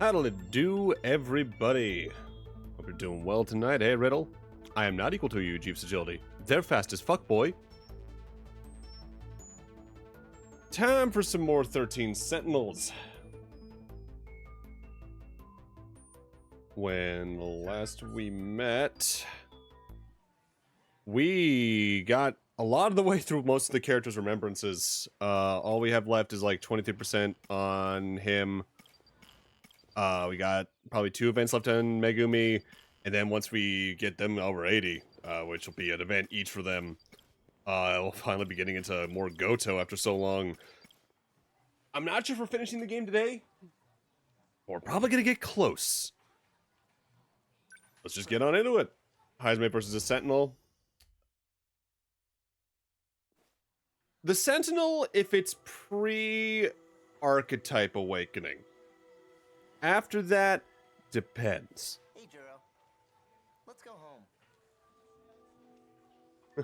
How'll it do, everybody? Hope you're doing well tonight, hey Riddle? I am not equal to you, Jeeves Agility. They're fast as fuck, boy. Time for some more 13 Sentinels. When last we met, we got a lot of the way through most of the characters' remembrances. All we have left is like 23% on him. We got probably 2 events left on Megumi, and then once we get them over 80, which will be an event each for them, we'll finally be getting into more Goto after so long. I'm not sure if we're finishing the game today. We're probably gonna get close. Let's just get on into it. Heismate versus a Sentinel. The Sentinel, if it's pre-archetype awakening. After that, depends. Hey, Juro. Let's go home.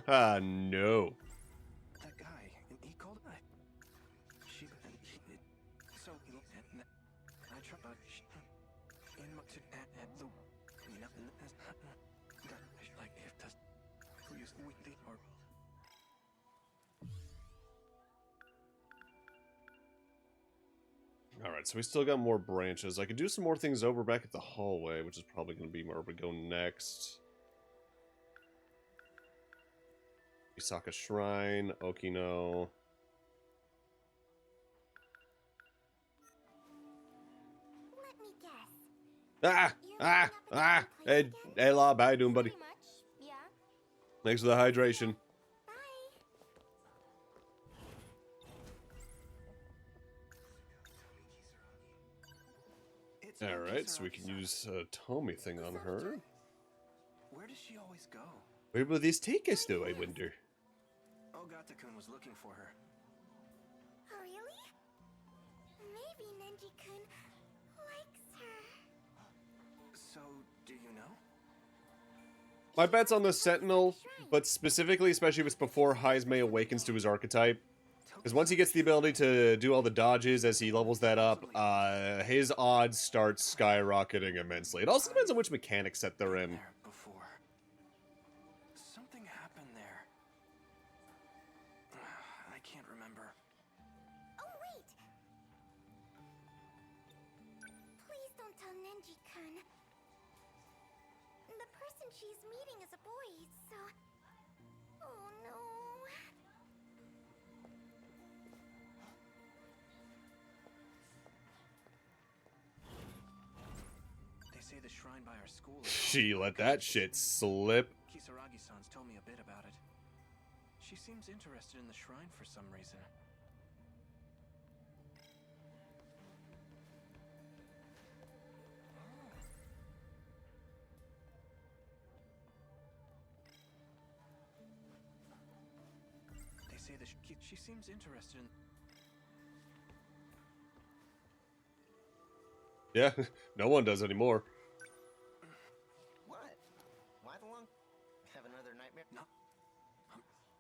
Ah, no. That guy, he called it. So he looked at me. I tried to in what to at the like if that's please weekly or Alright, so we still got more branches. I could do some more things over back at the hallway, which is probably going to be where we go next. Isaka Shrine, Okino. Let me guess. Hey, La, how you doing, buddy? Pretty much, yeah. Thanks for the hydration. Bye. Alright, so we can use a Tommy thing on her. where does she always go? Where will these take us, though, I wonder? Ogata-kun was looking for her. Oh, really? Maybe Nenji-kun likes her. So, do you know? My bet's on the Sentinel, but specifically, especially if it's before Heismei awakens to his archetype. Because once he gets the ability to do all the dodges as he levels that up, his odds start skyrocketing immensely. It also depends on which mechanic set they're in. There before. Something happened there. I can't remember. Oh, wait! Please don't tell Nenji-kun. The person she's meeting is a boy, so... Oh, no. They say the shrine by our school is She let that shit slip. Kisaragi-san's told me a bit about it. She seems interested in the shrine for some reason. They say the she seems interested in. Yeah, no one does anymore. What? Life along? Have another nightmare? No.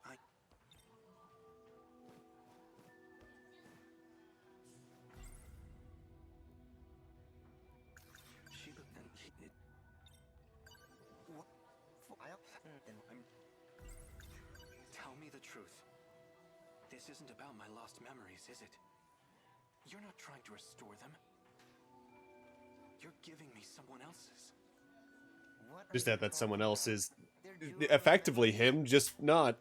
I. She looked and it. What? And I'm. Tell me the truth. This isn't about my lost memories, is it? You're not trying to restore them. You're giving me someone else's. what are Just you that someone talking else about? is They're Juro effectively him, just not.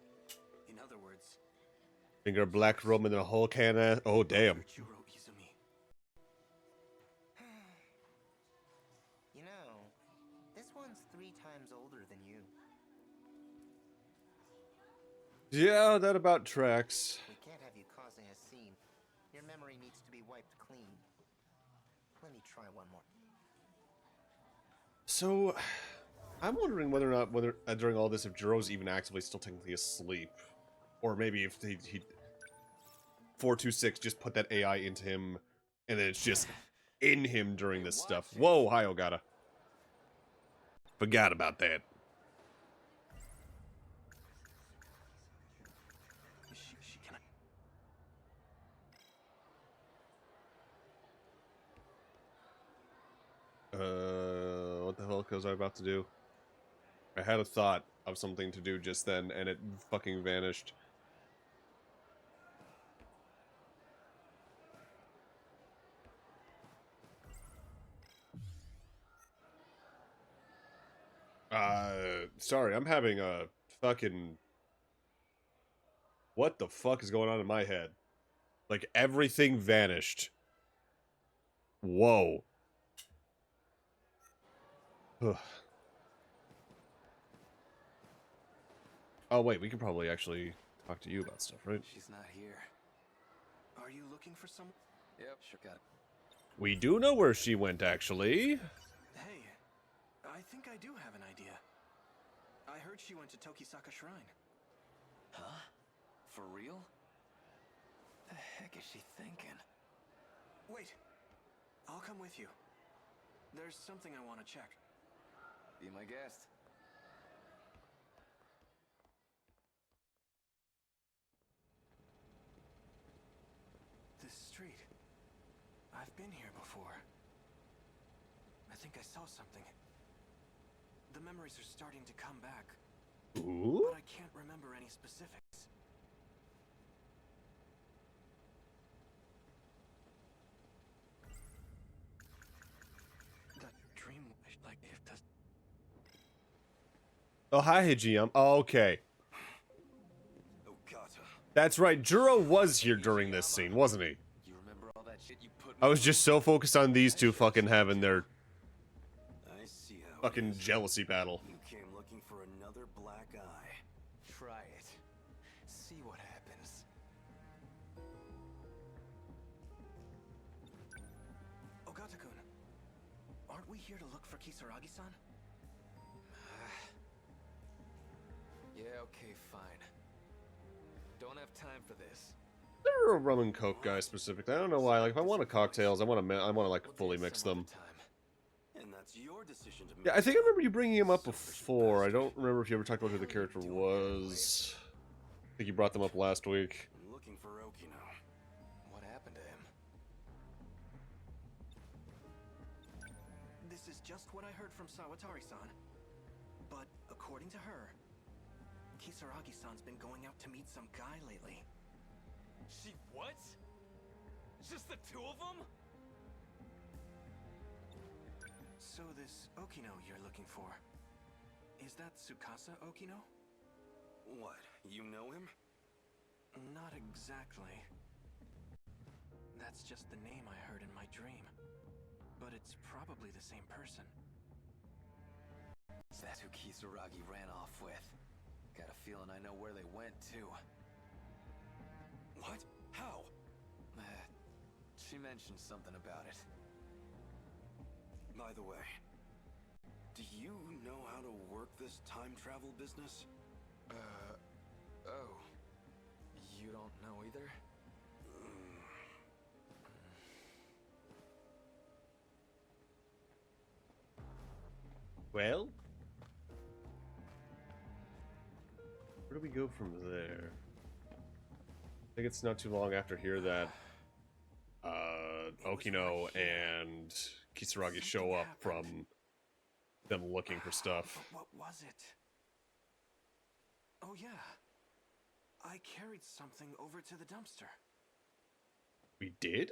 In other words, Finger a black room in a whole can of... Oh, damn. Juro Izumi. You know, this one's 3 times older than you. Yeah, that about tracks. We can't have you causing a scene. Your memory needs to be wiped clean. Let me try one more. So, I'm wondering whether or not, during all this, if Jiro's even actively still technically asleep. Or maybe if he 426 just put that AI into him, and then it's just in him during this stuff. Whoa, hi, Ogata. Forgot about that. She can. fuck was I about to do? I had a thought of something to do just then, and it fucking vanished. Sorry, I'm having a fucking... What the fuck is going on in my head? Like, everything vanished. Whoa. Oh, wait, we can probably actually talk to you about stuff, right? She's not here. Are you looking for someone? Yep, sure got it. We do know where she went, actually. Hey, I think I do have an idea. I heard she went to Tokisaka Shrine. Huh? For real? The heck is she thinking? Wait, I'll come with you. There's something I want to check. Be my guest. This street. I've been here before. I think I saw something. The memories are starting to come back. Ooh? But I can't remember any specifics. That dream, like if the... Oh, hi, Hijiyama. Oh, okay. Okata. That's right, Juro was here during this scene, wasn't he? You remember all that shit you put I was just so focused on these two fucking having their I see how fucking it is. jealousy battle. You came looking for another black eye. Try it. See what happens. Ogata-kun, aren't we here to look for Kisaragi-san? Yeah, okay, fine. Don't have time for this. They're a rum and coke guy specifically. I don't know why. Like, if I want cocktails, I want to like We'll fully date mix some them. other time. And that's your decision to make. Yeah, I think I remember you bringing him up before. I don't remember if you ever talked about who the character was. I think you brought them up last week. I'm looking for Okino. What happened to him? This is just what I heard from Sawatari-san. But according to her, Kisaragi-san's been going out to meet some guy lately. She what? Just the two of them? So this Okino you're looking for, is that Tsukasa Okino? What? You know him? Not exactly. That's just the name I heard in my dream. But it's probably the same person. That's who Kisaragi ran off with. Got a feeling I know where they went, too. What? How? She mentioned something about it. By the way, do you know how to work this time travel business? Oh. You don't know either? Well, where do we go from there? I think it's not too long after here that Okino and Kisaragi show up from them looking for stuff. But what was it? Oh yeah. I carried something over to the dumpster. We did?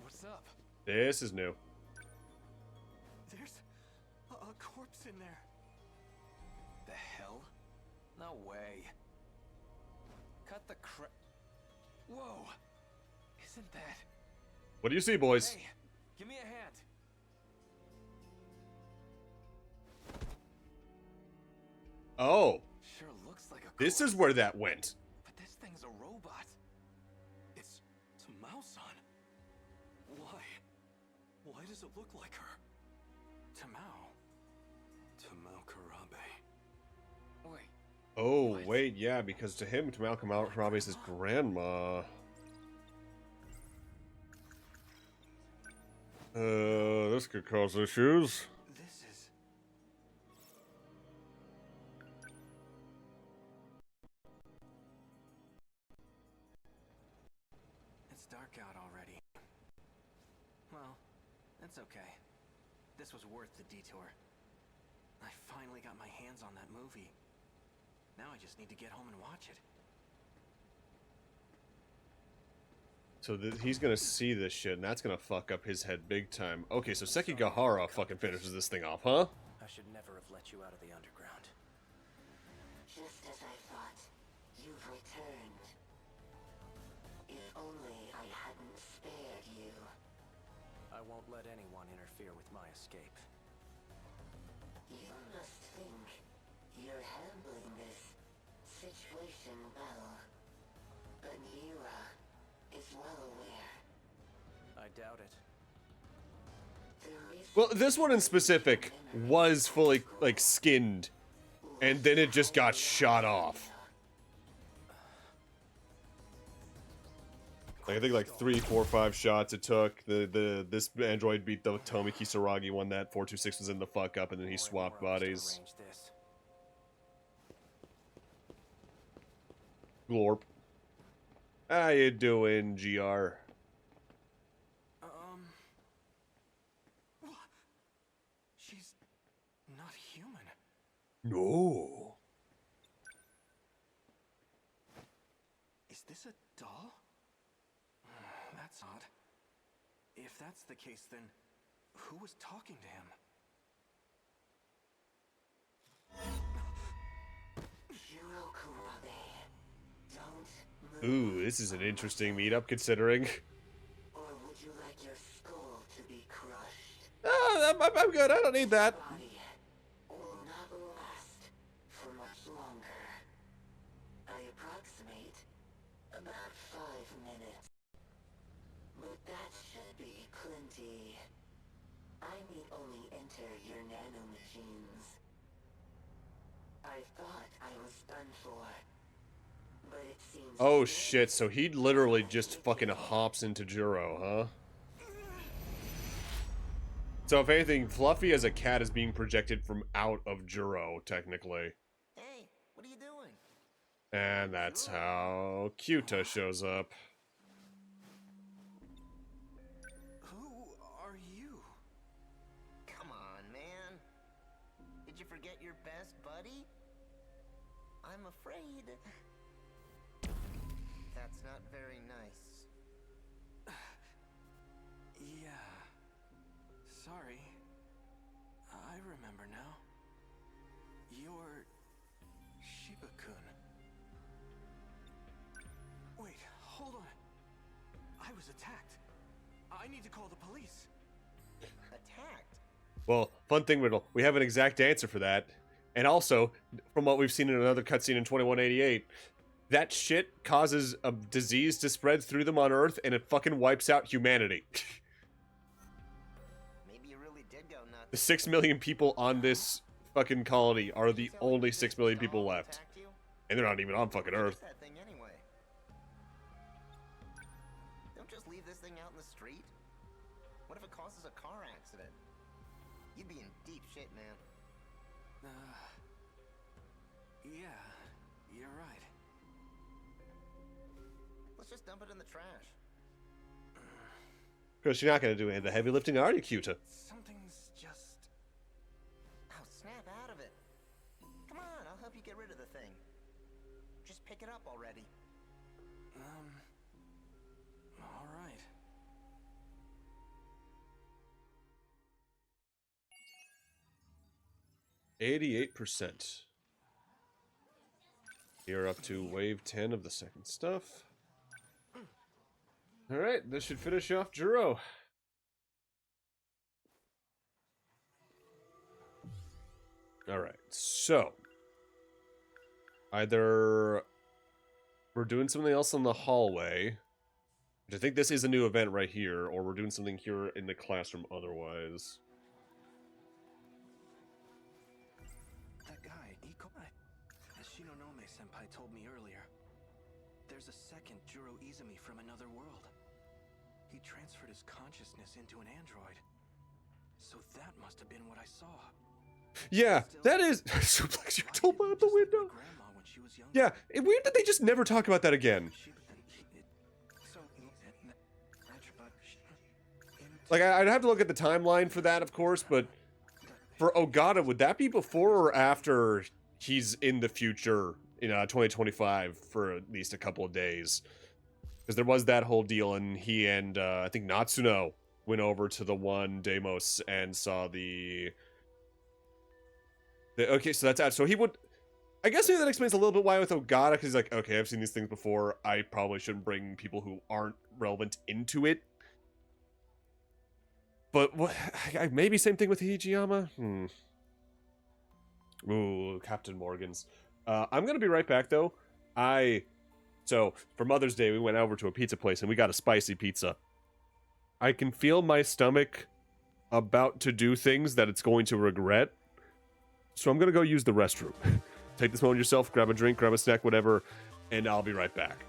What's up? This is new. There's a corpse in there. The hell? No way. Cut the crap. Whoa. Isn't that... What do you see, boys? Hey, give me a hand. Oh, Sure looks like a this corpse, is where that went. but this thing's a robot. It's Tamao-san. Why? Why does it look like her? Tamao. Tamao Karabe. Wait. Oh, wait, yeah, because to him, Malcolm Robbie is his grandma. This could cause issues. This is... That's okay. This was worth the detour. I finally got my hands on that movie. Now I just need to get home and watch it. So he's gonna see this shit, and that's gonna fuck up his head big time. Okay, so Sekigahara fucking finishes this thing off, huh? I should never have let you out of the underground. Just as I thought, you've returned. If only I hadn't spared you. I won't let anyone interfere with my escape. You must think you're handling this situation well. But Mira is well aware. I doubt it. Well, this one in specific was fully, like, skinned, and then it just got shot off. Like, I think like 3, 4, 5 shots it took. This android beat the Tomi Kisaragi one that 426 was in the fuck up, and then he swapped bodies. Glorp. How you doing, GR? What? She's not human. No. Is this a doll? That's odd. If that's the case, then who was talking to him? Ooh, this is an interesting meetup, considering. Or would you like your skull to be crushed? I'm good. I don't need that. Body will not last for much longer. I approximate about 5 minutes. But that should be plenty. I need only enter your nanomachines. I thought I was done for. But it seems Oh shit, so he literally just fucking hops into Juro, huh? So if anything, Fluffy as a cat is being projected from out of Juro, technically. Hey, what are you doing? And that's how Kyuta shows up. Who are you? Come on, man. Did you forget your best buddy? I'm afraid that's not very nice. Yeah. Sorry. I remember now. You're Shiba-kun. Wait, hold on. I was attacked. I need to call the police. Attacked? Well, fun thing, Riddle, we have an exact answer for that. And also, from what we've seen in another cutscene in 2188, that shit causes a disease to spread through them on Earth, and it fucking wipes out humanity. Maybe you really did go nuts. The 6 million people on this fucking colony are the Tell me only this 6 million doll people left. attacked you? And they're not even on fucking What is Earth. that thing anyway? Don't just leave this thing out in the street. What if it causes a car accident? You'd be in deep shit, man. Yeah, you're right. Let's just dump it in the trash. Because you're not going to do any of the heavy lifting, are you, Kyuta? Something's just... Oh, snap out of it. Come on, I'll help you get rid of the thing. Just pick it up already. All right. %. You're up to wave 10 of the second stuff. Alright, this should finish off Juro. Alright, so either we're doing something else in the hallway, which I think this is a new event right here, or we're doing something here in the classroom otherwise. That guy, as Shinonome-senpai told me earlier, there's a second Juro Izumi from another world. He transferred his consciousness into an android. So that must have been what I saw. Yeah, that is... Suplex your Toba out the window! Yeah, it's weird that they just never talk about that again. Like, I'd have to look at the timeline for that, of course, but for Ogata, would that be before or after he's in the future in 2025 for at least a couple of days? Because there was that whole deal, and he and I think Natsuno went over to the one Deimos and saw the okay, so that's out. So he would, I guess maybe that explains a little bit why with Ogata, because he's like, okay, I've seen these things before. I probably shouldn't bring people who aren't relevant into it. But what, maybe same thing with Hijiyama? Ooh, Captain Morgan's. I'm gonna be right back though. So for Mother's Day we went over to a pizza place and we got a spicy pizza. I can feel my stomach about to do things that it's going to regret. So I'm gonna go use the restroom. Take this moment yourself, grab a drink, grab a snack, whatever, and I'll be right back.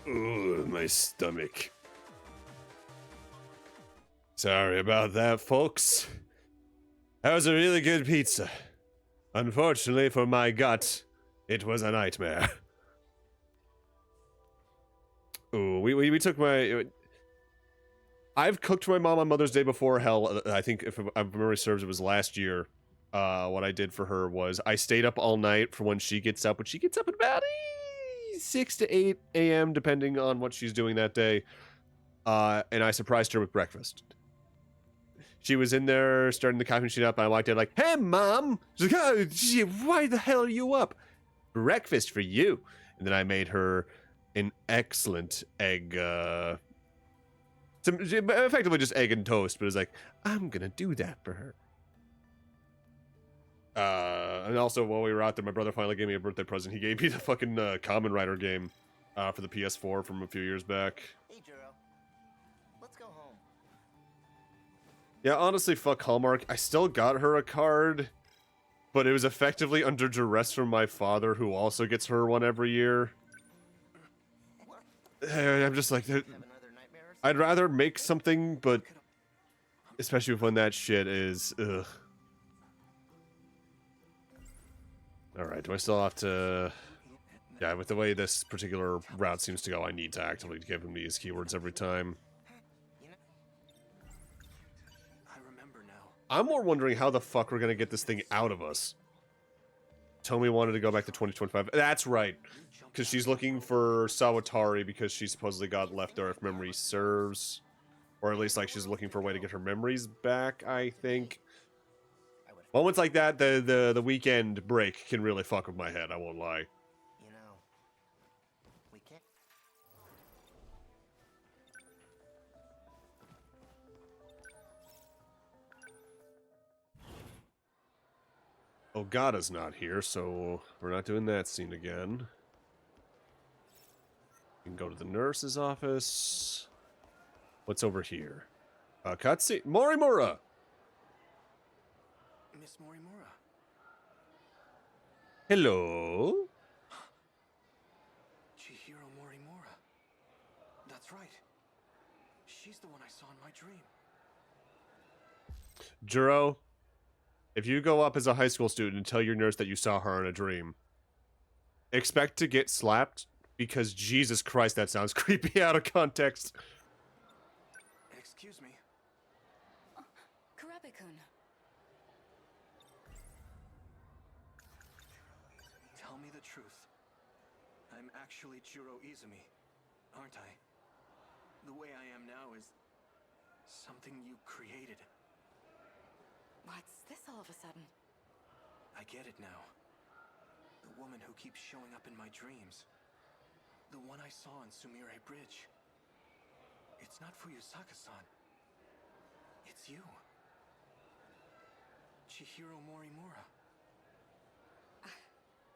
Ooh, my stomach. Sorry about that, folks. That was a really good pizza. Unfortunately for my gut, it was a nightmare. Ooh, we took my... I've cooked for my mom on Mother's Day before. Hell, I think if memory serves, it was last year. What I did for her was I stayed up all night for when she gets up. When she gets up at about 6 to 8 a.m., depending on what she's doing that day. And I surprised her with breakfast. She was in there starting the coffee machine up, and I walked in like, "Hey, Mom!" She's like, "Oh, gee, why the hell are you up?" "Breakfast for you." And then I made her an excellent egg, effectively just egg and toast, but it's like, I'm gonna do that for her. And also, while we were out there, my brother finally gave me a birthday present. He gave me the fucking Kamen Rider game for the PS4 from a few years back. Hey, Juro. Let's go home. Yeah, honestly, fuck Hallmark. I still got her a card, but it was effectively under duress from my father, who also gets her one every year. I'm just like, Have another nightmare or I'd rather make something, but especially when that shit is, ugh. Alright, do I still have to... Yeah, with the way this particular route seems to go, I need to actively give him these keywords every time. I remember now. I'm more wondering how the fuck we're gonna get this thing out of us. Tomi wanted to go back to 2025. That's right. Because she's looking for Sawatari because she supposedly got left there if memory serves. Or at least, like, she's looking for a way to get her memories back, I think. Moments like that, the weekend break can really fuck with my head, I won't lie. You know, we can't. Ogata's not here, so we're not doing that scene again. We can go to the nurse's office. What's over here? Cutscene. Morimura! Miss Morimura. Hello? Chihiro Morimura. That's right. She's the one I saw in my dream. Juro, if you go up as a high school student and tell your nurse that you saw her in a dream, expect to get slapped, because Jesus Christ, that sounds creepy out of context. Excuse me. Kurabe-kun. Tell me the truth. I'm actually Juro Izumi, aren't I? The way I am now is something you created. What's this all of a sudden? I get it now. The woman who keeps showing up in my dreams. The one I saw on Sumire Bridge. It's not Fuyusaka-san. It's you. Chihiro Morimura.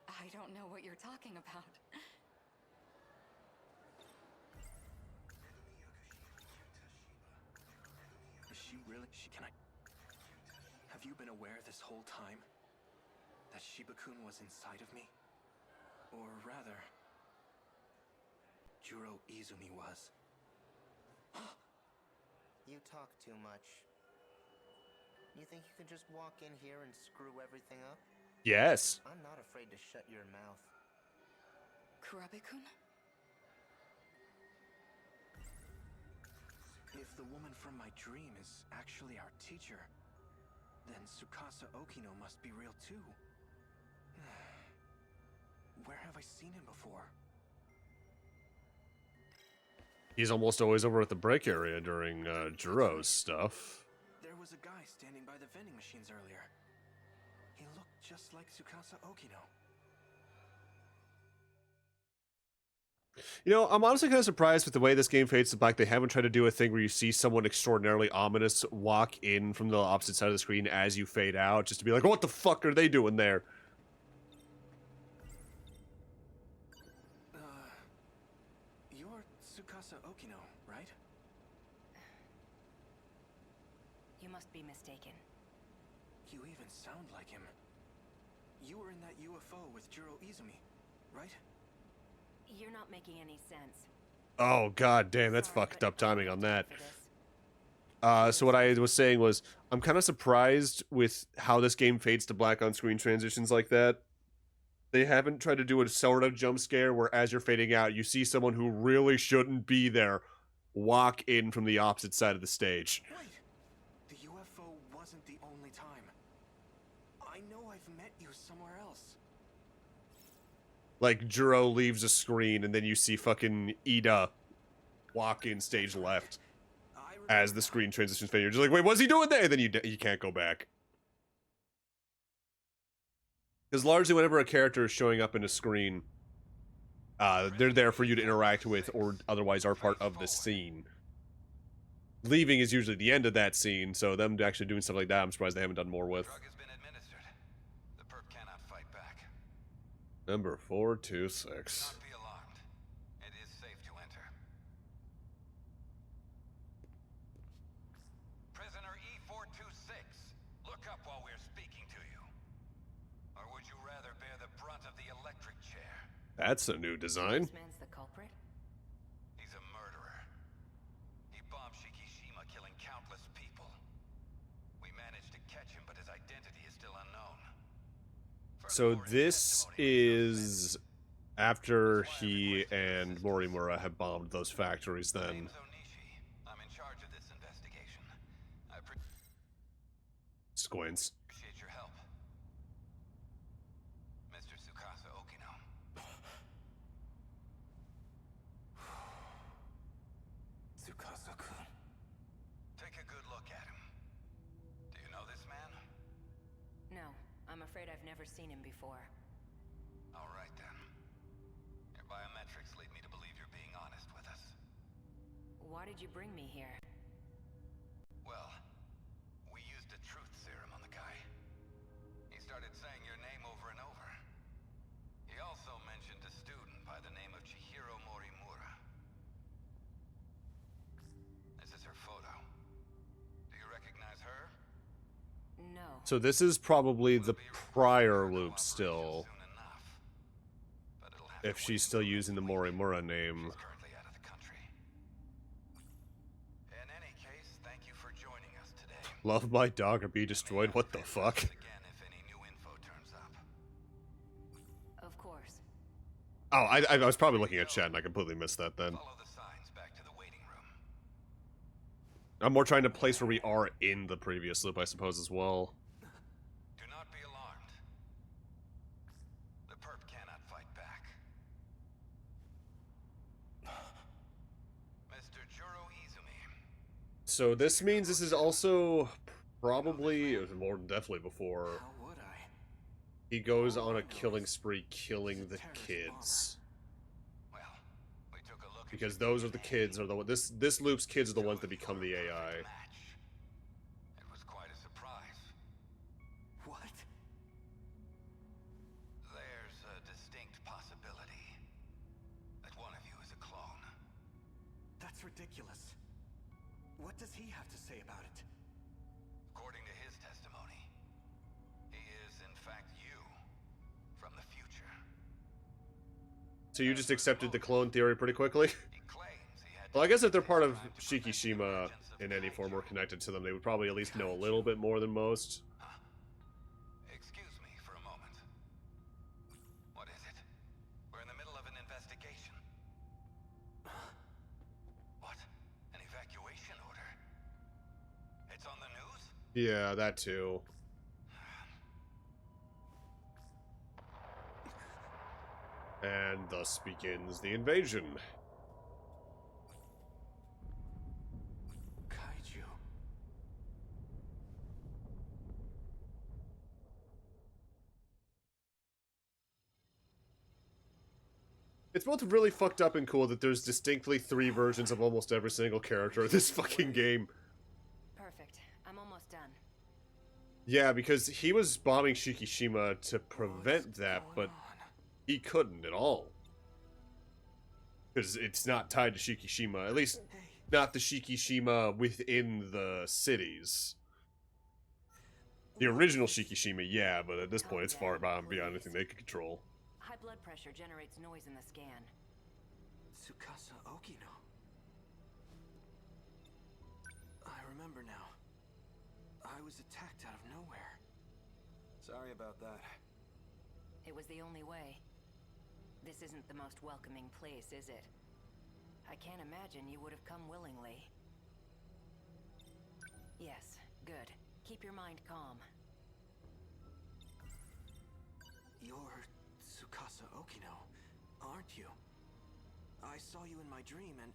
I don't know what you're talking about. Is she really? Can I? Have you been aware this whole time that Shiba-kun was inside of me? Or rather, Juro Izumi was. You talk too much. You think you can just walk in here and screw everything up? Yes. I'm not afraid to shut your mouth. Kurabe-kun? If the woman from my dream is actually our teacher, then Tsukasa Okino must be real too. Where have I seen him before? He's almost always over at the break area during Juro's stuff. There was a guy standing by the vending machines earlier. He looked just like Tsukasa Okino. You know, I'm honestly kind of surprised with the way this game fades to black. They haven't tried to do a thing where you see someone extraordinarily ominous walk in from the opposite side of the screen as you fade out, just to be like, what the fuck are they doing there? You're Tsukasa Okino, right? You must be mistaken. You even sound like him. You were in that UFO with Juro Izumi, right? You're not making any sense. Oh god damn, that's Sorry, fucked but up I don't timing have on time that. for this. So what I was saying was, I'm kind of surprised with how this game fades to black on screen transitions like that. They haven't tried to do a sort of jump scare where as you're fading out, you see someone who really shouldn't be there walk in from the opposite side of the stage. Wait! The UFO wasn't the only time. I know I've met you somewhere else. Like, Juro leaves a screen and then you see fucking Ida walk in stage left I remember as the now. screen transitions fade. You're just like, wait, what's he doing there? And then you can't go back. Because largely whenever a character is showing up in a screen, they're there for you to interact with or otherwise are part of the scene. Leaving is usually the end of that scene, so them actually doing stuff like that, I'm surprised they haven't done more with. Drug has been administered. The perp cannot fight back. Number 426. Not be alarmed. It is safe to enter. Prisoner E426, look up while we're speaking to you. Or would you rather bear the brunt of the electric chair? That's a new design. This man's the culprit? He's a murderer. He bombed Shikishima, killing countless people. We managed to catch him, but his identity is still unknown. So Furthermore, his this testimony is after he and Morimura have bombed those factories My then. name's Onishi. I'm in charge of this investigation. I Squints. appreciate your help. Mr. Tsukasa Okino. Tsukasa-kun. Take a good look at him. Do you know this man? No, I'm afraid I've never seen him before. All right then. Your biometrics lead me to believe you're being honest with us. Why did you bring me here? Well, we used a truth serum on the guy. He started saying your name over and over. He also mentioned a student by the name of Chihiro Morimura. This is her photo. Do you recognize her? No. So this is probably the We'll be reporting prior her loop cooperation still, soon enough. But it'll have to if wait she's still until using the next week. Morimura name. She's currently out of the country. In any case, thank you for joining us today. Love my dog or be destroyed, what the fuck? Again, if any new info turns up. Of course. Oh, I was probably looking at chat and I completely missed that then. Follow the signs back to the waiting room. I'm more trying to place where we are in the previous loop, I suppose, as well. Do not be alarmed. The perp cannot fight back. Mr. Juro Izumi. So this means this is also probably, it was more than definitely before, How would I? he goes on a killing spree killing the kids. Well, we took a look at Because your those are the DNA. kids, are the this loop's kids are the ones that become the AI. Match. It was quite a surprise. What? There's a distinct possibility that one of you is a clone. That's ridiculous. What does he have to say about it? According to his testimony, he is in fact you from the future. So you just accepted the clone theory pretty quickly? He claims he had. Well, I guess if they're part of Shikishima in any form or connected to them, they would probably at least know a little bit more than most. Excuse me for a moment. What is it? We're in the middle of an investigation. What? An evacuation order? It's on the news? Yeah, that too. And thus begins the invasion. Kaiju. It's both really fucked up and cool that there's distinctly 3 versions of almost every single character in this fucking game. Perfect. I'm almost done. Yeah, because he was bombing Shikishima to prevent that, but he couldn't at all. Because it's not tied to Shikishima, at least not the Shikishima within the cities. The original Shikishima, yeah, but at this point it's far beyond anything they could control. High blood pressure generates noise in the scan. Tsukasa Okino. I remember now. I was attacked out of nowhere. Sorry about that. It was the only way. This isn't the most welcoming place, is it? I can't imagine you would have come willingly. Yes, good. Keep your mind calm. You're Tsukasa Okino, aren't you? I saw you in my dream and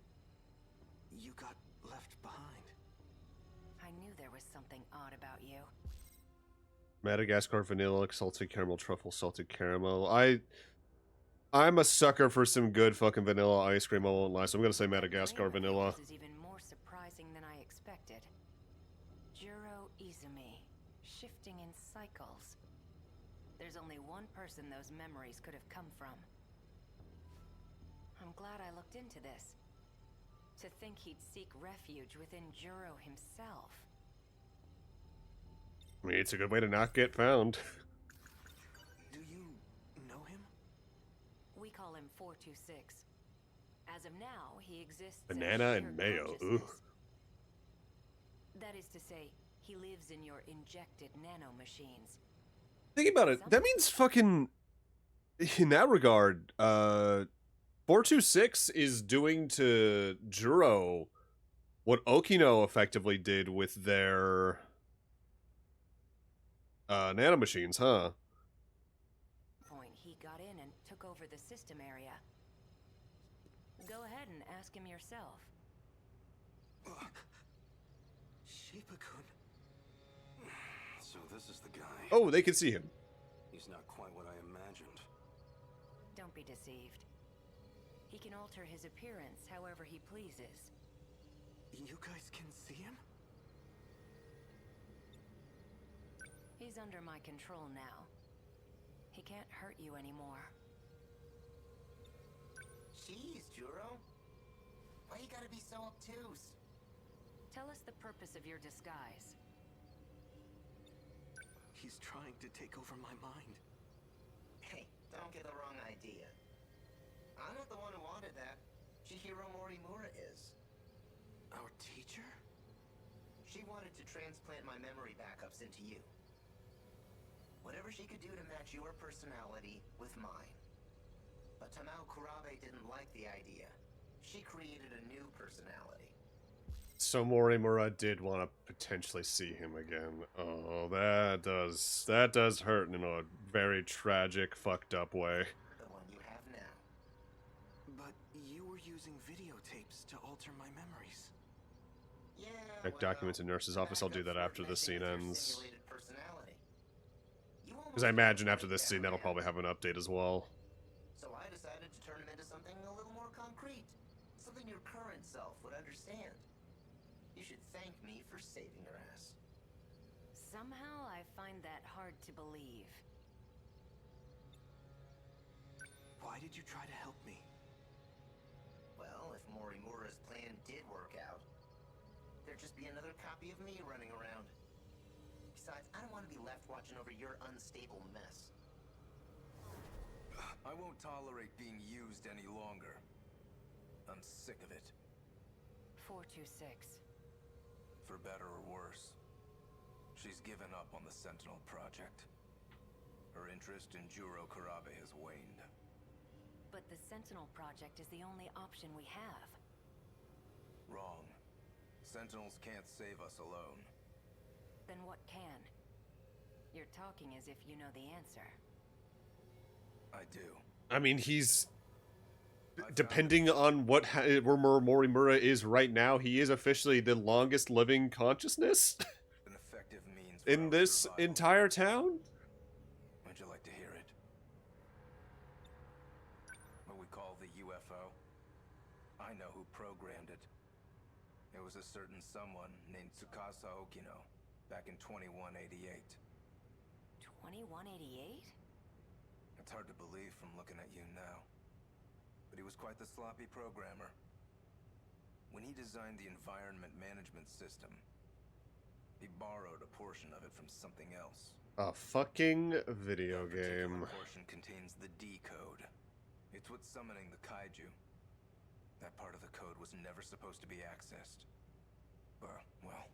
you got left behind. I knew there was something odd about you. Madagascar vanilla, salted caramel, truffle, salted caramel. I'm a sucker for some good fucking vanilla ice cream, I won't lie, so I'm gonna say Madagascar vanilla. This is even more surprising than I expected. Juro Izumi, shifting in cycles. There's only one person those memories could have come from. I'm glad I looked into this. To think he'd seek refuge within Juro himself. I mean, it's a good way to not get found. Do you know him? We call him 426. As of now, he exists Banana in and shared mayo, consciousness. ooh. That is to say, he lives in your injected nanomachines. Think about it. That means fucking... In that regard, 426 is doing to Juro what Okino effectively did with their nanomachines, huh? Point, he got in and took over the system area. Go ahead and ask him yourself. Shiba-kun. So this is the guy. Oh, they can see him. He's not quite what I imagined. Don't be deceived. He can alter his appearance however he pleases. You guys can see him? He's under my control now. He can't hurt you anymore. Jeez, Juro. Why you gotta be so obtuse? Tell us the purpose of your disguise. He's trying to take over my mind. Hey, don't get the wrong idea. I'm not the one who wanted that. Chihiro Morimura is. Our teacher? She wanted to transplant my memory backups into you. Whatever she could do to match your personality with mine. But Tamao Kurabe didn't like the idea. She created a new personality. So Morimura did want to potentially see him again. Oh, that does hurt in a very tragic, fucked up way. The one you have now. But you were using videotapes to alter my memories. Yeah, Check documents in nurse's office. I'll do that after the scene ends. Because I imagine after this scene, that'll probably have an update as well. So I decided to turn him into something a little more concrete. Something your current self would understand. You should thank me for saving your ass. Somehow I find that hard to believe. Why did you try to help me? Well, if Morimura's plan did work out, there'd just be another copy of me running around. Besides, I don't want to be left watching over your unstable mess. I won't tolerate being used any longer. I'm sick of it. 426. For better or worse. She's given up on the Sentinel project. Her interest in Juro Kurabe has waned. But the Sentinel project is the only option we have. Wrong. Sentinels can't save us alone. Then what can? You're talking as if you know the answer. I do. I mean, he's... Depending on what where Morimura is right now, he is officially the longest living consciousness An effective means for in our this survival. entire town. Would you like to hear it? What we call the UFO? I know who programmed it. It was a certain someone named Tsukasa Okino back in 2188. 2188? It's hard to believe from looking at you now. But he was quite the sloppy programmer. When he designed the environment management system, he borrowed a portion of it from something else. A fucking video That particular game. portion contains the D code. It's what's summoning the kaiju. That part of the code was never supposed to be accessed. But, well,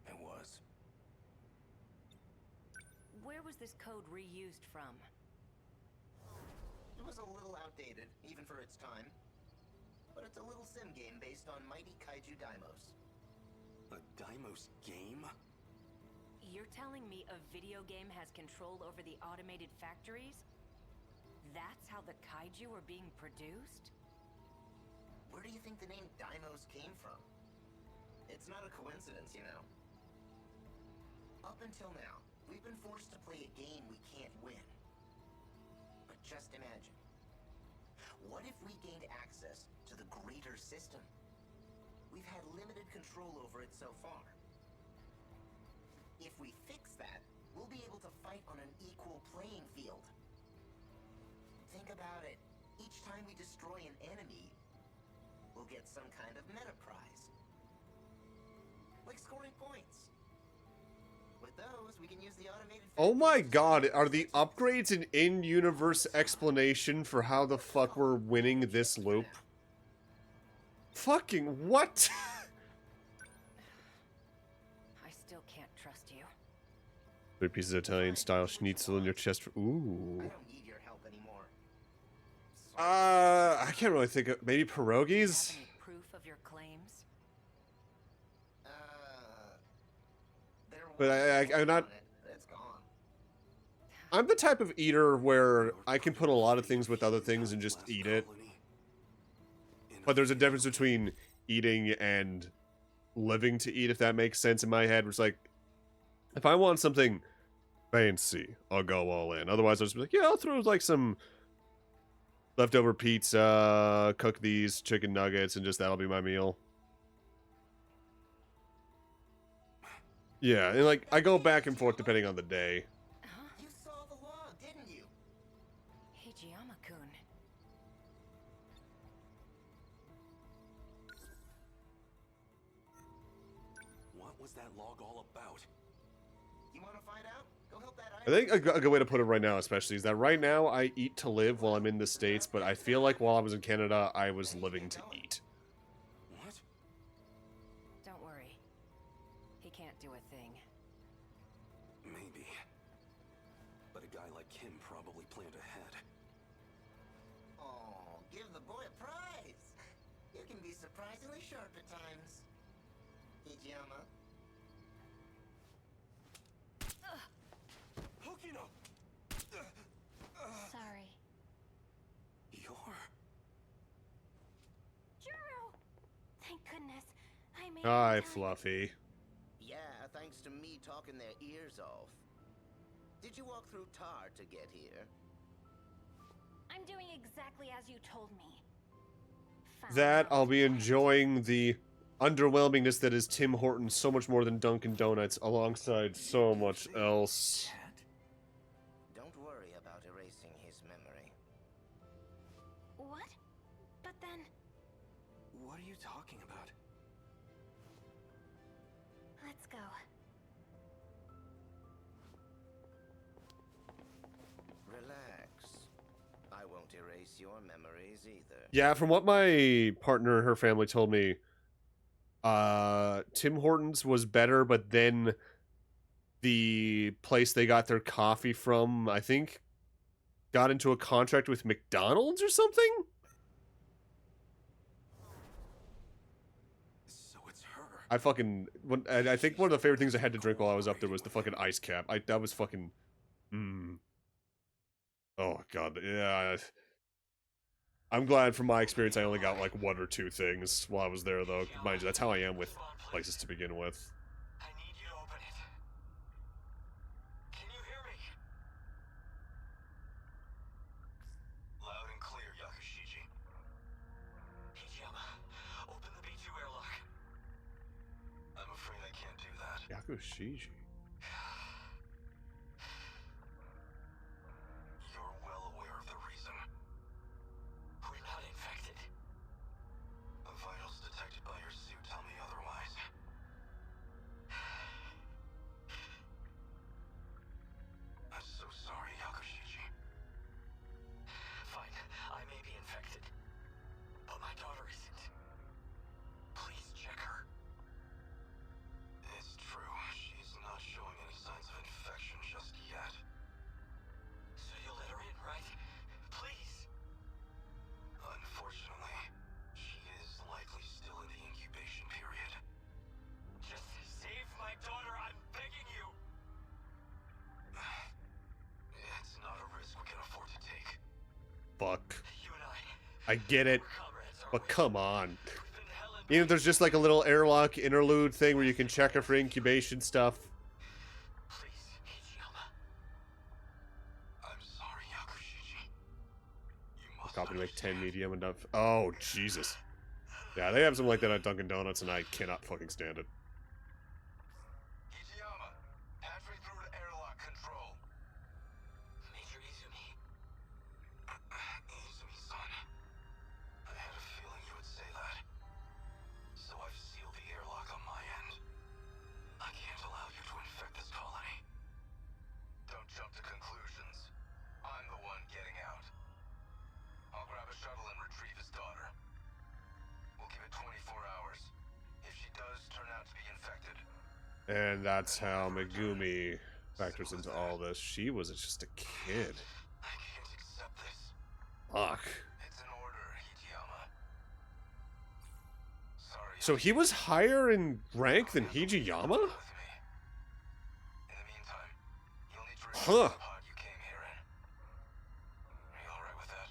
it was. Where was this code reused from? It was a little outdated, even for its time. But it's a little sim game based on mighty kaiju daimos. A Daimos game? You're telling me a video game has control over the automated factories? That's how the kaiju are being produced? Where do you think the name Daimos came from? It's not a coincidence, you know. Up until now, we've been forced to play a game we can't win. But just imagine. What if we gained access to the greater system? We've had limited control over it so far. If we fix that, we'll be able to fight on an equal playing field. Think about it. Each time we destroy an enemy, we'll get some kind of meta prize. Like scoring points. With those, we can use the automated... Oh my god, are the upgrades an in-universe explanation for how the fuck we're winning this loop? Fucking what? I still can't trust you. 3 pieces of Italian-style schnitzel in your chest for... Ooh. I don't need your help anymore. I can't really think of... Maybe pierogies? Have any proof of your claims? There But was I'm not... on it. It's gone. I'm the type of eater where I can put a lot of things with other things and just eat it. But there's a difference between eating and living to eat, if that makes sense in my head. It's like, if I want something fancy, I'll go all in. Otherwise, I'll just be like, yeah, I'll throw like some leftover pizza, cook these chicken nuggets, and just that'll be my meal. Yeah, and like, I go back and forth depending on the day. You saw the log, didn't you? Hijiyama-kun. What was that log all about? You want to find out? Go help that I think a good way to put it right now, especially, is that right now I eat to live while I'm in the States, but I feel like while I was in Canada, I was living to eat. What? Don't worry. He can't do a thing. Maybe. But a guy like him probably planned ahead. Oh, give the boy a prize. You can be surprisingly sharp at times. Hijiyama. Hokino! Sorry. You're... Juro! Thank goodness. I made Hi, it down. Fluffy. Yeah, thanks to me talking their ears off. Did you walk through tar to get here? I'm doing exactly as you told me. Found That, out I'll be twice. enjoying the underwhelmingness that is Tim Hortons so much more than Dunkin' Donuts alongside so much else. Cat? Don't worry about erasing his memory. What? But then... What are you talking about? Let's go. Relax. I won't erase your memories either. Yeah, from what my partner and her family told me, Tim Hortons was better, but then the place they got their coffee from, I think, got into a contract with McDonald's or something? So it's her. I think one of the favorite things I had to drink while I was up there was the fucking ice cap. That was fucking... Oh, God, yeah. I'm glad from my experience I only got like 1 or 2 things while I was there, though. Mind you, that's how I am with places to begin with. I need you to open it. Can you hear me? Loud and clear, Yakushiji. Hijiyama, open the B2 airlock. I'm afraid I can't do that. Yakushiji. You're well aware of the reason. We're not infected. The vitals detected by your suit tell me otherwise. I'm so sorry, Yakushiji. Fine, I may be infected. But my daughter I get it, but come on. Even if there's just like a little airlock interlude thing where you can check her for incubation stuff. I'm sorry, Yakushiji. You must Copy to make 10 understand. medium enough. Oh, Jesus. Yeah, they have something like that at Dunkin' Donuts, and I cannot fucking stand it. Ichiyama, patch me through to airlock control. Major Izumi. Izumi-san. I had a feeling you would say that. So I've sealed the airlock on my end. I can't allow you to infect this colony. Don't jump to conclusions. I'm the one getting out. I'll grab a shuttle and retrieve his daughter. We'll give it 24 hours. If she does turn out to be infected. And that's how Megumi factors into all this. She was just a kid. I can't accept this. Fuck. It's an order, Ichiyama. Sorry. So he was higher in rank than Hijiyama? With me. In the meantime, you'll need to return Huh. to the pod you came here in. Are you alright with that?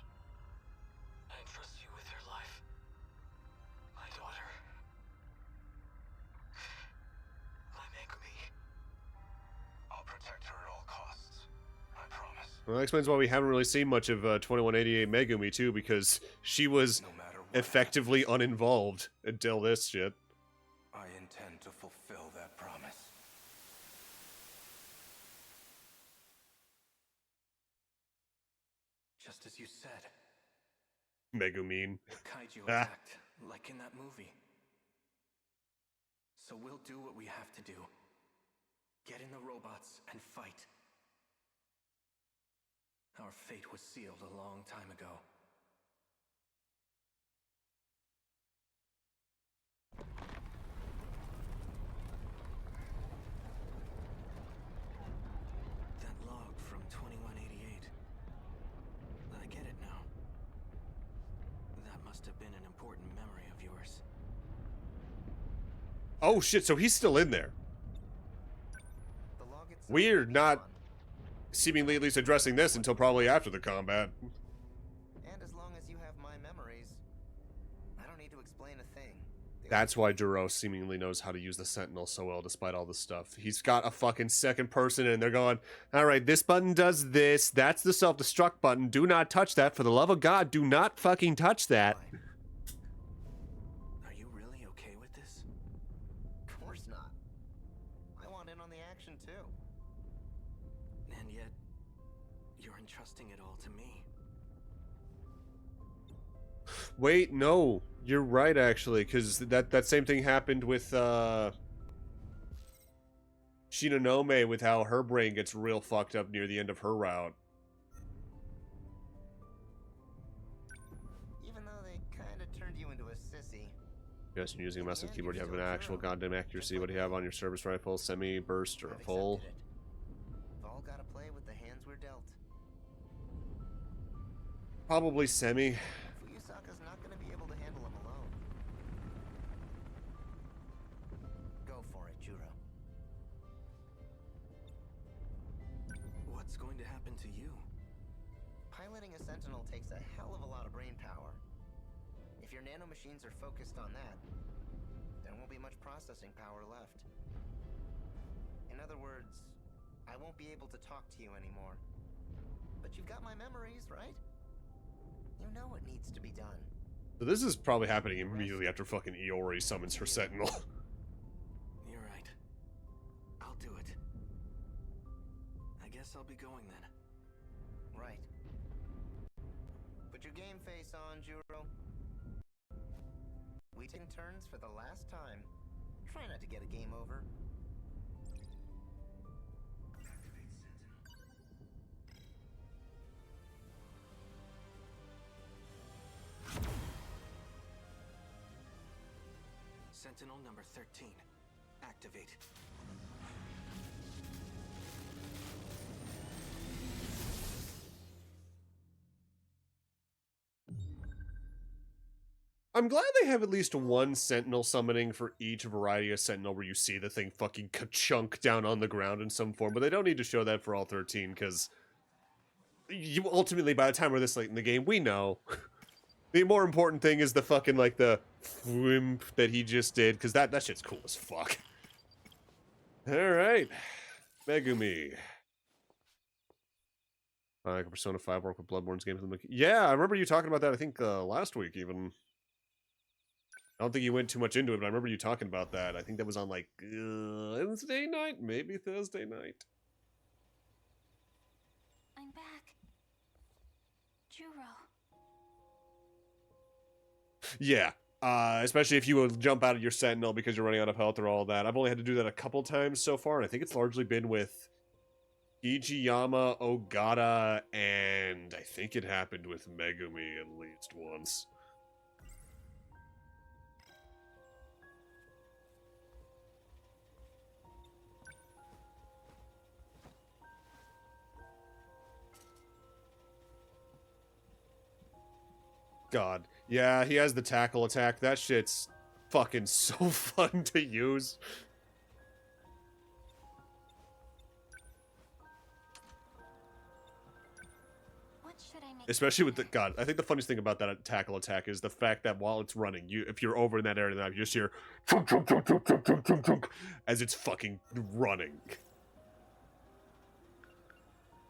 I trust you with your life. My daughter. My Megumi. I'll protect her at all costs. I promise. Well, that explains why we haven't really seen much of 2188 Megumi, too, because she was No matter what effectively happens, uninvolved until this shit. I intend to fulfill that promise. Just as you said, Megumin. Kaiju Ah. attacked, like in that movie. So we'll do what we have to do. Get in the robots and fight. Our fate was sealed a long time ago. That log from 2188. I get it now. That must have been an important memory of yours. Oh, shit, so he's still in there. The log itself Weird, may be not gone, seemingly at least addressing this until probably after the combat. and as long as you have my memories, I don't need to explain a thing. The That's why Juro seemingly knows how to use the Sentinel so well despite all this stuff. He's got a fucking second person and they're going, alright, this button does this, that's the self-destruct button, do not touch that, for the love of God, do not fucking touch that. Why? Are you really okay with this? Of course not. I want in on the action too. And yet, you're entrusting it all to me. Wait, no, you're right actually, because that same thing happened with Shinonome, with how her brain gets real fucked up near the end of her route. Even though they kind of turned you into a sissy. Yes, you're using a In the mouse and end, keyboard, you you're have an still actual Juro, goddamn accuracy. What do you have on your service rifle? Semi-burst or a I've full? accepted it. We've all got to play with the hands we're dealt. Probably semi. Fuyusaka's not going to be able to handle him alone. Go for it, Juro. What's going to happen to you? Piloting a Sentinel takes a hell of a lot of brain power. If your nanomachines are focused on that, there won't be much processing power left. In other words, I won't be able to talk to you anymore. But you've got my memories, right? You know what needs to be done. So this is probably happening immediately after fucking Iori summons her Sentinel. You're right. I'll do it. I guess I'll be going then. Right. Put your game face on, Juro. We take turns for the last time. Try not to get a game over. Sentinel number 13. Activate. I'm glad they have at least one Sentinel summoning for each variety of Sentinel where you see the thing fucking ka-chunk down on the ground in some form, but they don't need to show that for all 13, because you ultimately, by the time we're this late in the game, we know. The more important thing is the fucking, like, the wimp that he just did, because that shit's cool as fuck. Alright. Megumi. Persona 5 work with Bloodborne's games. Yeah, I remember you talking about that, I think, last week, even. I don't think you went too much into it, but I remember you talking about that. I think that was on, like, Wednesday night? Maybe Thursday night. I'm back. Juro. Yeah. Especially if you will jump out of your Sentinel because you're running out of health or all that. I've only had to do that a couple times so far, and I think it's largely been with Ijiyama, Ogata, and I think it happened with Megumi at least once. God. Yeah, he has the tackle attack. That shit's fucking so fun to use. What should I make? Especially with the God, I think the funniest thing about that tackle attack is the fact that while it's running, if you're over in that area, you just hear chunk, chunk, chunk, chunk, chunk, chunk, chunk, chunk, as it's fucking running.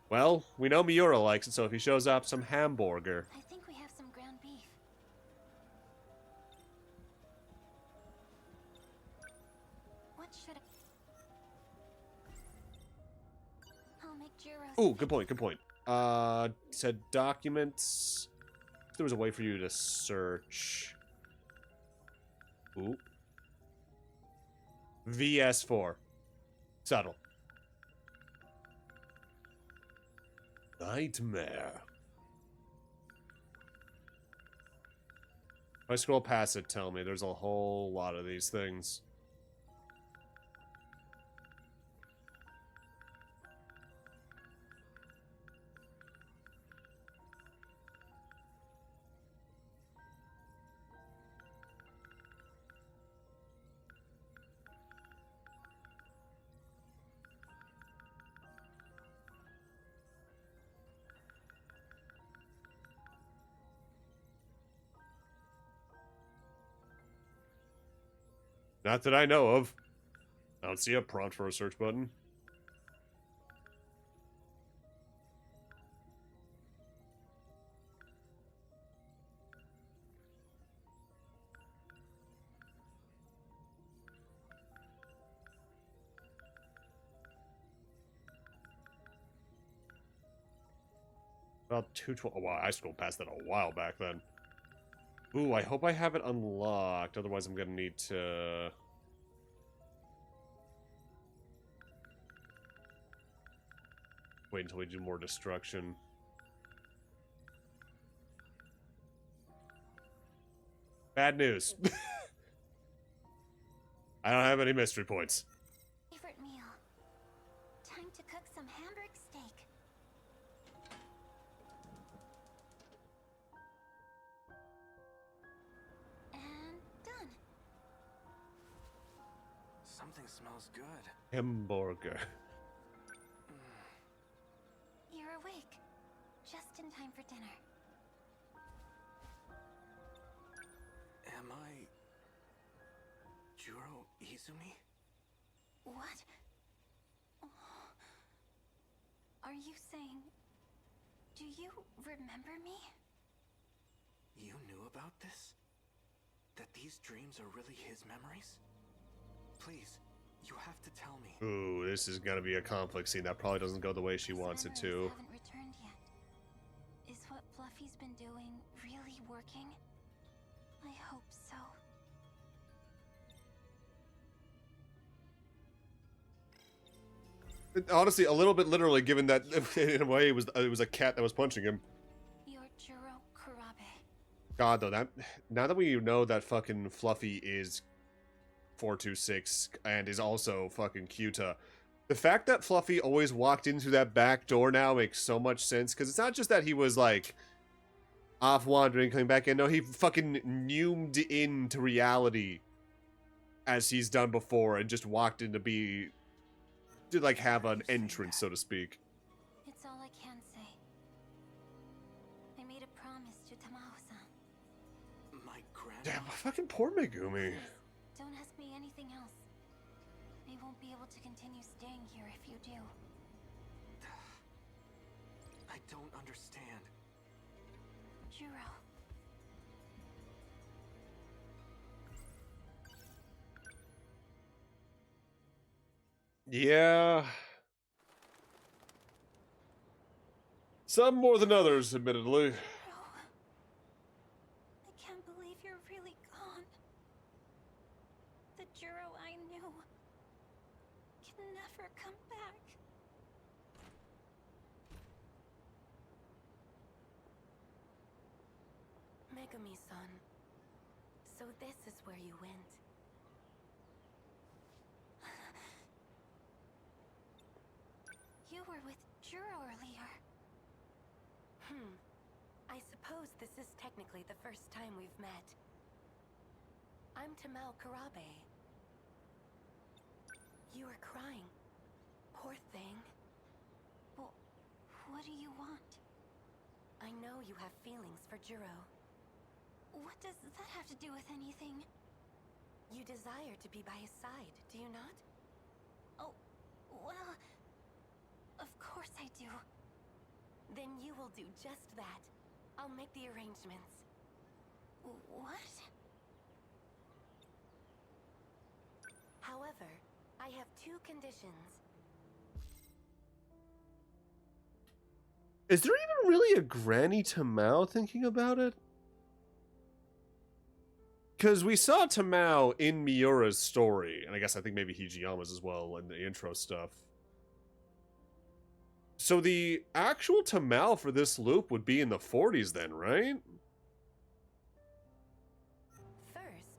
Well, we know Miura likes it, so if he shows up, some hamburger. I think we have some ground beef. What should I'll make Juro. Ooh, good point, good point. Said documents. There was a way for you to search. Ooh. VS4. Subtle. Nightmare. If I scroll past it, tell me. There's a whole lot of these things. Not that I know of. I don't see a prompt for a search button. About 212. Oh, wow, I scrolled past that a while back then. Ooh, I hope I have it unlocked. Otherwise, I'm gonna need to... wait until we do more destruction. Bad news. I don't have any mystery points. Favorite meal. Time to cook some hamburg steak. And done. Something smells good. Hamburger. You're awake. Just in time for dinner. Am I Juro Izumi? What? Oh. Are you saying... Do you remember me? You knew about this? That these dreams are really his memories? Please, you have to tell me. Ooh, this is gonna be a conflict scene that probably doesn't go the way she His wants it memories to. haven't returned yet. Is what Fluffy's been doing really working? I hope so. Honestly, a little bit literally, given that in a way it was a cat that was punching him. You're Juro Kurabe. God, though, that now that we know that fucking Fluffy is 426 and is also fucking Kyuta, the fact that Fluffy always walked into that back door now makes so much sense, because it's not just that he was, like, off wandering, coming back in. No, he fucking neumed into reality as he's done before and just walked in to, like, have an entrance, so to speak. It's all I can say. I made a promise to Tamao-san. Damn, Grandma? fucking poor Megumi. Don't ask me anything else. I won't be able to continue staying here if you do. I don't understand. Juro. Yeah. Some more than others, admittedly. Juro. I can't believe you're really gone. The Juro I knew can never come back. Megumi-san. So this is where you went. You were with Juro earlier. I suppose this is technically the first time we've met. I'm Tamao Karabe. You are crying. Poor thing. Well, what do you want? I know you have feelings for Juro. What does that have to do with anything? You desire to be by his side, do you not? Oh, well, of course I do. Then you will do just that. I'll make the arrangements. What? However, I have two conditions. Is there even really a Granny Tamao thinking about it? Because we saw Tamao in Miura's story, and I think maybe Hijiyama's as well in the intro stuff. So the actual Tamao for this loop would be in the 40s then, right? First,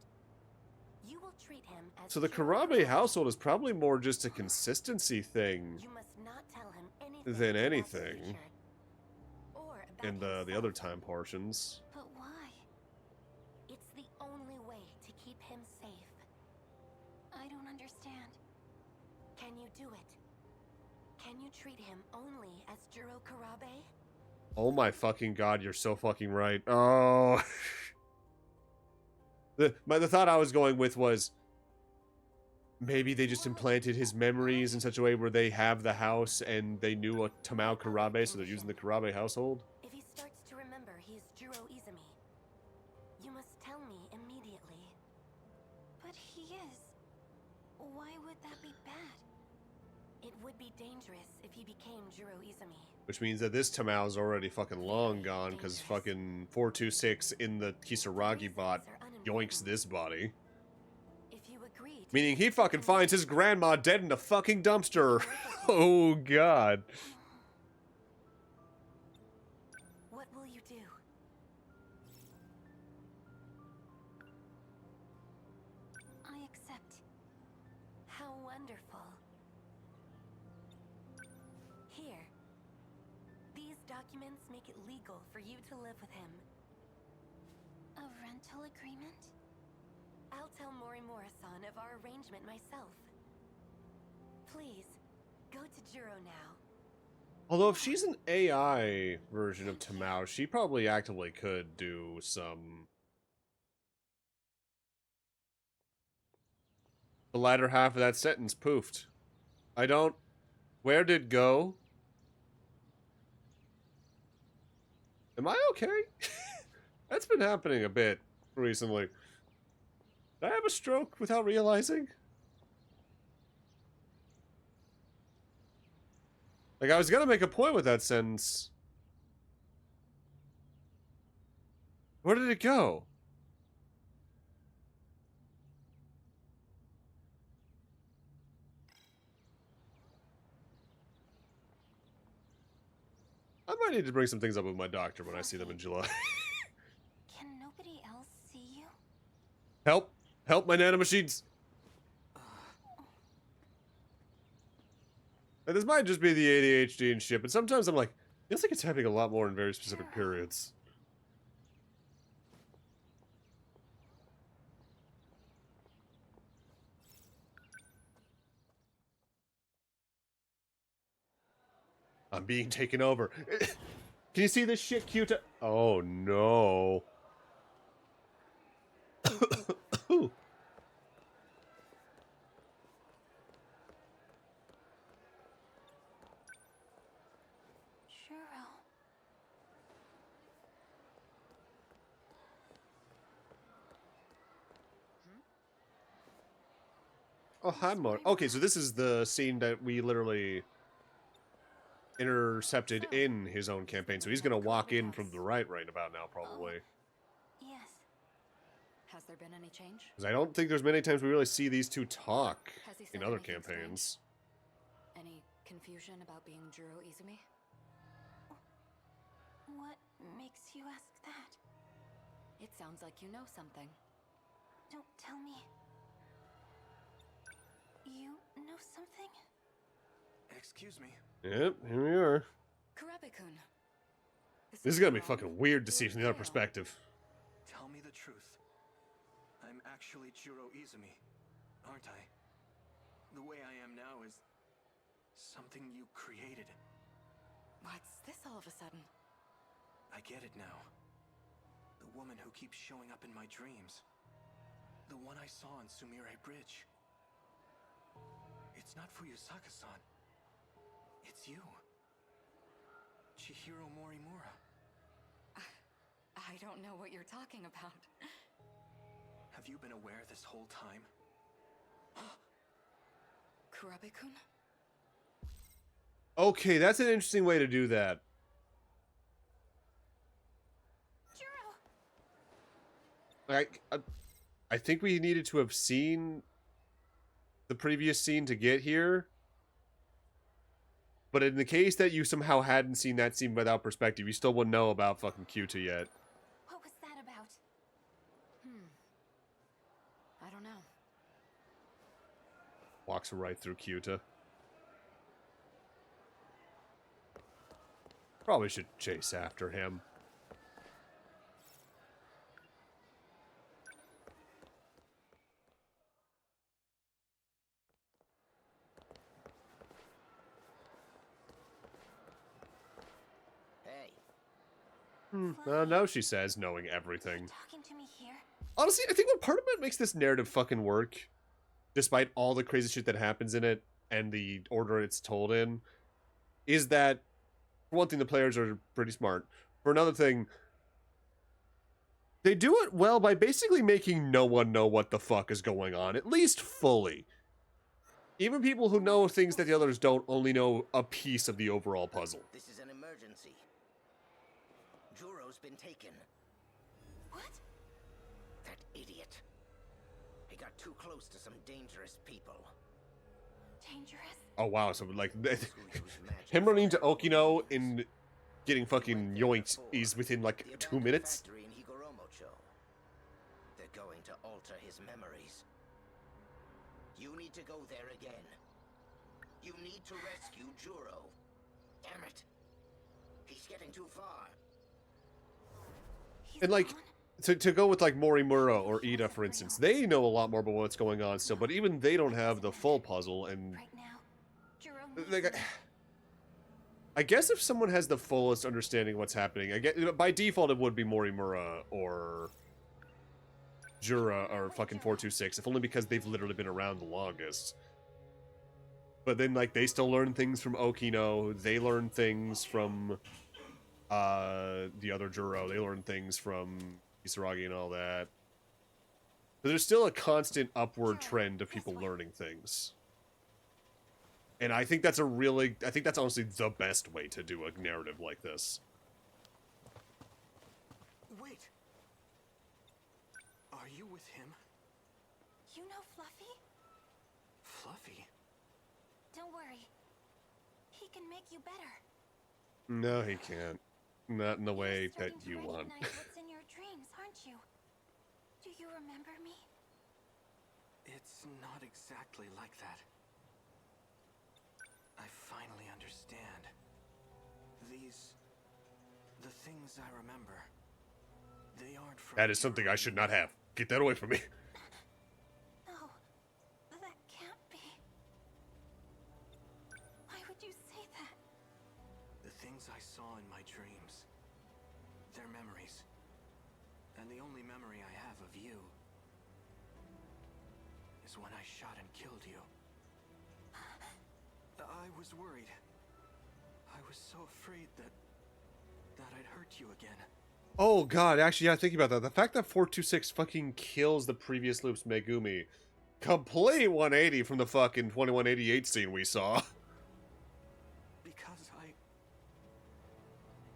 you will treat him as So the Juro Karabe household is probably more just a consistency thing You must not tell him anything than about the anything future, or about in the himself. other time portions. But why? It's the only way to keep him safe. I don't understand. Can you do it? Can you treat him only as Juro Karabe? Oh my fucking god, you're so fucking right. Oh. the thought I was going with was maybe they just implanted his memories in such a way where they have the house and they knew a Tamao Karabe, so they're using the Karabe household. If he starts to remember he is Juro Izumi, you must tell me immediately. But he is. Why would that be bad? It would be dangerous if he became Juro Izumi. Which means that this Tamao's already fucking long gone because fucking 426 in the Kisaragi bot yoinks this body. If you agree to Meaning he fucking finds his grandma dead in a fucking dumpster. Oh god. What will you do? I accept. How wonderful. Here. These documents make it legal for you to live with him. A rental agreement? I'll tell Morimura-san of our arrangement myself. Please, go to Juro now. Although if she's an AI version of Tamao, she probably actively could do some... The latter half of that sentence poofed. I don't... Where did go? Am I okay? That's been happening a bit recently. Did I have a stroke without realizing? Like, I was gonna make a point with that sentence. Where did it go? I might need to bring some things up with my doctor when I see them in July. Can nobody else see you? Help! Help my nanomachines! And this might just be the ADHD and shit, but sometimes I'm like, feels like it's happening a lot more in very specific periods. I'm being taken over. Can you see this shit, Cuta? Oh no. Oh, hi, Mori. Okay, so this is the scene that we literally intercepted in his own campaign. So he's gonna walk in from the right about now, probably. Yes. Has there been any change? Because I don't think there's many times we really see these two talk Has he in said other anything campaigns. Any confusion about being Juro Izumi? What makes you ask that? It sounds like you know something. Don't tell me. You know something? Excuse me. Yep, here we are. Kurabe-kun. This is gonna be fucking weird to see from the other perspective. Tell me the truth. I'm actually Juro Izumi, aren't I? The way I am now is something you created. What's this all of a sudden? I get it now. The woman who keeps showing up in my dreams. The one I saw on Sumire Bridge. It's not Fuyusaka-san. It's you. Chihiro Morimura. I don't know what you're talking about. Have you been aware this whole time? Kurabe-kun? Okay, that's an interesting way to do that. Juro! I think we needed to have seen the previous scene to get here. But in the case that you somehow hadn't seen that scene without perspective, you still wouldn't know about fucking Kyuta yet. What was that about? I don't know. Walks right through Kyuta. Probably should chase after him. Hey, No, she says, knowing everything. Talking to me here? Honestly, I think what part of it makes this narrative fucking work, despite all the crazy shit that happens in it and the order it's told in, is that, for one thing, the players are pretty smart. For another thing, they do it well by basically making no one know what the fuck is going on, at least fully. Even people who know things that the others don't only know a piece of the overall puzzle. this is an emergency. Juro's been taken. What? That idiot. He got too close to some dangerous people. Dangerous? Oh wow, so like, Who use magic him running to for their Okino purposes. and getting fucking Went there yoinked before. is within like The 2 abandoned minutes? factory in Higoromocho. They're going to alter his memories. You need to go there again. You need to rescue Juro. Damn it. He's getting too far. He's And like, gone? to go with like Morimura or Ida, for instance, they know a lot more about what's going on still, but even they don't have the full puzzle. And Right now, Juro needs like, me. I guess if someone has the fullest understanding of what's happening, I get by default it would be Morimura or Jura or fucking 426, if only because they've literally been around the longest. But then like they still learn things from Okino, they learn things from the other Juro, they learn things from Kisaragi and all that. But there's still a constant upward trend of people learning things. And I think that's honestly the best way to do a narrative like this. Wait. Are you with him? You know Fluffy? Fluffy? Don't worry. He can make you better. No, he can't. Not in the way You're that starting to you want. recognize what's in your dreams, aren't you? Do you remember me? It's not exactly like that. I finally understand. The things I remember, they aren't from That is something I should not have. Get that away from me. No, that can't be. Why would you say that? The things I saw in my dreams, they're memories. And the only memory I have of you is when I shot and killed you. I was worried. I was so afraid that I'd hurt you again. Oh god, actually, yeah, thinking about that. The fact that 426 fucking kills the previous loop's Megumi complete 180 from the fucking 2188 scene we saw. Because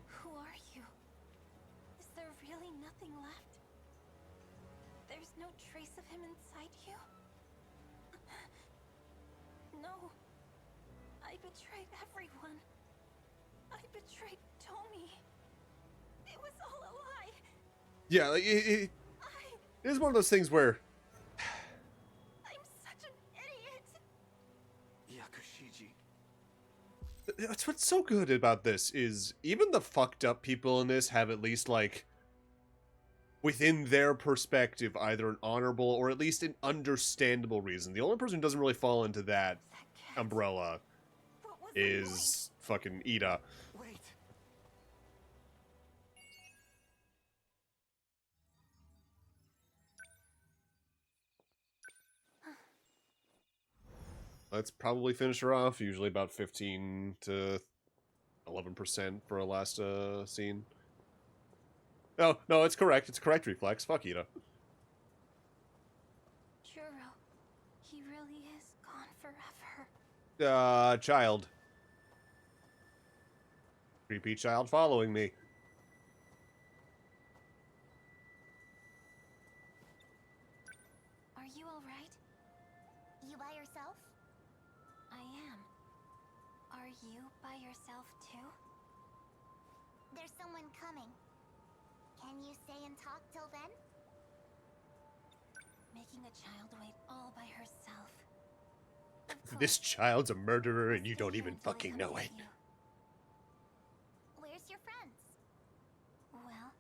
Who are you? Is there really nothing left? There's no trace of him inside you? No. I betrayed everyone. I betrayed Tommy. It was all a lie. Yeah, like, it is one of those things where I'm such an idiot. Yakushiji. that's what's so good about this is even the fucked up people in this have at least, like, within their perspective, either an honorable or at least an understandable reason. The only person who doesn't really fall into that umbrella What was is fucking Ida. Wait. Let's probably finish her off. Usually about 15 to 11% for a last scene. No, it's correct. It's correct reflex. Fuck Ida. Juro, he really is gone forever. Child. Creepy child following me. Are you alright? You by yourself? I am. Are you by yourself too? There's someone coming. Can you stay and talk till then? Making a child wait all by herself. This child's a murderer and you don't even fucking know it. Where's your friends? Well,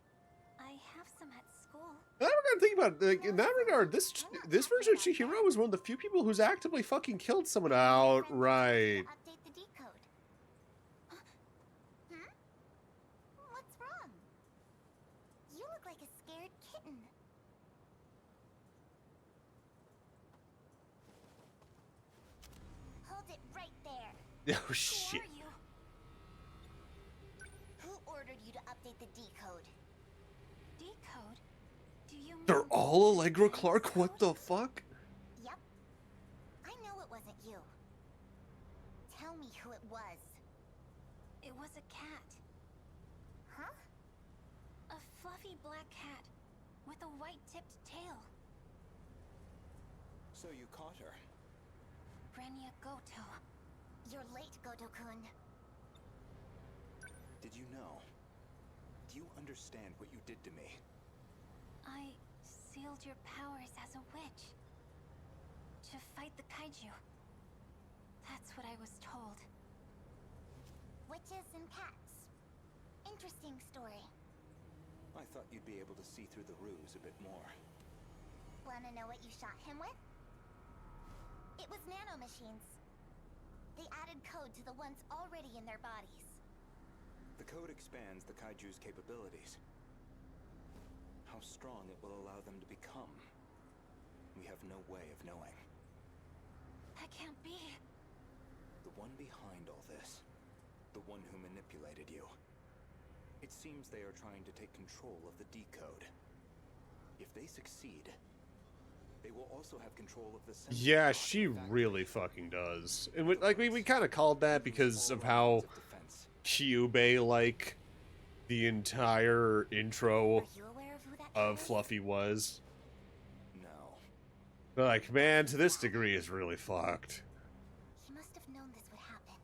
I have some at school. I don't gotta think about it. Like, in that regard, this version of Chihiro is one of the few people who's actively fucking killed someone outright. Update the decode. Hmm? What's wrong? You look like a scared kitten. Hold it right there. Oh shit. Who are you? Who ordered you to update the decode? Decode? Do you mean They're all Allegra Clark? What the fuck? Yep. I know it wasn't you. Tell me who it was. It was a cat. Huh? A fluffy black cat with a white-tipped tail. So you caught her. Renya Goto. You're late, Goto-kun. Did you know? Do you understand what you did to me? I sealed your powers as a witch. To fight the kaiju. That's what I was told. Witches and cats. Interesting story. I thought you'd be able to see through the ruse a bit more. Wanna know what you shot him with? It was nanomachines. They added code to the ones already in their bodies. The code expands the kaiju's capabilities. How strong it will allow them to become, we have no way of knowing. That can't be. The one behind all this, the one who manipulated you. It seems they are trying to take control of the decode. If they succeed, they will also have control of the Sentinel Yeah, body she factory. really fucking does. And we kind of called that because of how Defense. Kyubey, like, the entire intro Are you aware of who that of is? Fluffy was. No. Like, man, to this degree is really fucked. He must have known this would happen.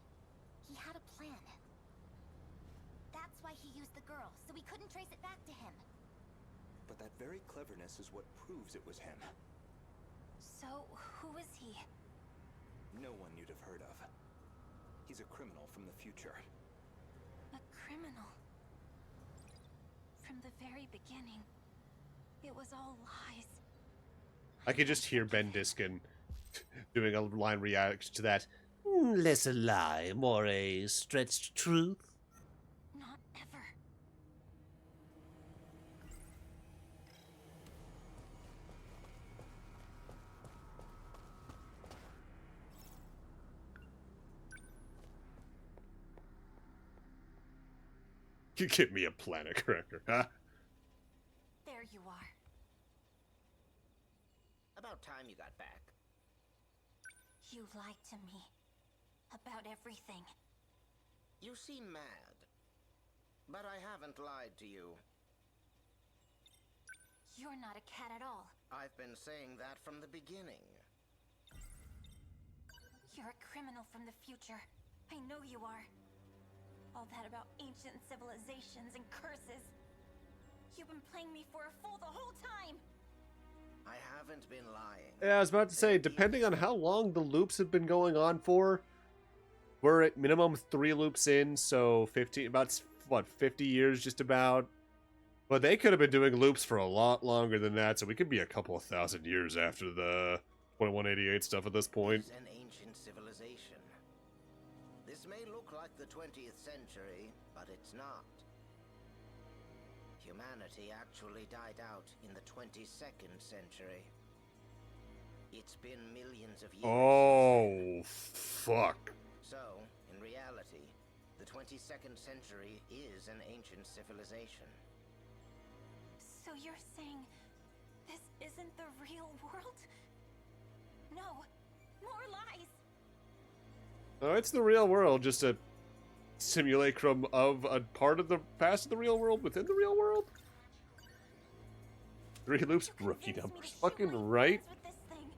He had a plan. That's why he used the girl, so we couldn't trace it back to him. But that very cleverness is what proves it was him. So, who is he? No one you'd have heard of. He's a criminal from the future. A criminal. From the very beginning, it was all lies. I could just hear Ben Diskin doing a line reaction to that. Less a lie, more a stretched truth. Not ever. You give me a planet corrector, huh? There you are. About time you got back. You lied to me. About everything. You seem mad. But I haven't lied to you. You're not a cat at all. I've been saying that from the beginning. You're a criminal from the future. I know you are. All that about ancient civilizations and curses. You've been playing me for a fool the whole time! I haven't been lying. Yeah, I was about to say, depending on how long the loops have been going on for, we're at minimum 3 loops in, so 50, about, what, 50 years just about. But they could have been doing loops for a lot longer than that, so we could be a couple of thousand years after the 2188 stuff at this point. It's an ancient civilization. This may look like the 20th century, but it's not. Humanity actually died out in the 22nd century. It's been millions of years. Oh, fuck. So, in reality, the 22nd century is an ancient civilization. So you're saying this isn't the real world? No, more lies! Oh, it's the real world, just a simulacrum of a part of the past of the real world within the real world? 3 loops, rookie numbers. Fucking right. With this thing.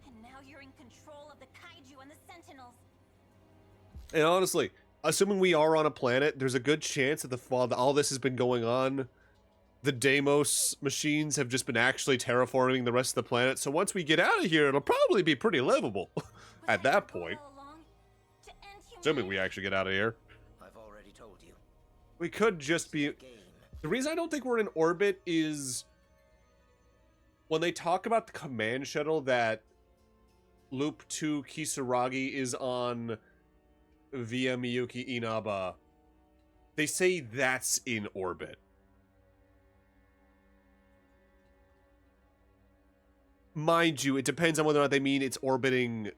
And now you're in control of the kaiju and the Sentinels. And honestly, assuming we are on a planet, there's a good chance that while all this has been going on, the Deimos machines have just been actually terraforming the rest of the planet. So once we get out of here, it'll probably be pretty livable at that point. Assuming we actually get out of here. I've already told you. We could just be... The reason I don't think we're in orbit is... when they talk about the command shuttle that Loop 2 Kisaragi is on via Miyuki Inaba, they say that's in orbit. Mind you, it depends on whether or not they mean it's orbiting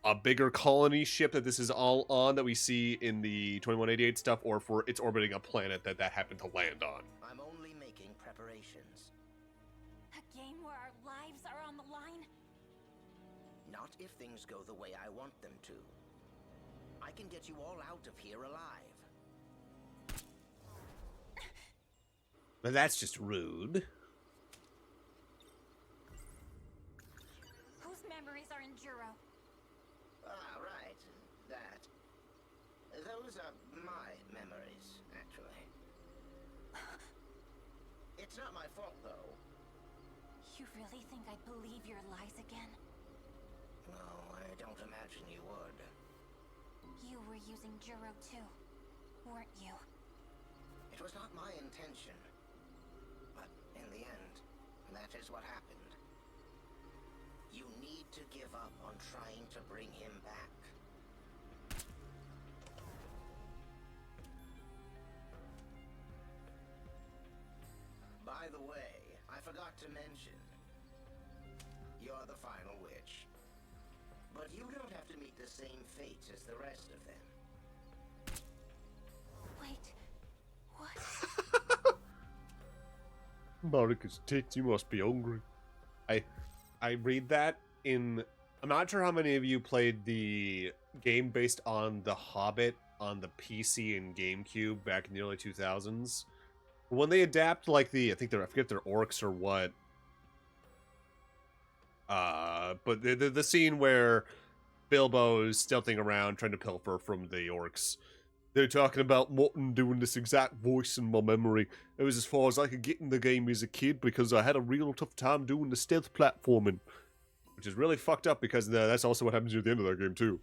a bigger colony ship that this is all on that we see in the 2188 stuff, or if it's orbiting a planet that happened to land on. I'm only making preparations. A game where our lives are on the line? Not if things go the way I want them to. I can get you all out of here alive. But that's just rude. Whose memories are in Juro? Ah, right. That. Those are my memories, actually. It's not my fault, though. You really think I believe your lies again? No, I don't imagine you would. You were using Juro too, weren't you? It was not my intention. But in the end, that is what happened. You need to give up on trying to bring him back. By the way, I forgot to mention, you're the final witch. But you don't have to meet the same fate as the rest of them. Wait, what? Marika's tits, you must be hungry. I read that in... I'm not sure how many of you played the game based on The Hobbit on the PC and GameCube back in the early 2000s. When they adapt, like, I forget if they're orcs or what. But the scene where Bilbo's stealthing around trying to pilfer from the orcs. They're talking about Morton doing this exact voice in my memory. It was as far as I could get in the game as a kid because I had a real tough time doing the stealth platforming. Which is really fucked up because that's also what happens at the end of that game too.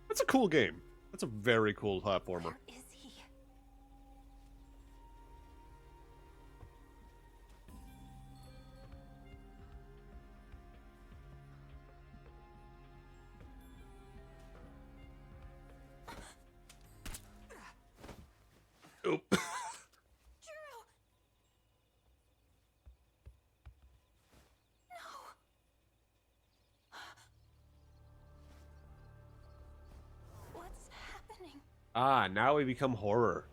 That's a cool game. That's a very cool platformer. Where is he? Oop. Juro! No! What's happening? Ah, now we become horror.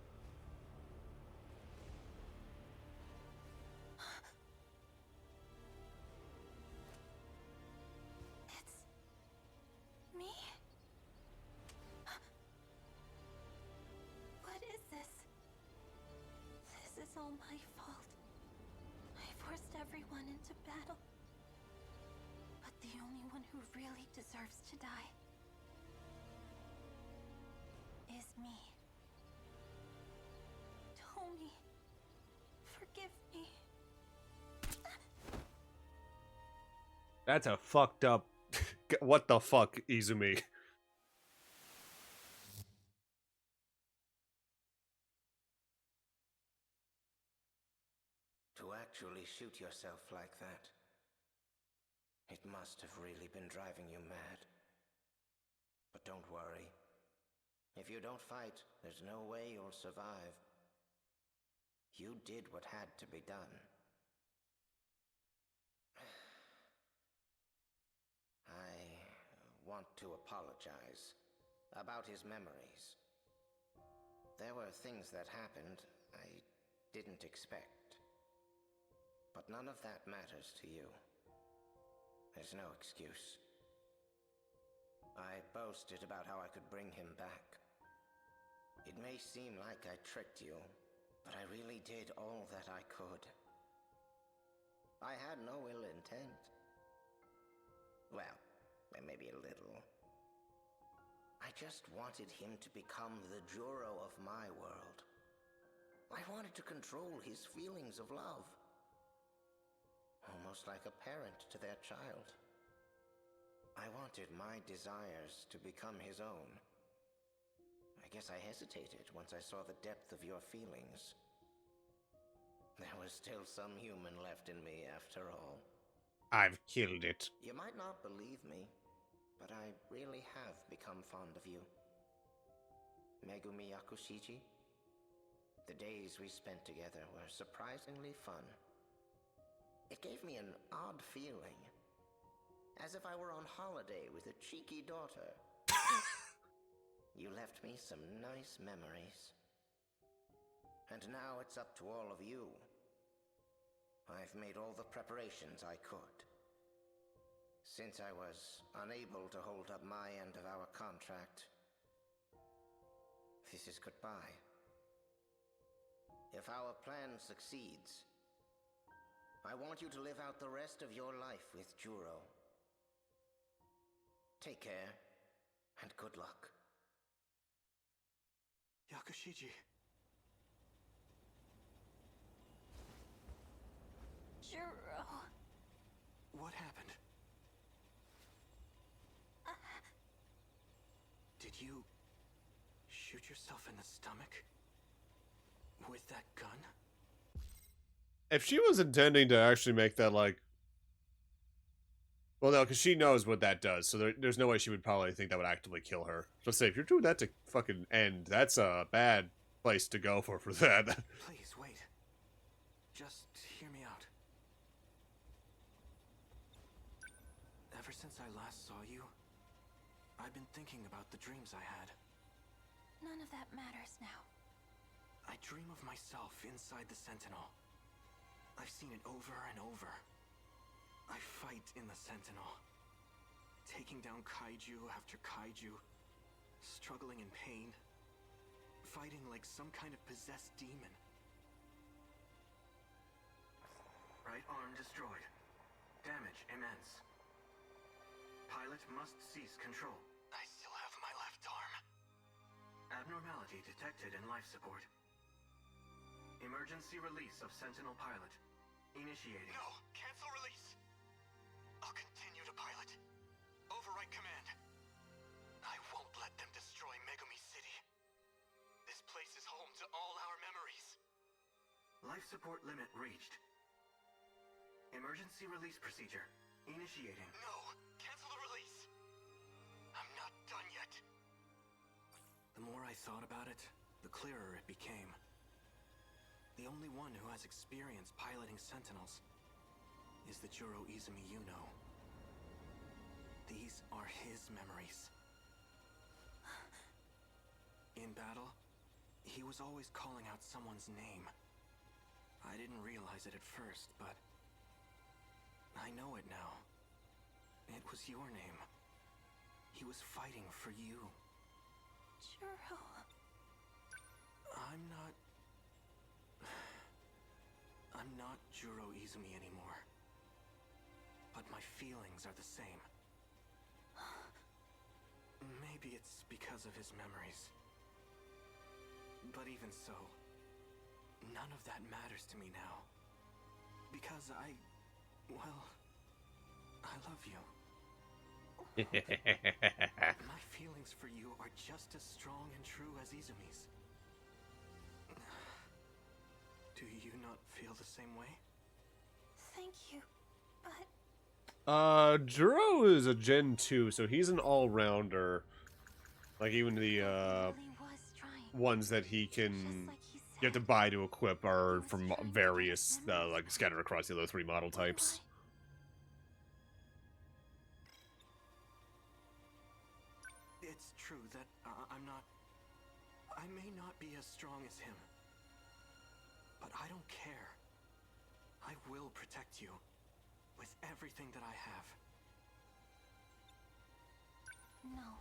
It's my fault. I forced everyone into battle. But the only one who really deserves to die is me. Tomi, forgive me. That's a fucked up. What the fuck, Izumi? To actually shoot yourself like that, it must have really been driving you mad. But don't worry. If you don't fight, there's no way you'll survive. You did what had to be done. I want to apologize about his memories. There were things that happened I didn't expect. But none of that matters to you. There's no excuse. I boasted about how I could bring him back. It may seem like I tricked you, but I really did all that I could. I had no ill intent. Well, maybe a little. I just wanted him to become the Juro of my world. I wanted to control his feelings of love. Almost like a parent to their child. I wanted my desires to become his own. I guess I hesitated once I saw the depth of your feelings. There was still some human left in me after all. I've killed it. You might not believe me, but I really have become fond of you. Megumi Yakushiji? The days we spent together were surprisingly fun. It gave me an odd feeling, as if I were on holiday with a cheeky daughter. You left me some nice memories. And now it's up to all of you. I've made all the preparations I could. Since I was unable to hold up my end of our contract, this is goodbye. If our plan succeeds, I want you to live out the rest of your life with Juro. Take care, and good luck. Yakushiji. Juro. What happened? Did you shoot yourself in the stomach? With that gun? If she was intending to actually make that, like... Well, no, because she knows what that does, so there's no way she would probably think that would actively kill her. So say, if you're doing that to fucking end, that's a bad place to go for that. Please, wait. Just hear me out. Ever since I last saw you, I've been thinking about the dreams I had. None of that matters now. I dream of myself inside the Sentinel. I've seen it over and over. I fight in the Sentinel, taking down kaiju after kaiju, struggling in pain, fighting like some kind of possessed demon. Right arm destroyed. Damage immense. Pilot must cease control. I still have my left arm. Abnormality detected in life support. Emergency release of Sentinel pilot. Initiating. No! Cancel release! I'll continue to pilot. Overwrite command. I won't let them destroy Megumi City. This place is home to all our memories. Life support limit reached. Emergency release procedure. Initiating. No! Cancel the release! I'm not done yet. The more I thought about it, the clearer it became. The only one who has experience piloting Sentinels is the Juro Izumi you know. These are his memories. In battle, he was always calling out someone's name. I didn't realize it at first, but I know it now. It was your name. He was fighting for you. Juro. I'm not... I'm not Juro Izumi anymore. But my feelings are the same. Maybe it's because of his memories. But even so, none of that matters to me now. Because well, I love you. My feelings for you are just as strong and true as Izumi's. Do you not feel the same way? Thank you, but... Juro is a Gen 2, so he's an all-rounder. Like, even the, really was trying. ones that he Just can... like he You have to said. buy to equip are was from trying to get various, his memories like, scattered across the other 3 model What do types. It's true that I'm not... I may not be as strong as him. But I don't care. I will protect you. With everything that I have. No.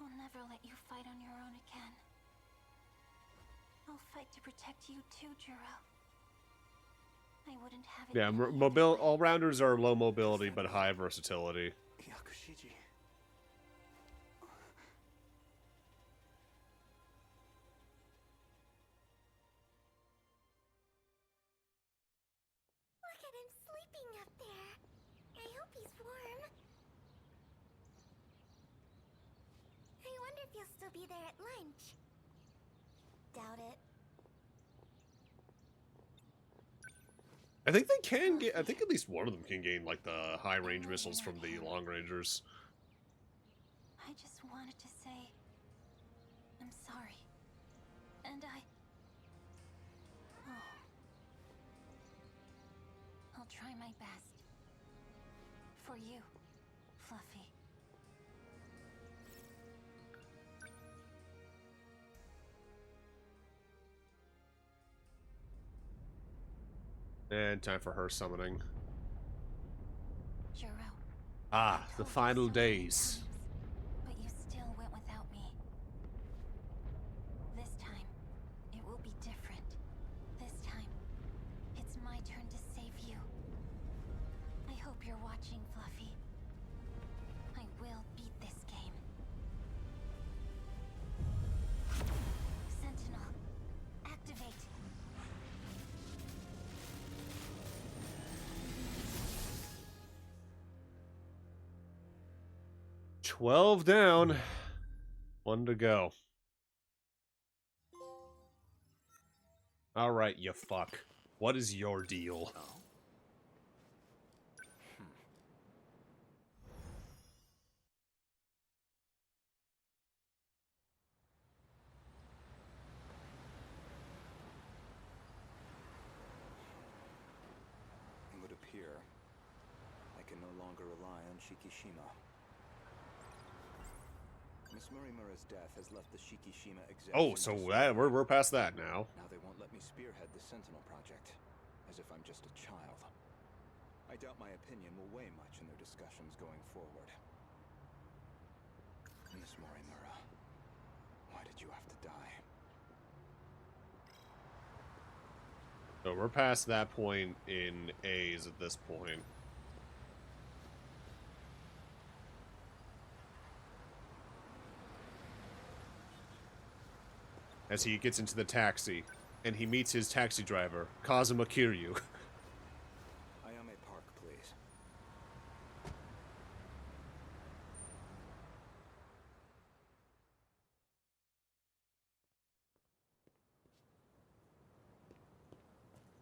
I'll never let you fight on your own again. I'll fight to protect you too, Juro. I wouldn't have it Yeah, any other way. all-rounders are low mobility but high versatility. Yakushiji. Look at him sleeping up there. I hope he's warm. I wonder if he'll still be there at lunch. Doubt it. I think they can get... I think at least one of them can gain, like, the high-range missiles from the long-rangers. I just wanted to say... I'm sorry. And oh. I'll try my best. For you, Fluffy. And time for her summoning. Juro. Ah, I the told you final so many days. times, but you still went without me. This time, it will be different. This time, it's my turn to save you. I hope you're watching, Fluffy. I will beat this game. Sentinel, activate. 12 down. 1 to go. Alright, you fuck. What is your deal? It would appear I can no longer rely on Shikishima. Miss Morimura's death has left the Shikishima exemption. Oh, so that, we're past that now. Now they won't let me spearhead the Sentinel project, as if I'm just a child. I doubt my opinion will weigh much in their discussions going forward. Miss Morimura, why did you have to die? So we're past that point in A's at this point. As he gets into the taxi, and he meets his taxi driver, Kazuma Kiryu. Ayame Park, please.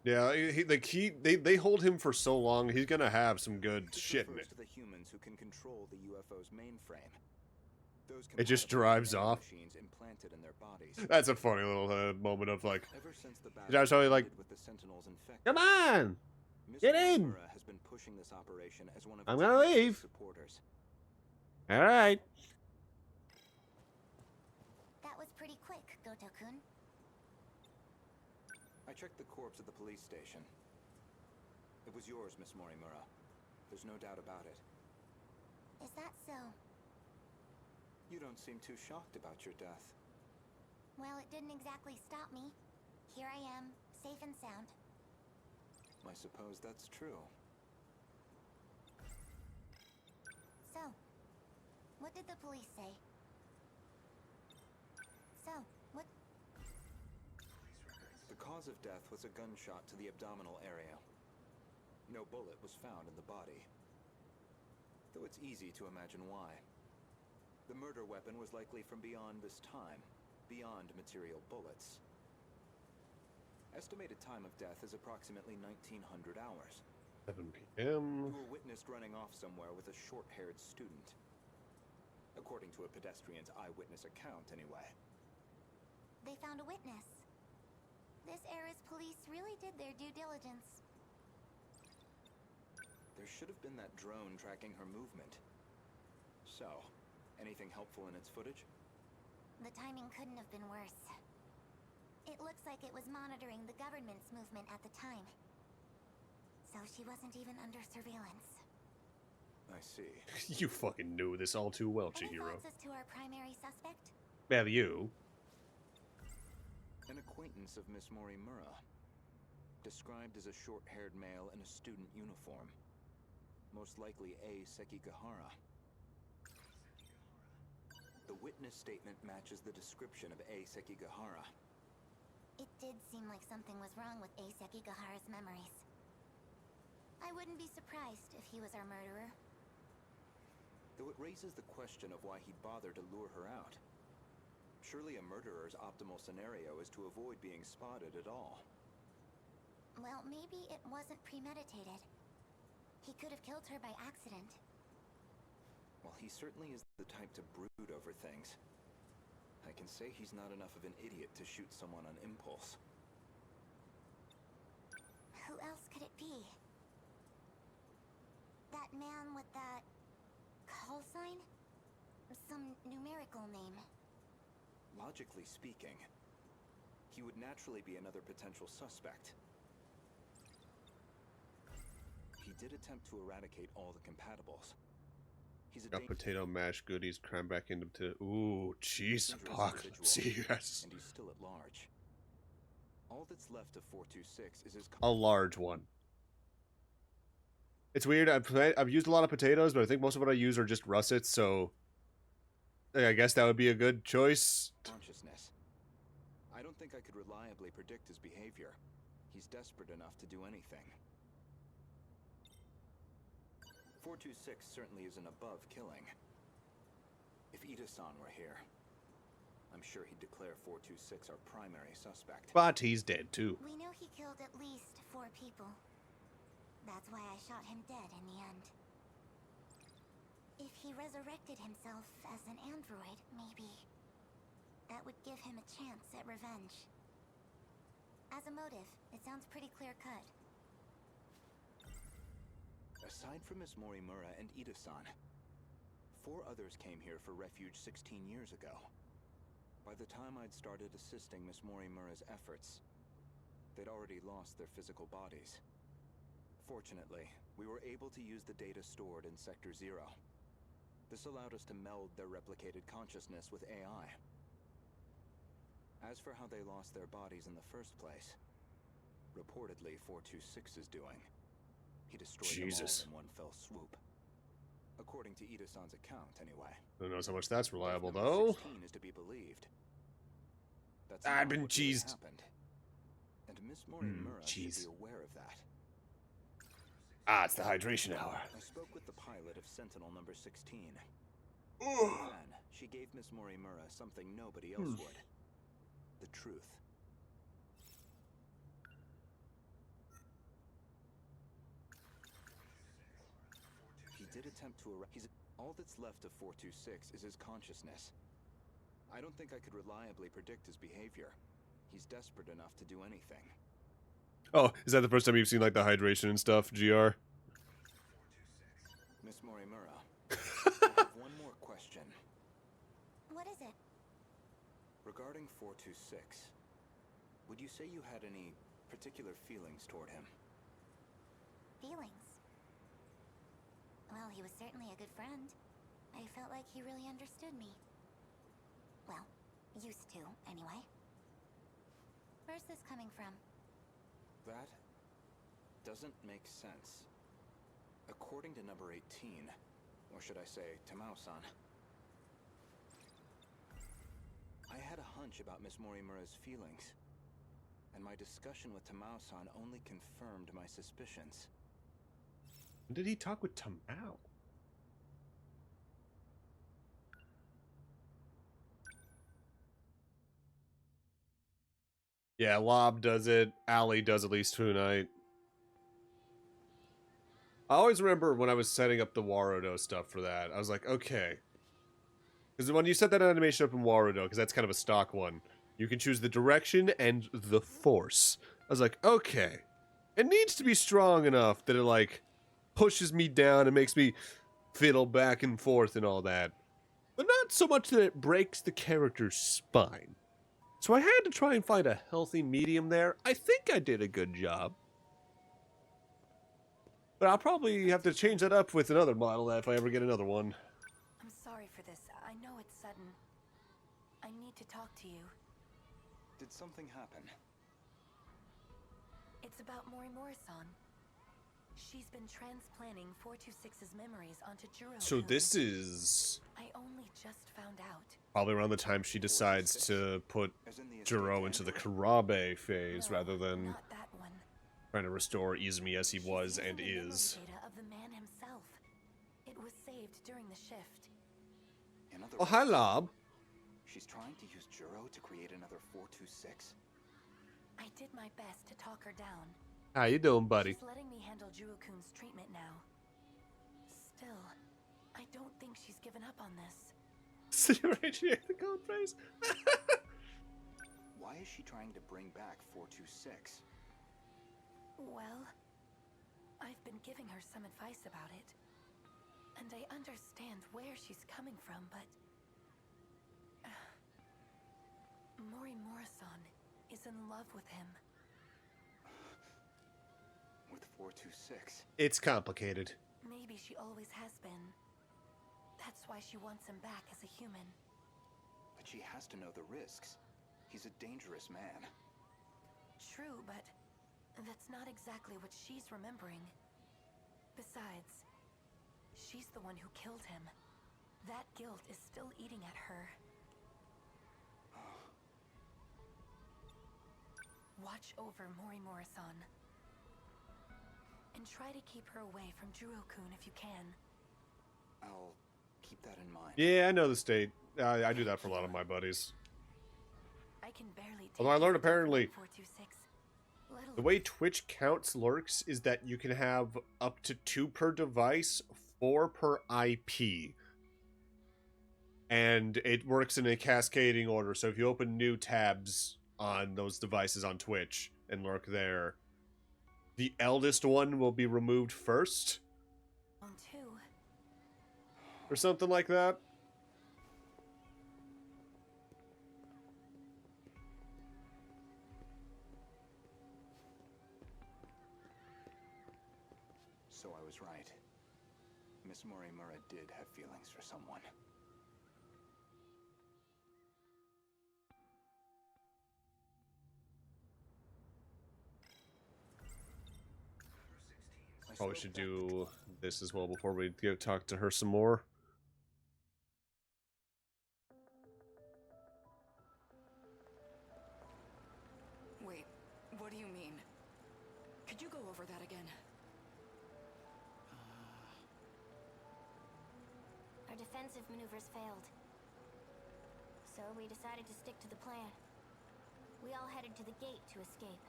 Yeah, they hold him for so long, he's gonna have some good This shit in refers it. to the humans who can control the UFO's mainframe. Those It just compatible drives nano off. machines implanted in their bodies. That's a funny little moment of like, Ever since the I was probably like, ended with the Sentinels infected, come on! Miss Get in! Morimura has been pushing this operation as one of I'm its gonna active leave. supporters. Alright. That was pretty quick, Goto-kun. I checked the corpse at the police station. It was yours, Miss Morimura. There's no doubt about it. Is that so? You don't seem too shocked about your death. Well, it didn't exactly stop me. Here I am, safe and sound. I suppose that's true. So, what did the police say? So, what... The cause of death was a gunshot to the abdominal area. No bullet was found in the body. Though it's easy to imagine why. The murder weapon was likely from beyond this time, beyond material bullets. Estimated time of death is approximately 1900 hours. 7 p.m. You were witnessed running off somewhere with a short-haired student. According to a pedestrian's eyewitness account, anyway. They found a witness. This era's police really did their due diligence. There should have been that drone tracking her movement. So, anything helpful in its footage? The timing couldn't have been worse. It looks like it was monitoring the government's movement at the time. So she wasn't even under surveillance. I see. You fucking knew this all too well, Any Chihiro. thoughts as to our primary suspect? Have you? An acquaintance of Miss Morimura. Described as a short-haired male in a student uniform. Most likely A. Sekigahara. The witness statement matches the description of A. Sekigahara. It did seem like something was wrong with A. Sekigahara's memories. I wouldn't be surprised if he was our murderer. Though it raises the question of why he'd bother to lure her out. Surely a murderer's optimal scenario is to avoid being spotted at all. Well, maybe it wasn't premeditated. He could have killed her by accident. Well, he certainly is the type to brood over things. I can say he's not enough of an idiot to shoot someone on impulse. Who else could it be? That man with that... call sign? Some numerical name. Logically speaking, he would naturally be another potential suspect. He did attempt to eradicate all the compatibles. He's a Got potato mash goodies crammed back into ooh, cheese apocalypse. Yes. And he's still at large. All that's left of 426 is his A large one. It's weird. I've used a lot of potatoes, but I think most of what I use are just russets, so I guess that would be a good choice. consciousness. I don't think I could reliably predict his behavior. He's desperate enough to do anything. 426 certainly isn't above killing. If Ida-san were here, I'm sure he'd declare 426 our primary suspect. But he's dead too. We know he killed at least 4 people. That's why I shot him dead in the end. If he resurrected himself as an android, maybe that would give him a chance at revenge. As a motive, it sounds pretty clear-cut. Aside from Miss Morimura and Ida-san, 4 others came here for refuge 16 years ago. By the time I'd started assisting Miss Morimura's efforts, they'd already lost their physical bodies. Fortunately, we were able to use the data stored in Sector 0. This allowed us to meld their replicated consciousness with AI. As for how they lost their bodies in the first place, reportedly 426 is doing. He destroyed them all in one fell swoop. According to Ida-san's account, anyway. Who knows how much that's reliable, If number though? 16 is to be believed. That's I've not been what really cheesed. happened. And Miss Morimura should cheese. be aware of that. Ah, it's the hydration hour. I spoke with the pilot of Sentinel number 16. Then, she gave Miss Morimura something nobody else would. The truth. He did attempt to all that's left of 426 is his consciousness. I don't think I could reliably predict his behavior. He's desperate enough to do anything. Oh, is that the first time you've seen like the hydration and stuff, GR? Miss Morimura, I have one more question. What is it? Regarding 426, would you say you had any particular feelings toward him? Feelings? Well, he was certainly a good friend. I felt like he really understood me. Well, used to, anyway. Where's this coming from? That doesn't make sense. According to number 18, or should I say, Tamao-san, I had a hunch about Miss Morimura's feelings, and my discussion with Tamao-san only confirmed my suspicions. When did he talk with Tamao? Yeah, Lob does it. Allie does at least tonight. I always remember when I was setting up the Warudo stuff for that. I was like, okay. Because when you set that animation up in Warudo, because that's kind of a stock one, you can choose the direction and the force. I was like, okay. It needs to be strong enough that it, like, pushes me down and makes me fiddle back and forth and all that. But not so much that it breaks the character's spine. So I had to try and find a healthy medium there. I think I did a good job. But I'll probably have to change that up with another model if I ever get another one. I'm sorry for this. I know it's sudden. I need to talk to you. Did something happen? It's about Morimura-san. She's been transplanting 426's memories onto Juro. So this is I only just found out. probably around the time she decides to put Juro into the Kurabe phase rather than Not that one. trying to restore Izumi as he was and is. Data of the man himself. It was saved during the shift. In other Oh, hi, words, Lob. she's trying to use Juro to create another 426? I did my best to talk her down. How you doing, buddy? She's letting me handle Juro-kun's treatment now. Still, I don't think she's given up on this. See you right here, the code phrase. Why is she trying to bring back 426? Well, I've been giving her some advice about it. And I understand where she's coming from, but... Morimura-san is in love with him. With 426? It's complicated. Maybe she always has been. That's why she wants him back as a human. But she has to know the risks. He's a dangerous man. True, but that's not exactly what she's remembering. Besides, she's the one who killed him. That guilt is still eating at her. Watch over Morimura-san. And try to keep her away from Juro-kun if you can. I'll keep that in mind. Yeah, I know the state. I do that for a lot of my buddies. I can barely take Although I learned this apparently 426, let the way Twitch counts lurks is that you can have up to 2 per device, 4 per IP. And it works in a cascading order. So if you open new tabs on those devices on Twitch and lurk there, the eldest one will be removed first. on two. Or something like that. So I was right. Miss Morimura did have feelings for someone. Probably should do this as well before we talk to her some more. Wait, what do you mean? Could you go over that again? Our defensive maneuvers failed. So we decided to stick to the plan. We all headed to the gate to escape.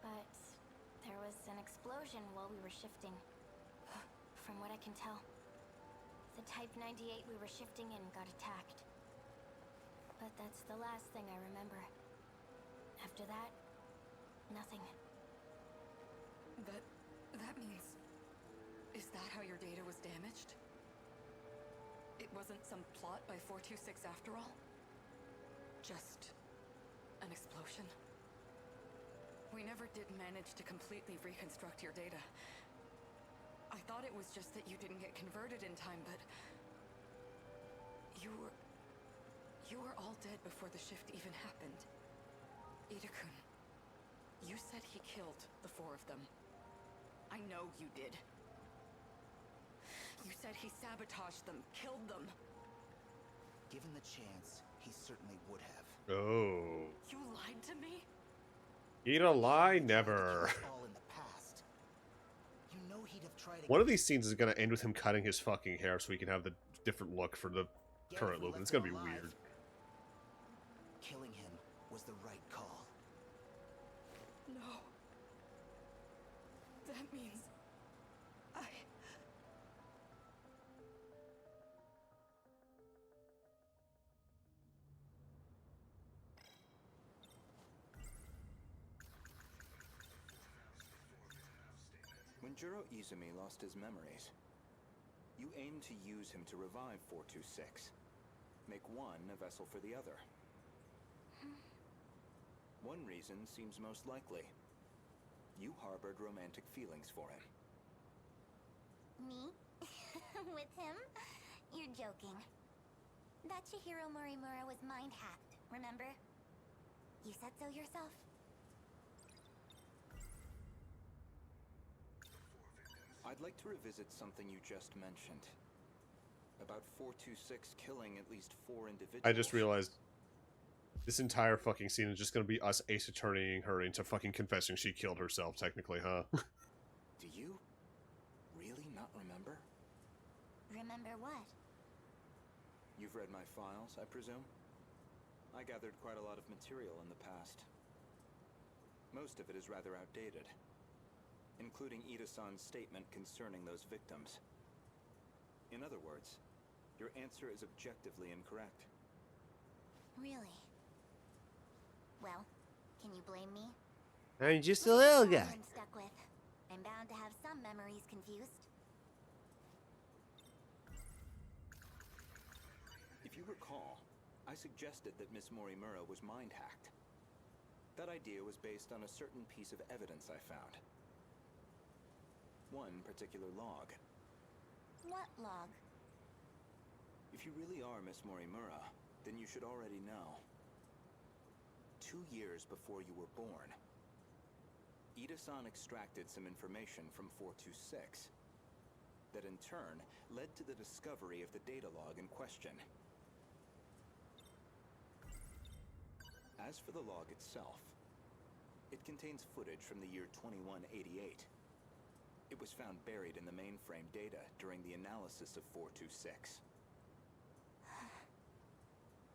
But there was an explosion while we were shifting. From what I can tell, the Type 98 we were shifting in got attacked. But that's the last thing I remember. After that, nothing. That means... Is that how your data was damaged? It wasn't some plot by 426 after all? Just... an explosion? We never did manage to completely reconstruct your data. I thought it was just that you didn't get converted in time, but... You were all dead before the shift even happened. Ida-kun, You said he killed the 4 of them. I know you did. You said he sabotaged them, killed them. Given the chance, he certainly would have. Oh. You lied to me? Eat a lie? Never. All in the past. You know he'd have tried One of these scenes is going to end with him cutting his fucking hair so we can have the different look for the current look. And it's going to be weird. Killing him was the right call. No. That means When Juro Izumi lost his memories, you aimed to use him to revive 426. Make one a vessel for the other. One reason seems most likely. You harbored romantic feelings for him. Me? With him? You're joking. That Chihiro Morimura was mind-hacked, remember? You said so yourself. I'd like to revisit something you just mentioned. About 426 killing at least 4 individuals. I just realized this entire fucking scene is just going to be us Ace Attorneying her into fucking confessing she killed herself, technically, huh? Do you really not remember? Remember what? You've read my files, I presume? I gathered quite a lot of material in the past. Most of it is rather outdated, including Ida-san's statement concerning those victims. In other words, your answer is objectively incorrect. Really? Well, can you blame me? I'm just a little guy. I'm stuck with. I'm bound to have some memories confused. If you recall, I suggested that Miss Morimura was mind-hacked. That idea was based on a certain piece of evidence I found. One particular log. What log? If you really are Miss Morimura, then you should already know. 2 years before you were born, Ida-san extracted some information from 426 that in turn led to the discovery of the data log in question. As for the log itself, it contains footage from the year 2188. It was found buried in the mainframe data during the analysis of 426.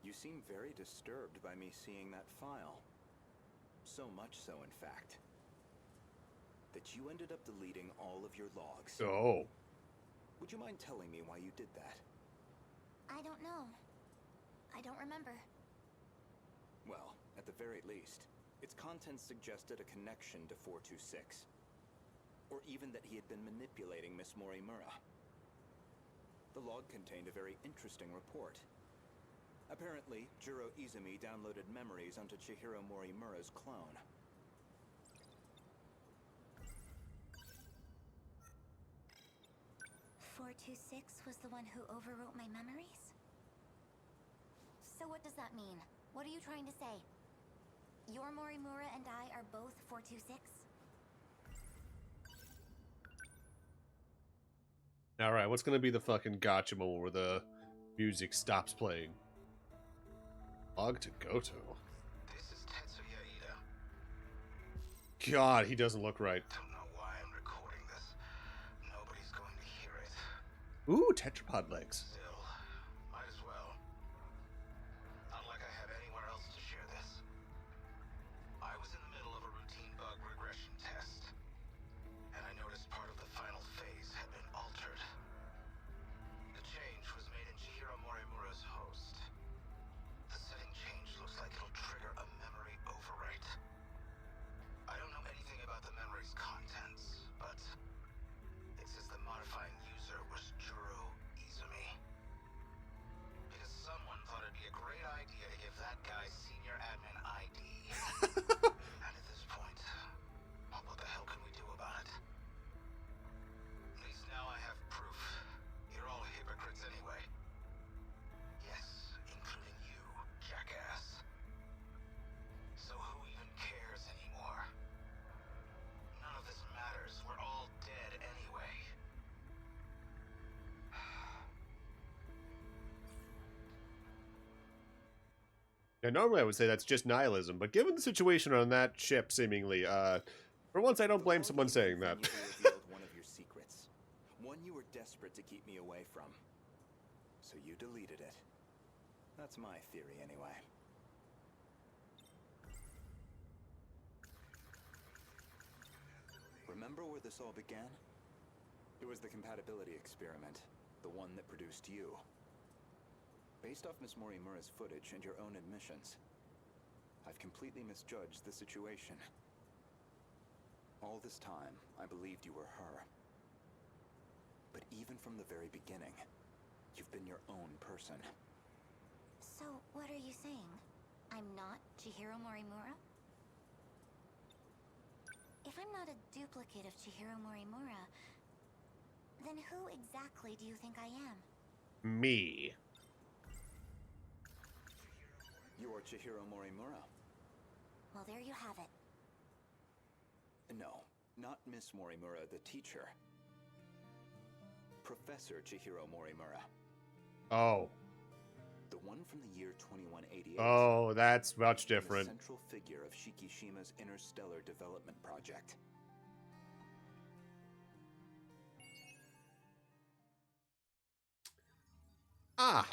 You seem very disturbed by me seeing that file. So much so, in fact, that you ended up deleting all of your logs. Oh. Would you mind telling me why you did that? I don't know. I don't remember. Well, at the very least, its contents suggested a connection to 426. Or even that he had been manipulating Miss Morimura. The log contained a very interesting report. Apparently, Juro Izumi downloaded memories onto Chihiro Morimura's clone. "426 was the one who overwrote my memories? So what does that mean? What are you trying to say? Your Morimura and I are both 426? Alright, what's going to be the fucking gotcha moment where the music stops playing? Log to go to. This is Tetsuya Ida. God, he doesn't look right. Don't know why I'm recording this. Nobody's going to hear it. Ooh, tetrapod legs. Still, might as well. Not like I have anywhere else to share this. I was in the middle of a routine bug regression test, and I noticed part of the final phase had been altered. The change was made in Chihiro Morimura's host. The setting change looks like it'll trigger a memory overwrite. I don't know anything about the memory's contents, but it says the modifying user was Juro Izumi. Now, normally I would say that's just nihilism, but given the situation on that ship, seemingly, for once I don't blame someone saying that. You revealed one of your secrets. One you were desperate to keep me away from. So you deleted it. That's my theory, anyway. Remember where this all began? It was the compatibility experiment, the one that produced you. Based off Miss Morimura's footage and your own admissions, I've completely misjudged the situation. All this time, I believed you were her. But even from the very beginning, you've been your own person. So, what are you saying? I'm not Chihiro Morimura? If I'm not a duplicate of Chihiro Morimura, then who exactly do you think I am? Me. You are Chihiro Morimura. Well, there you have it. No, not Miss Morimura, the teacher. Professor Chihiro Morimura. Oh. The one from the year 2188. Oh, that's much different. The central figure of Shikishima's interstellar development project. Ah.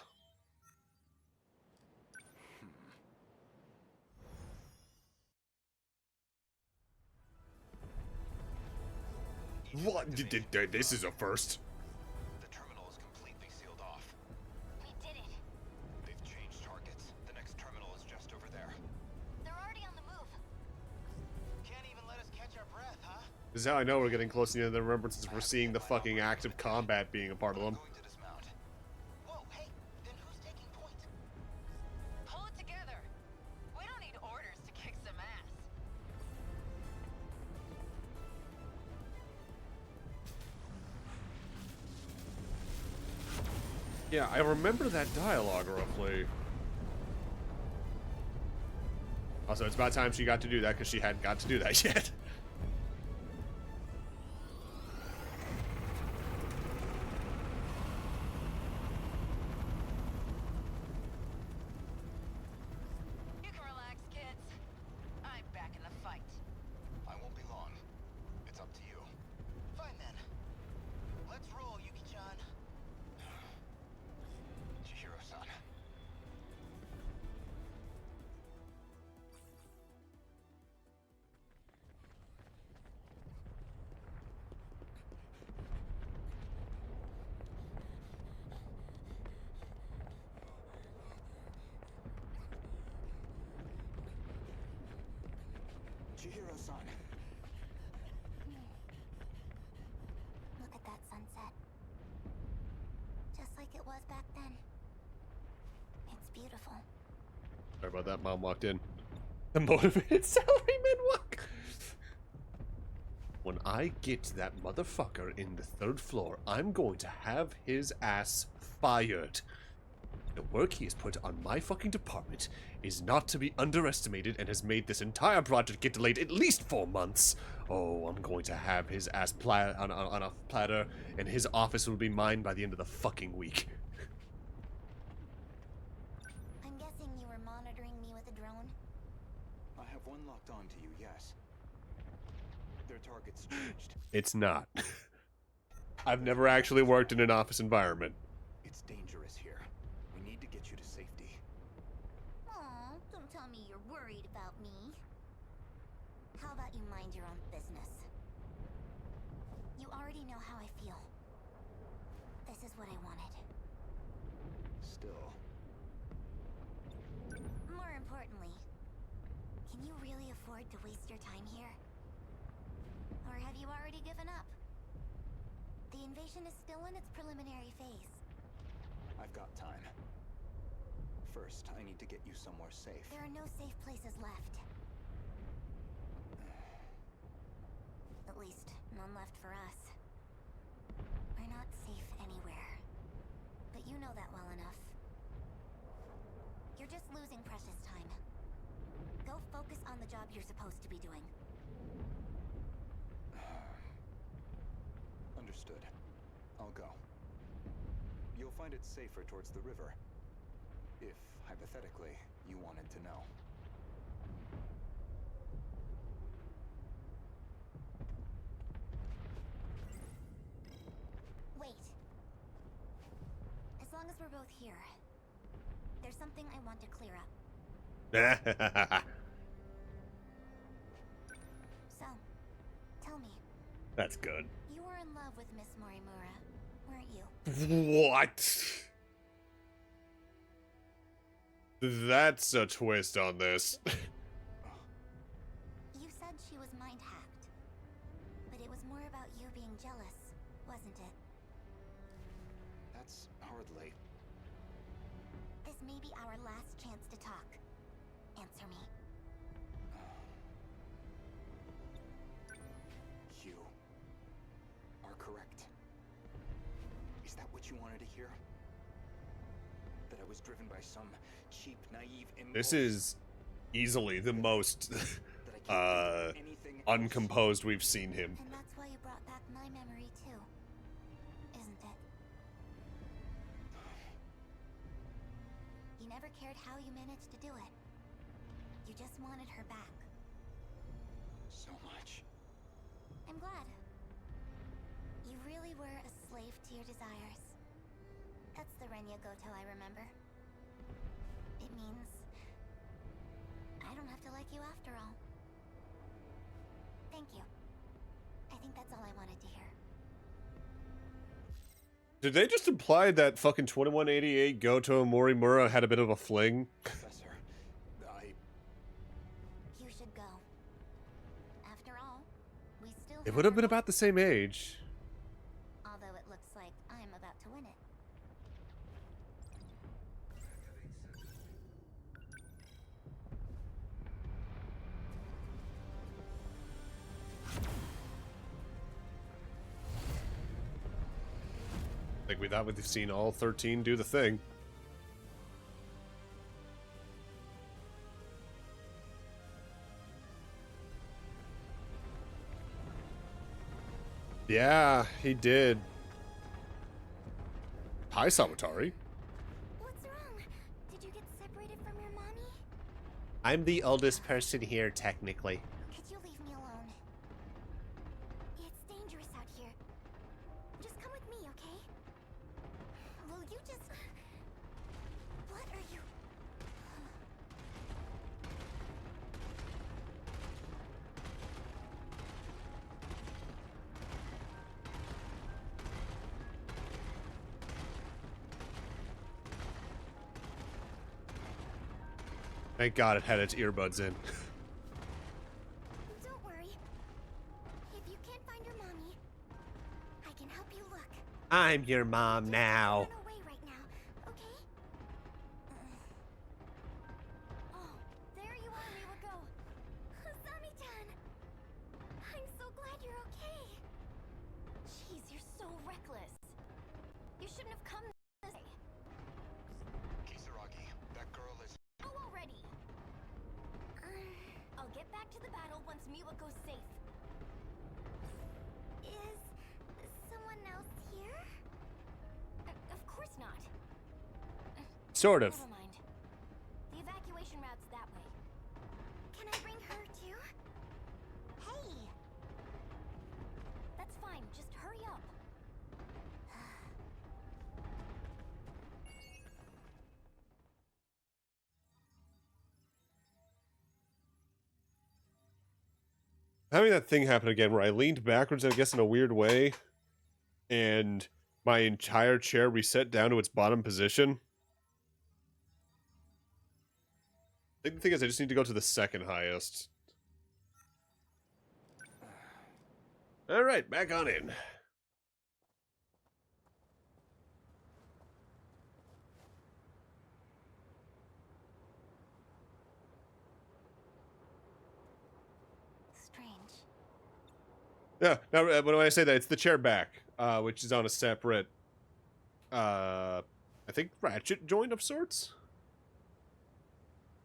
What? This is a first. The terminal is completely sealed off. We did it. They've changed targets. The next terminal is just over there. They're already on the move. Can't even let us catch our breath, huh? This is how I know we're getting close to the end of the remembrances. We're seeing the fucking active combat being a part of them. Going to dismount. Whoa, hey, then who's taking point? Pull it together. We don't need orders to kick some ass. Yeah, I remember that dialogue roughly. Also, it's about time she got to do that because she hadn't got to do that yet. You can relax, kids. I'm back in the fight. I won't be long. It's up to you. Fine then. Let's roll, Yuki-chan. Chihiro-san. Chihiro-san. Look at that sunset. Just like it was back then. It's beautiful. Sorry about that, Mom walked in. The motivated salaryman walk. When I get that motherfucker in the 3rd floor, I'm going to have his ass fired. The work he has put on my fucking department is not to be underestimated and has made this entire project get delayed at least 4 months. Oh, I'm going to have his ass on a platter, and his office will be mine by the end of the fucking week. I'm guessing you were monitoring me with a drone? I have one locked on to you, yes. Their target's changed. It's not. I've never actually worked in an office environment. It's dangerous here. We need to get you to safety. Aw, don't tell me you're worried about me. How about you mind your own business? You already know how I feel. This is what I wanted. Still. More importantly, can you really afford to waste your time here? Or have you already given up? The invasion is still in its preliminary phase. I've got time. First, I need to get you somewhere safe. There are no safe places left. At least, none left for us. We're not safe anywhere. But you know that well enough. You're just losing precious time. Go focus on the job you're supposed to be doing. Understood. I'll go. You'll find it safer towards the river. If, hypothetically, you wanted to know. Wait. As long as we're both here, there's something I want to clear up. So, tell me. That's good. You were in love with Miss Morimura, weren't you? What? That's a twist on this. You said she was mind-hacked, but it was more about you being jealous, wasn't it? That's hardly. This may be our last chance to talk. Answer me. You are correct. Is that what you wanted to hear? That I was driven by some cheap, naive impulse? This is easily the most That I can't think of anything else? uncomposed we've seen him. And that's why you brought back my memory too, isn't it? You never cared how you managed to do it. You just wanted her back. So much. I'm glad. You really were a slave to your desires. That's the Renya Goto I remember. It means I don't have to like you after all. Thank you. I think that's all I wanted to hear. Did they just imply that fucking 2188 Goto and Morimura had a bit of a fling? Professor, You should go. After all, we still It have would have our been goal. about the same age. Although it looks like I'm about to win it. Like, we thought we'd seen all 13 do the thing. Yeah, he did. Hi, Sawatari. What's wrong? Did you get separated from your mommy? I'm the oldest person here, technically. Could you leave me alone? It's dangerous out here. Just come with me, okay? Will you just... What are you... Thank God it had its earbuds in. Don't worry. If you can't find your mommy, I can help you look. I'm your mom Just now. Run away right now, okay? Oh, there you are, Miwako. Asami-chan! I'm so glad you're okay. Jeez, you're so reckless. You shouldn't have come this way. Kisaragi, that girl is... Go already. I'll get back to the battle once Miwako's safe. Is someone else here? Of course not. Sort of. Never mind. The evacuation route's that way. Can I bring her too? Hey! That's fine, just hurry up. Having that thing happen again where I leaned backwards, I guess in a weird way, and my entire chair reset down to its bottom position. I think the thing is I just need to go to the second highest. Alright, back on in. Strange. Yeah, now when I say that, it's the chair back, which is on a separate, I think ratchet joint of sorts?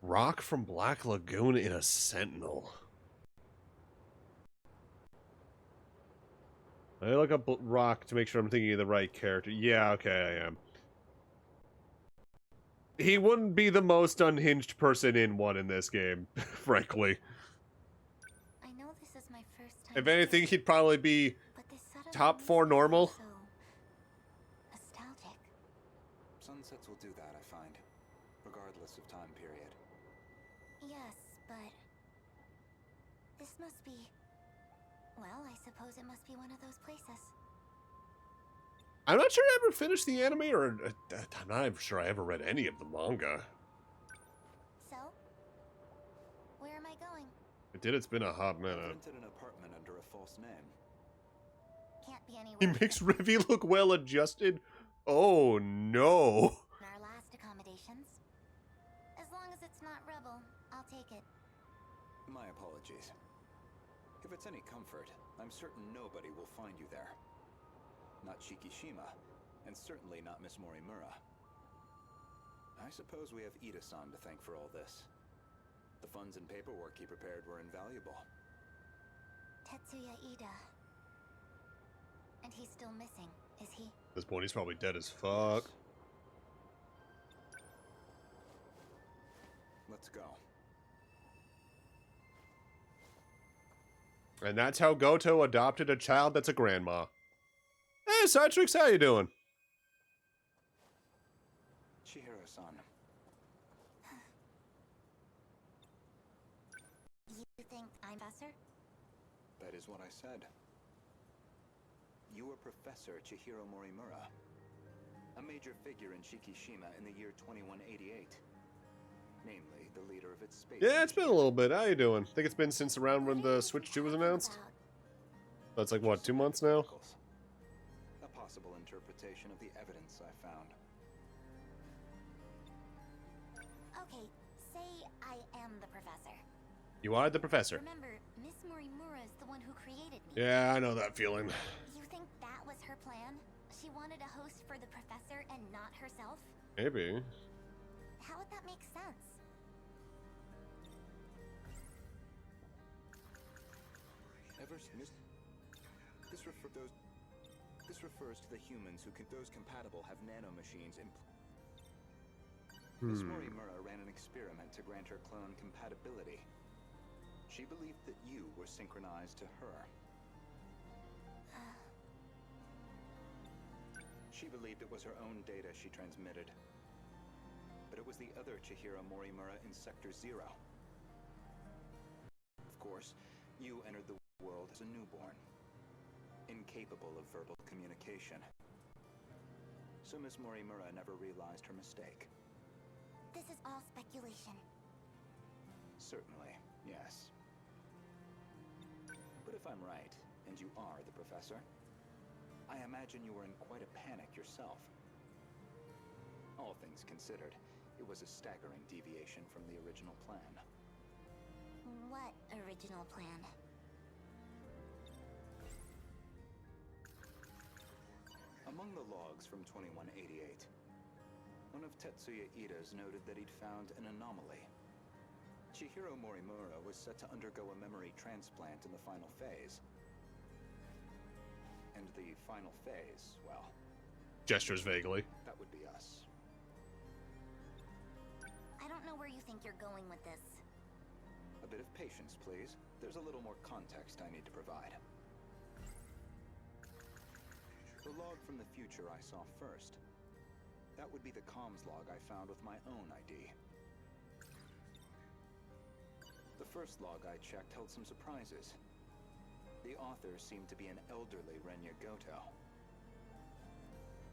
Rock from Black Lagoon in a Sentinel. I look up Rock to make sure I'm thinking of the right character. Yeah, okay, I am. He wouldn't be the most unhinged person in one in this game, frankly. I know this is my first time. If anything, he'd probably be but this sudden top release 4 makes me normal. So nostalgic. Sunsets will do that, I find, regardless of time period. Yes, but this must be. Well, I suppose it must be one of those places. I'm not sure I ever finished the anime, or I'm not even sure I ever read any of the manga. So, where am I going? It did. It's been a hot I minute. rented an apartment under a false name. Can't be anywhere. He makes Revy look well adjusted. Oh no. In our last accommodations. As long as it's not rubble, I'll take it. My apologies. If it's any comfort, I'm certain nobody will find you there. Not Shikishima, and certainly not Miss Morimura. I suppose we have Ida-san to thank for all this. The funds and paperwork he prepared were invaluable. Tetsuya Ida. And he's still missing, is he? At this point, he's probably dead as fuck. Let's go. And that's how Goto adopted a child that's a grandma. Hey, Citrix, how you doing? Chihiro-san. You think I'm Professor? That is what I said. You are Professor Chihiro Morimura, a major figure in Shikishima in the year 2188. Namely, the leader of its space. Yeah, it's been a little bit. How you doing? I think it's been since around when the Switch 2 was announced. That's like, what, 2 months now? A possible interpretation of the evidence I found. Okay, say I am the professor. You are the professor. Remember, Miss Morimura is the one who created me. Yeah, I know that feeling. You think that was her plan? She wanted a host for the professor and not herself? Maybe. How would that make sense? This refers to the humans who can, those compatible have nanomachines in. Miss Morimura ran an experiment to grant her clone compatibility. She believed that you were synchronized to her. She believed it was her own data she transmitted. But it was the other Chihiro Morimura in Sector 0. Of course, you entered the world as a newborn, incapable of verbal communication. So Miss Morimura never realized her mistake. This is all speculation. Certainly, yes. But if I'm right, and you are the professor, I imagine you were in quite a panic yourself. All things considered, it was a staggering deviation from the original plan. What original plan? Among the logs from 2188, one of Tetsuya Ida's noted that he'd found an anomaly. Chihiro Morimura was set to undergo a memory transplant in the final phase. And the final phase, well... Gestures vaguely. That would be us. I don't know where you think you're going with this. A bit of patience, please. There's a little more context I need to provide. The log from the future I saw first. That would be the comms log I found with my own ID. The first log I checked held some surprises. The author seemed to be an elderly Renya Goto.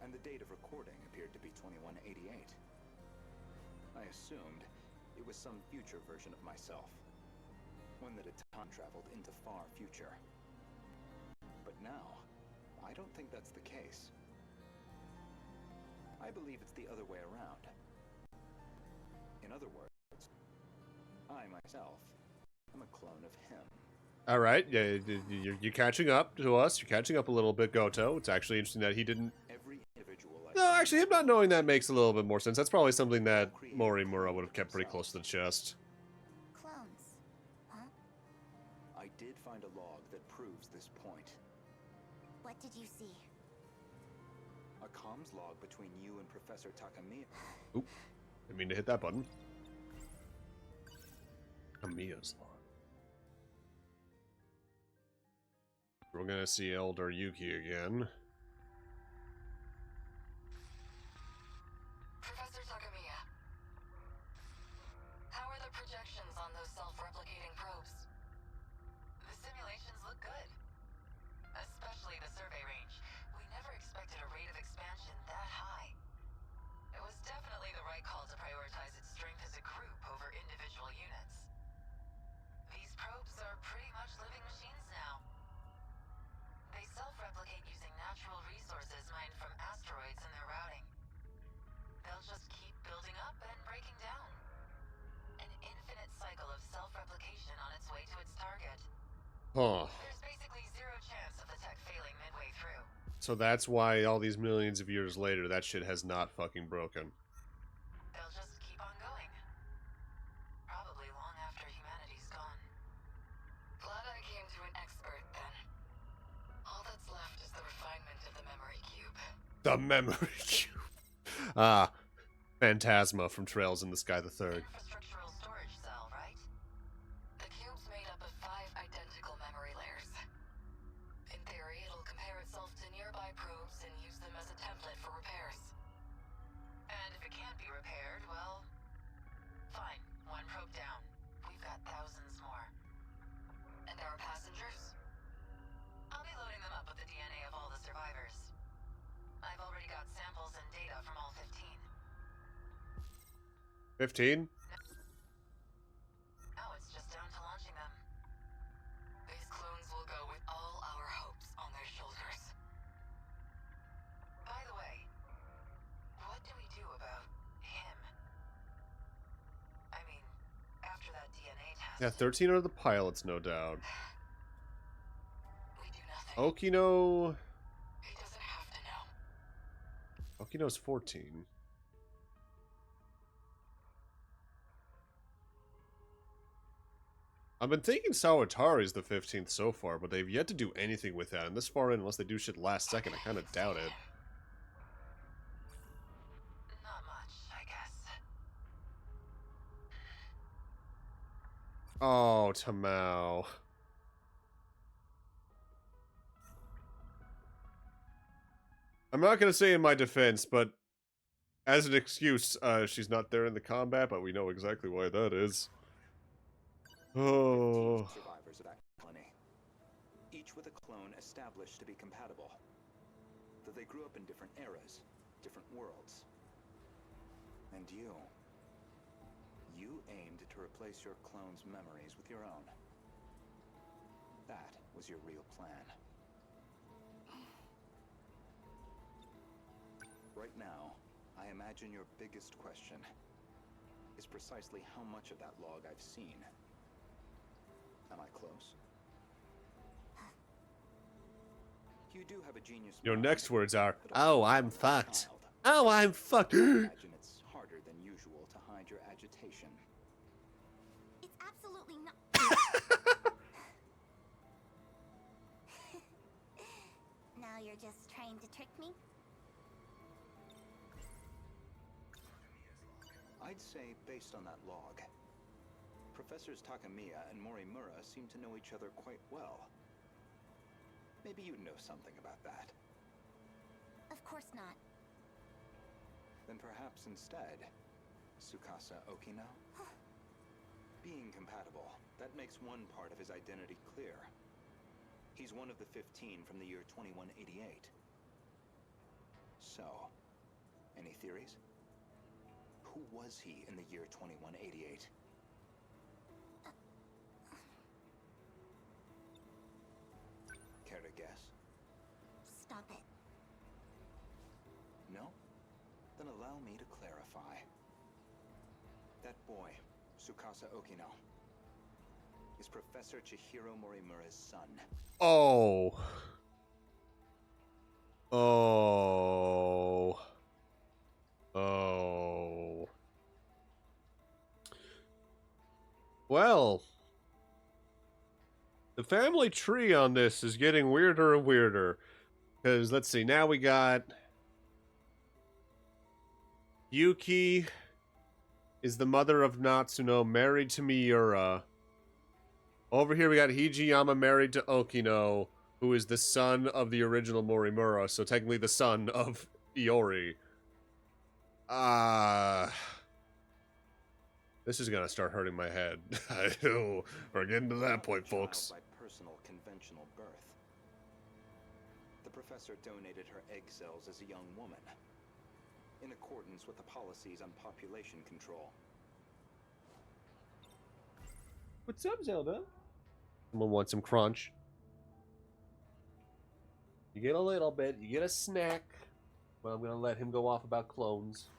And the date of recording appeared to be 2188. I assumed it was some future version of myself. One that had time traveled into far future. But now, I don't think that's the case. I believe it's the other way around. In other words, I myself am a clone of him. All right, yeah, you're catching up to us. You're catching up a little bit, Goto. It's actually interesting that he didn't... Every individual No, actually, him not knowing that makes a little bit more sense. That's probably something that Morimura would have kept pretty close to the chest. Clones. Huh? I did find a log that proves this point. What did you see? A comms log between you and Professor Takamiya. Oop. Didn't mean to hit that button. Amiya's log. We're gonna see Elder Yuki again. Professor Takamiya, how are the projections on those self-replicating probes? The simulations look good. Especially the survey range. We never expected a rate of expansion that high. It was definitely the right call to prioritize its strength as a group over individual units. These probes are pretty much living machines now. They self-replicate using natural resources mined from asteroids in their routing. They'll just keep building up and breaking down. An infinite cycle of self-replication on its way to its target. Huh. There's basically zero chance of the tech failing midway through. So that's why all these millions of years later, that shit has not fucking broken. They'll just keep on going. Probably long after humanity's gone. Glad I came to an expert then. All that's left is the refinement of the memory cube. The memory cube. Ah, Phantasma from Trails in the Sky the Third. Infrastructural storage cell, right? The cube's made up of 5 identical memory layers. In theory, it'll compare itself to nearby probes and use them as a template for repairs. And if it can't be repaired, well, fine. One probe down. We've got thousands more. And our passengers? I'll be loading them up with the DNA of all the survivors. I've already got samples and data from all 15. 15? Now it's just down to launching them. These clones will go with all our hopes on their shoulders. By the way, what do we do about him? I mean, after that DNA test... Yeah, 13 are the pilots, no doubt. We do nothing. Okino... He doesn't have to know. Okino's 14. I've been thinking Sawatari's the 15th so far, but they've yet to do anything with that. And this far in, unless they do shit last second, I kind of doubt it. Not much, I guess. Oh, Tamao. I'm not going to say in my defense, but as an excuse, she's not there in the combat, but we know exactly why that is. Oh. 15 survivors of that colony, each with a clone established to be compatible. Though they grew up in different eras, different worlds. And you aimed to replace your clone's memories with your own. That was your real plan. Right now, I imagine your biggest question is precisely how much of that log I've seen. Am I close? You do have a genius Your mind, next words are, but "Oh, I'm a fucked. child. Oh, I'm fucked." I imagine it's harder than usual to hide your agitation. It's absolutely not. Now you're just trying to trick me? I'd say, based on that log, Professors Takamiya and Morimura seem to know each other quite well. Maybe you know something about that. Of course not. Then perhaps instead, Tsukasa Okino? Being compatible, that makes one part of his identity clear. He's one of the 15 from the year 2188. So, any theories? Who was he in the year 2188? Care to guess? Stop it. No? Then allow me to clarify. That boy, Tsukasa Okino, is Professor Chihiro Morimura's son. Oh. Oh. Oh. Well, the family tree on this is getting weirder and weirder. Because, let's see, now we got Yuki, is the mother of Natsuno married to Miura. Over here we got Hijiyama married to Okino, who is the son of the original Morimura, so technically the son of Iori. This is gonna start hurting my head. We're getting to that point, folks. By personal conventional birth. The professor donated her egg cells as a young woman, in accordance with the policies on population control. What's up, Zelda? Someone wants some crunch. You get a little bit, you get a snack. Well, I'm gonna let him go off about clones.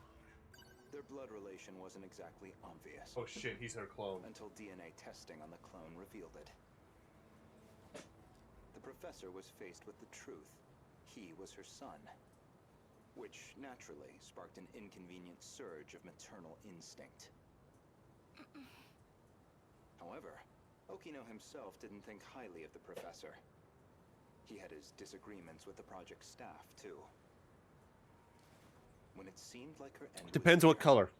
Their blood relation wasn't exactly obvious. Oh shit, he's her clone. Until DNA testing on the clone revealed it. The professor was faced with the truth. He was her son. Which, naturally, sparked an inconvenient surge of maternal instinct. However, Okino himself didn't think highly of the professor. He had his disagreements with the project staff, too. When it seemed like her end Depends what color.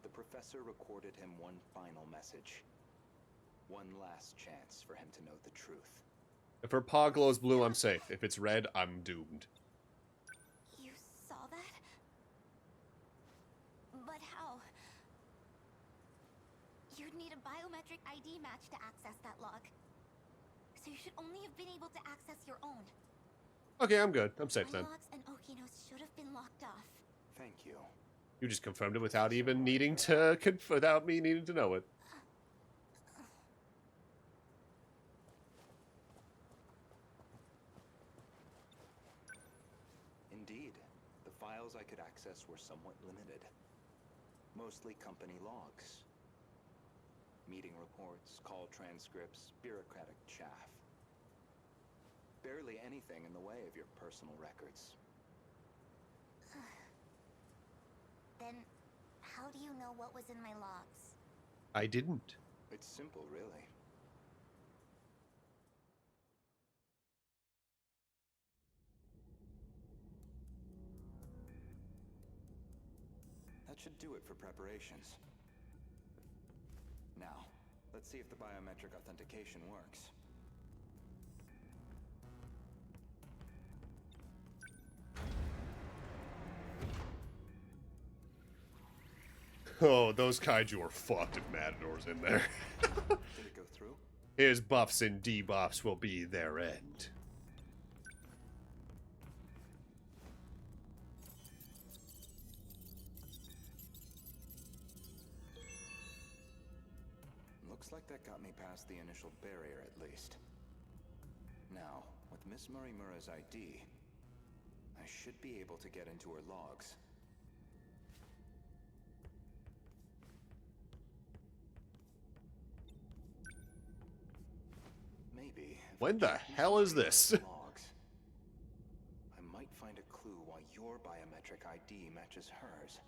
The professor recorded him one final message. One last chance for him to know the truth. If her paw glows blue, I'm safe. If it's red, I'm doomed. You saw that? But how? You'd need a biometric ID match to access that log. So you should only have been able to access your own. Okay, I'm good. I'm safe then. My logs and Okino's should have been locked off. Thank you. You just confirmed it without even needing to, without me needing to know it. Indeed, the files I could access were somewhat limited. Mostly company logs. Meeting reports, call transcripts, bureaucratic chaff. Barely anything in the way of your personal records. Then, how do you know what was in my logs? I didn't. It's simple, really. That should do it for preparations. Now, let's see if the biometric authentication works. Oh, those kaiju are fucked if Matador's in there. Did it go through? His buffs and debuffs will be their end. Looks like that got me past the initial barrier, at least. Now, with Miss Morimura's ID, I should be able to get into her logs. Maybe. When the hell is this? Logs, I might find a clue why your biometric ID matches hers.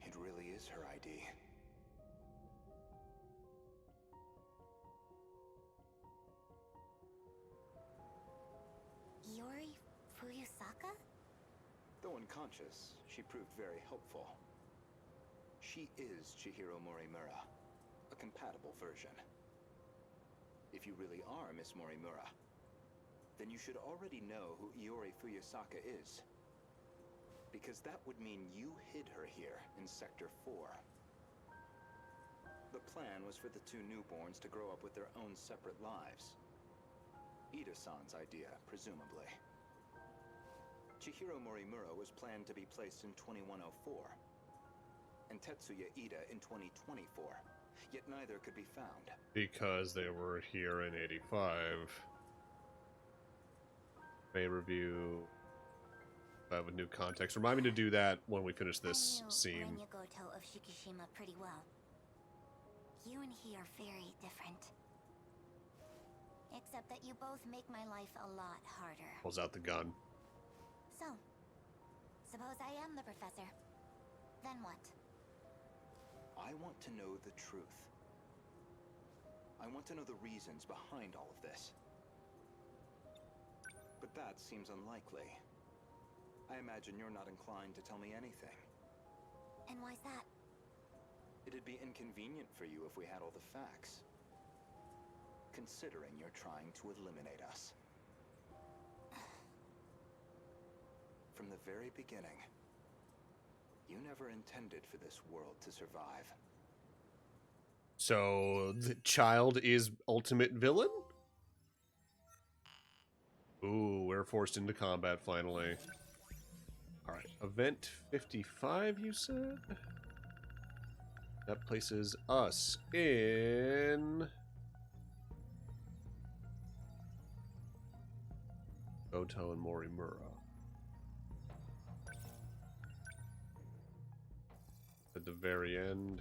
It really is her ID. Yori Fuyusaka? Though unconscious, she proved very helpful. She is Chihiro Morimura, a compatible version. If you really are Miss Morimura, then you should already know who Iori Fuyusaka is. Because that would mean you hid her here in Sector 4. The plan was for the two newborns to grow up with their own separate lives. Ida-san's idea, presumably. Chihiro Morimura was planned to be placed in 2104, and Tetsuya Ida in 2024, yet neither could be found. Because they were here in 85. May review with new context. Remind me to do that when we finish this scene. I knew Renyagoto of Shikishima pretty well. You and he are very different. Except that you both make my life a lot harder. Pulls out the gun. So, Suppose I am the professor. Then what? I want to know the truth. I want to know the reasons behind all of this. But that seems unlikely. I imagine you're not inclined to tell me anything. And why's that? It'd be inconvenient for you if we had all the facts. Considering you're trying to eliminate us. From the very beginning, you never intended for this world to survive. So the child is ultimate villain? Ooh, we're forced into combat finally. Alright, event 55, you said? That places us in... Goto and Morimura. At the very end.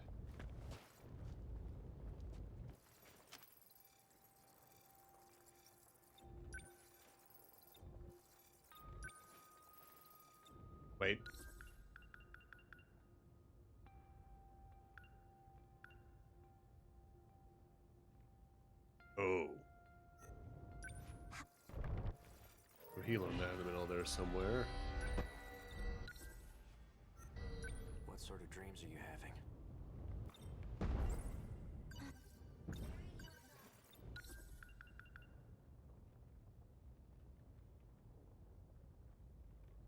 Wait. Oh. We're healing that in the middle there somewhere. What sort of dreams are you having?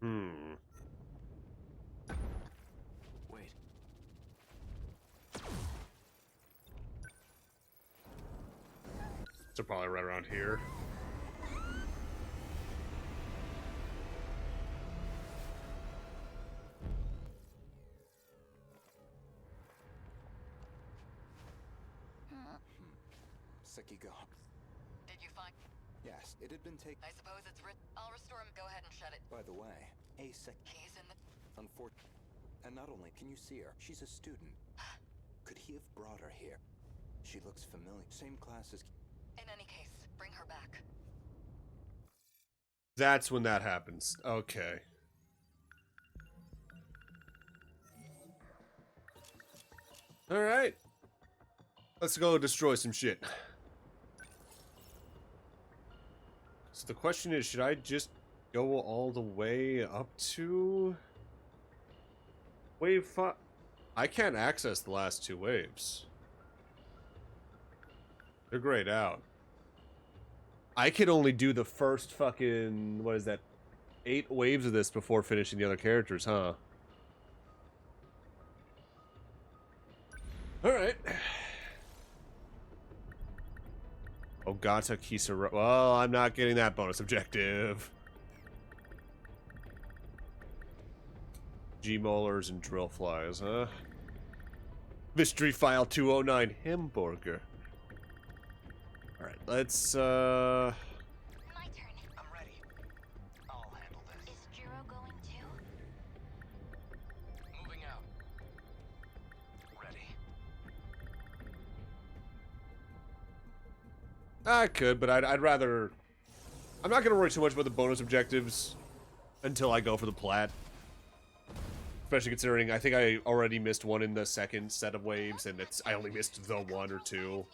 Hmm. Wait. So probably right around here. Sekigahara. Did you find? Yes, it had been taken. I suppose it's written. I'll restore him. Go ahead and shut it. By the way, He's in the. Unfortunately. And not only can you see her, she's a student. Could he have brought her here? She looks familiar. Same class as... In any case, bring her back. That's when that happens. Okay. Alright. Let's go destroy some shit. So the question is, should I just go all the way up to... Wave 5? I can't access the last two waves. They're grayed out. I could only do the first fucking... What is that? 8 waves of this before finishing the other characters, huh? Alright. Ogata Kisara. Well, I'm not getting that bonus objective. G-molars and drill flies, huh? Mystery file 209 Hamburger. Alright, let's My turn. I'm ready. I'll handle this. Is Jiro going too? Moving out. Ready. I could, but I'd rather... I'm not going to worry too much about the bonus objectives until I go for the plat. Especially considering I think I already missed one in the second set of waves, and I only missed the one or two.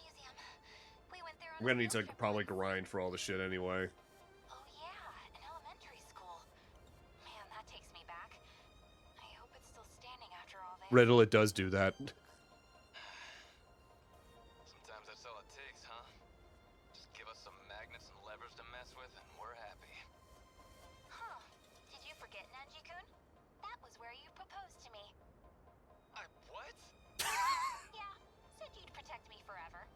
I'm going to need to probably grind for all the shit anyway. Oh yeah, an elementary school. Man, that takes me back. I hope it's still standing after all this. Riddle, it does do that. Sometimes that's all it takes, huh? Just give us some magnets and levers to mess with, and we're happy. Huh. Did you forget, Nanji-kun? That was where you proposed to me. What? Yeah, said you'd protect me forever.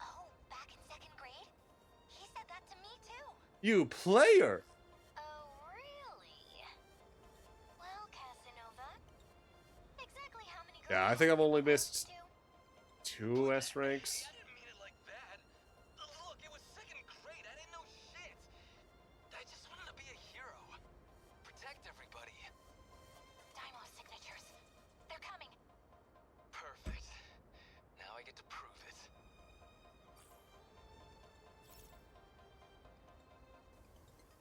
Oh, back in 2nd grade? He said that to me too. You player! Oh, really? Well, Casanova, exactly how many grades Yeah, I think I've only did you missed propose to? 2 S ranks. Hey, I didn't mean it like that. Look, it was 2nd grade. I didn't know shit. I just wanted to be a hero. Protect everybody. Daimo signatures. They're coming. Perfect. Now I get to prove it.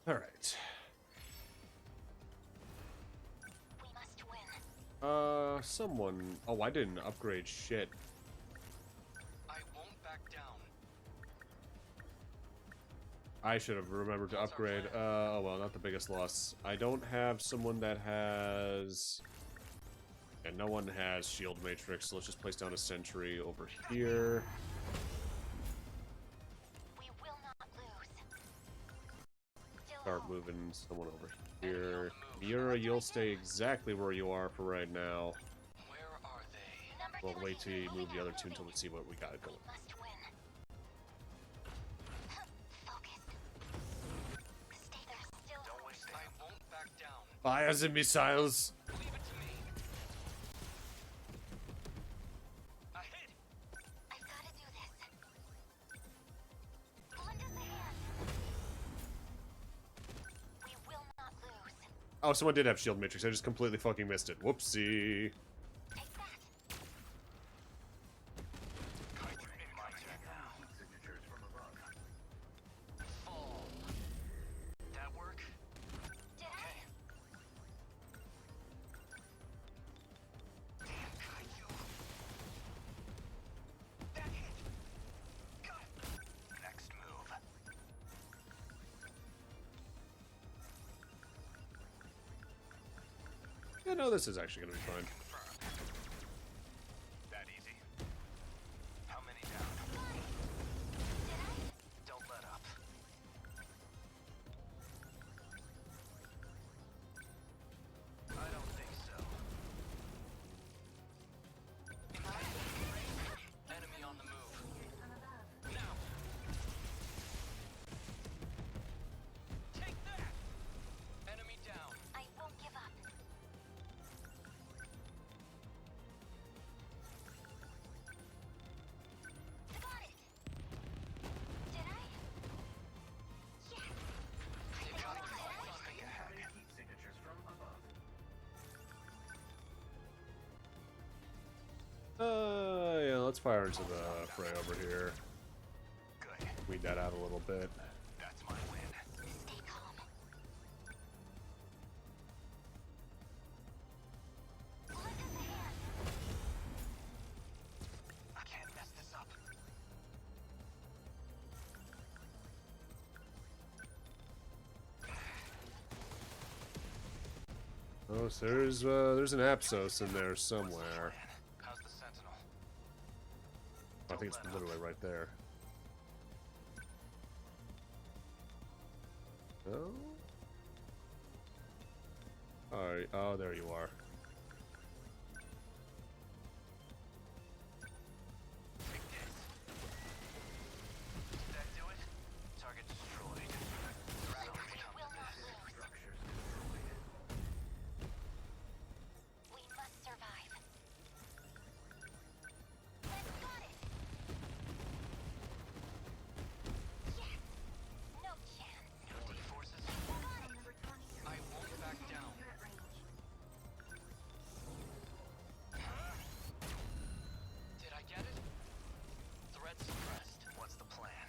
Alright. Someone. Oh, I didn't upgrade shit. I won't back down. I should have remembered to upgrade. Oh well, not the biggest loss. I don't have someone that has... And no one has shield matrix, so let's just place down a sentry over here. We will not lose. Still Start hope. moving someone over here. Miura, you'll stay exactly where you are for right now. Where are they? Number We'll 2 wait till you move the other two moving. until we see what we got going. We must win. Focus. Stay there. Still Don't waste it. I won't back down. Fires and missiles! Leave it to me. I hit. I've got to do this. Lend us a hand. We will not lose. Oh, someone did have shield matrix. I just completely fucking missed it. Whoopsie. Take that. Fall. That work? Did I? Damn, Kaiju. That hit. Got it. Next move. Yeah, no, this is actually gonna be fine. Confirmed. That easy. How many down? Don't let up. I don't think so. Enemy on the move. Now. Take that. Enemy down. I won't give up. Got it. Did I? Yes. You gotta Did I? think ahead. Yeah, let's fire into the fray over here. Good. Weed that out a little bit. That's my win. Stay calm. Lend us a hand. I can't mess this up. Oh, so there's an Apsos in there somewhere. How's the Sentinel? I think it's literally right there. Oh? Alright, oh, there you are. Take this. Did that do it? Target destroyed. We will not lose. We must survive. Let's got it. Yes. No chance. Guilty forces. Got it. I won't back down. Did I get it? Threat suppressed. What's the plan?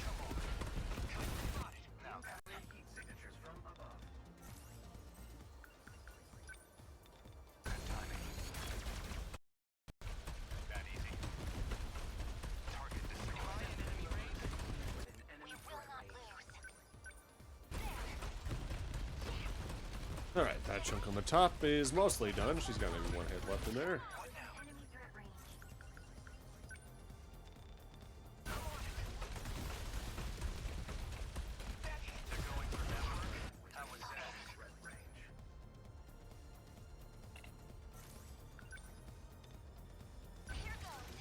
Come on. Got it. Now that. Heat signatures from above. Good timing. That easy. Target destroyed. Enemy raid. We will not lose. Alright, that chunk on the top is mostly done. She's got maybe one hit left in there. What now? Enemy threat range. They're going for network. How was that? Threat range. Here goes.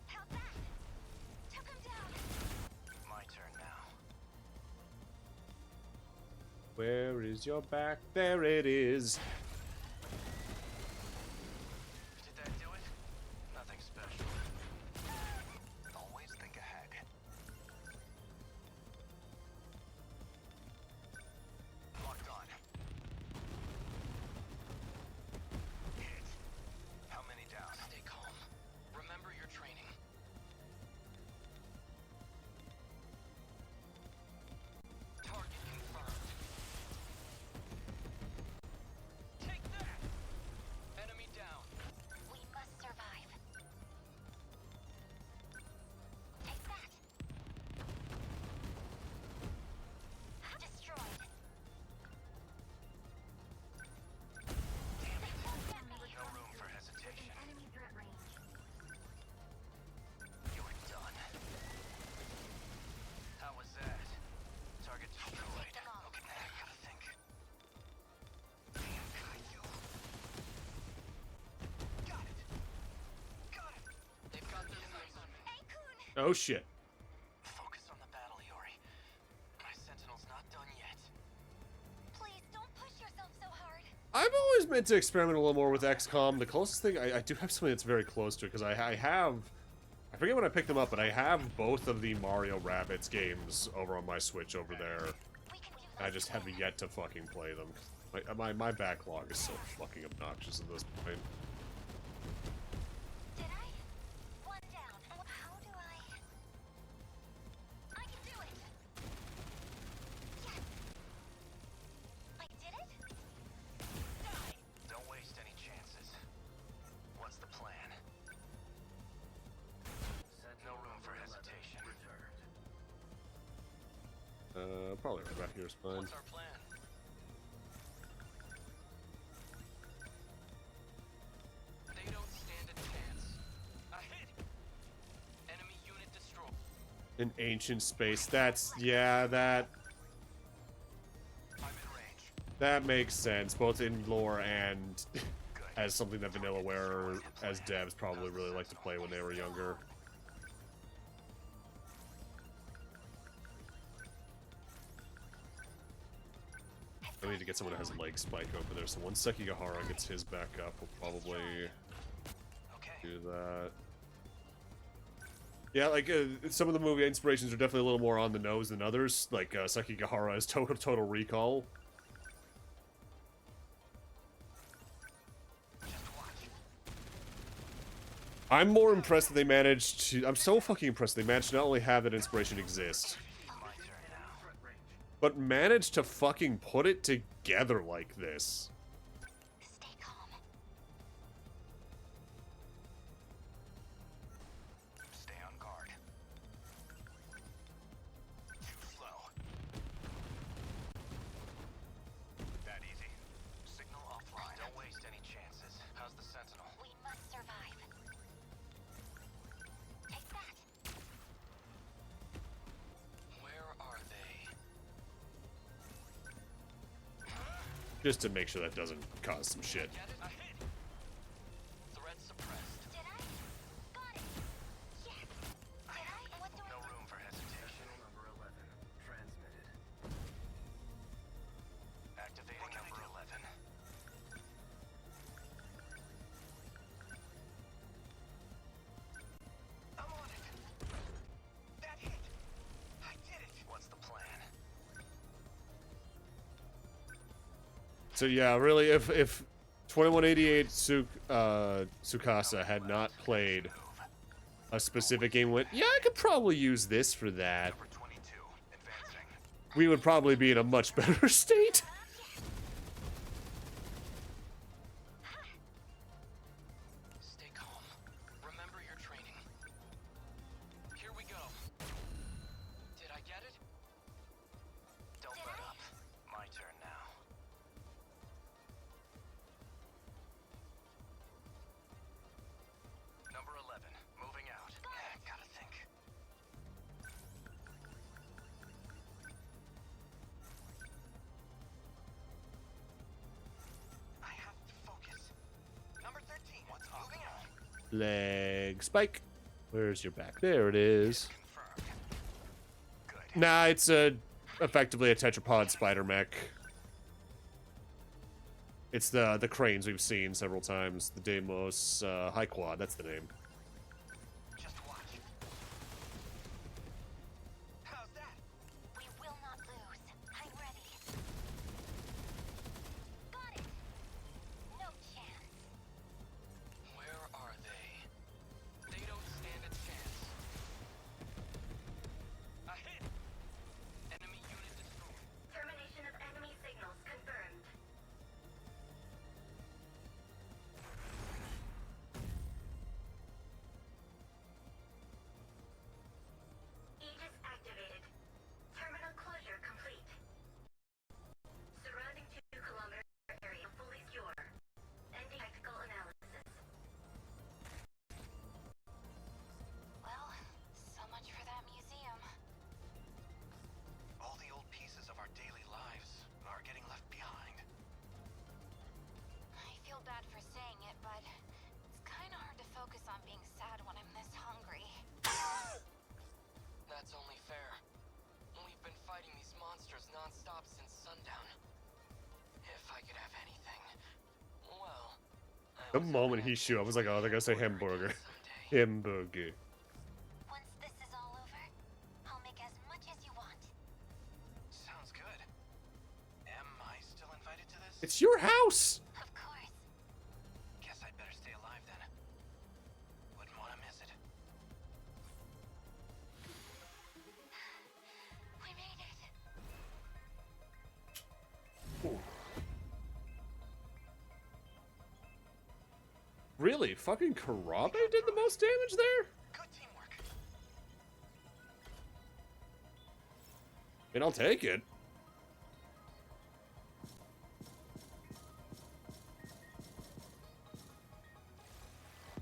How's that? Took him down. My turn now. Where is your back? There it is. Did that do it? Nothing special. Always think ahead. Locked on. Hit. How many down? Stay calm. Oh shit. Focus on the battle, Iori. My Sentinel's not done yet. Please don't push yourself so hard. I've always meant to experiment a little more with XCOM. The closest thing, I do have something that's very close to it, because I have, I forget when I picked them up, but I have both of the Mario Rabbids games over on my Switch over there. I just have yet to fucking play them. My backlog is so fucking obnoxious at this point. Did I? One down. How do I? I can do it. Yes. I did it. Die! Don't waste any chances. What's the plan? No room for hesitation. Probably right back here is fine. What's our plan? They don't stand a chance. A hit! Enemy unit destroyed. An ancient space. That's, yeah, that I'm in range. that makes sense, both in lore and as something that Vanillaware, as devs, probably really liked to play when they were younger. I need to get someone that has a leg spike over there, so once Sekigahara gets his back up, we'll probably do that. Yeah, like, some of the movie inspirations are definitely a little more on the nose than others, like, Sekigahara's Total Recall. I'm more impressed that they managed to... I'm so fucking impressed they managed to not only have that inspiration exist, but managed to fucking put it together like this. Stay calm. Stay on guard. Too slow. That easy. Signal offline. Don't waste any chances. How's the Sentinel? We must survive. Take that. Where are they? Just to make sure that doesn't cause some shit. Get it? A hit! Threat suppressed. Did I? Got it. Yes. Did I? What do No room for hesitation. Number 11. Transmitted. Activating number 11. I'm on it! That hit! I did it! What's the plan? So yeah, really, if 2188 Tsukasa had not played a specific game, went, yeah, I could probably use this for that, Number 22. Advancing. we would probably be in a much better state. Stay calm. Remember your training. Here we go. Did I get it? Don't let up. My turn now. Number 11. Moving out. Gotta think. I have to focus. Number 13. What's moving out? Leg spike. Where's your back? There it is. Confirmed. Good. Nah, it's effectively a tetrapod spider mech. It's the cranes we've seen several times. The Deimos High Quad, that's the name. Just watch. How's that? we will not lose. I'm ready. Got it. No chance. Where are they? They don't stand a chance. A hit! Enemy unit destroyed. Termination of enemy signals confirmed. That's only fair. We've been fighting these monsters non-stop since sundown. If I could have anything, well, The moment he shoot, I was like, oh, they're gonna say hamburger. Hamburger. Once this is all over, I'll make as much as you want. Sounds good. Am I still invited to this? It's your house! Of course. Guess I'd better stay alive then. Wouldn't want to miss it. We made it. Really? Fucking Karabe did the most damage there? Good teamwork. And I'll take it.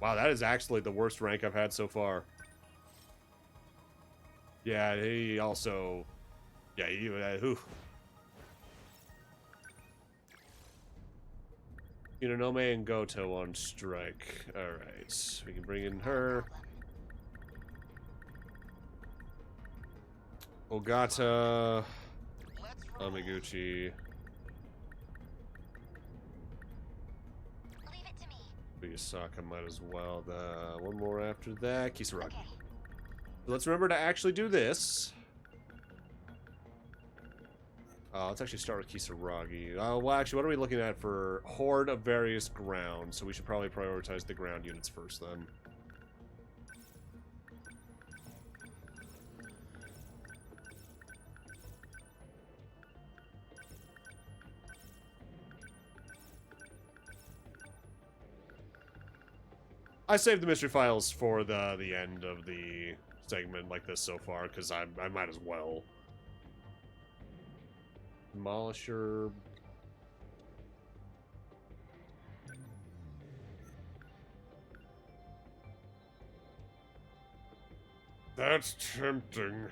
Wow, that is actually the worst rank I've had so far. Yeah, he also... Yeah, whew. Unonome and Goto on strike. Alright, we can bring in her. Ogata. Amiguchi. Leave it to me. Yusaka might as well. One more after that. Kisaragi. Okay. Let's remember to actually do this. Let's actually start with Kisaragi. Well, actually, what are we looking at for Horde of various grounds? So we should probably prioritize the ground units first, then. I saved the mystery files for the end of the segment like this so far, because I might as well. Demolisher. That's tempting.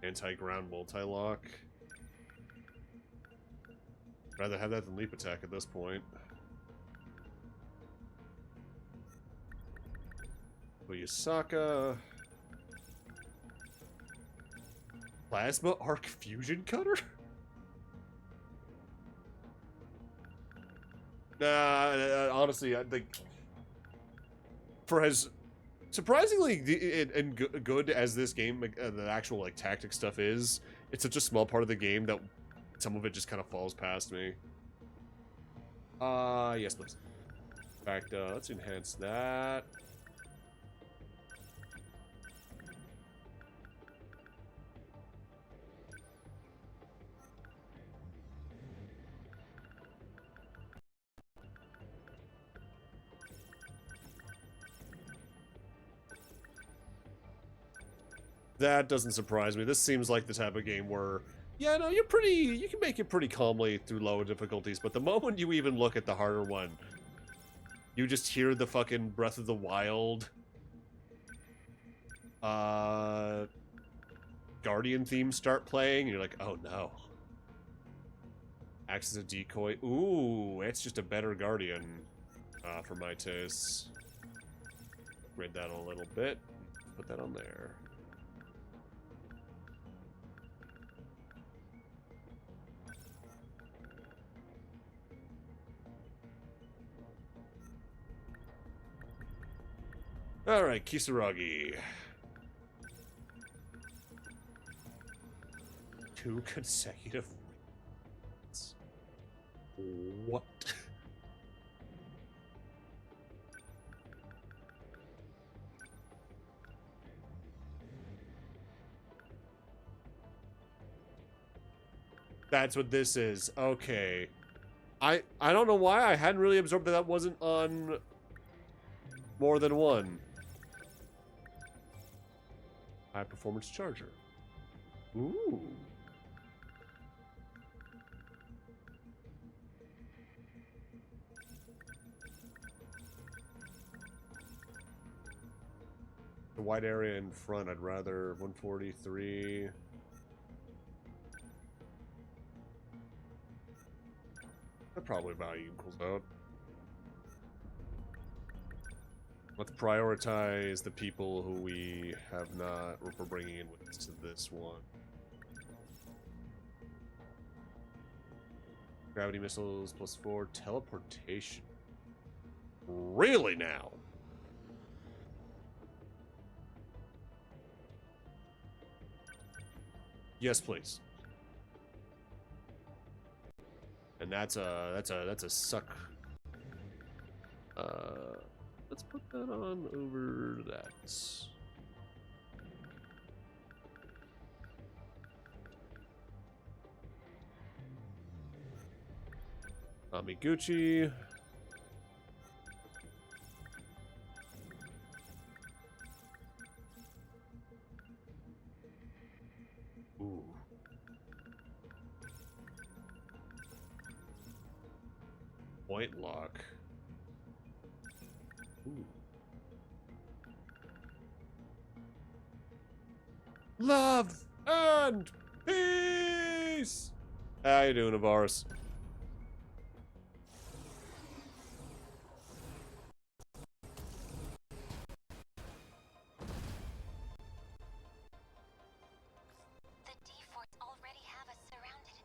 Anti-ground multi-lock. Rather have that than leap attack at this point. Yusaka. Plasma Arc Fusion Cutter? Nah, honestly, I think for as surprisingly and good as this game, the actual like tactic stuff is, it's such a small part of the game that some of it just kind of falls past me. Yes, please. In fact, let's enhance that. That doesn't surprise me. This seems like the type of game where, yeah, no, you can make it pretty calmly through lower difficulties, but the moment you even look at the harder one, you just hear the fucking Breath of the Wild, Guardian theme start playing, and you're like, oh no. Acts as a decoy. Ooh, it's just a better Guardian, for my tastes. Upgrade that a little bit. Put that on there. Alright, Kisaragi. 2 consecutive wins. What? That's what this is. Okay. I don't know why I hadn't really absorbed that wasn't on more than one. High performance charger. Ooh. The wide area in front, I'd rather 143. That probably about equals out. Let's prioritize the people who we have not, or we're bringing in with us to this one. Gravity missiles +4, teleportation. Really now? Yes, please. And that's a suck. Let's put that on over that. Amiguchi. Ooh. Point lock. Ooh. Love and peace. How you doing, Avaris? The D-Force already have us surrounded.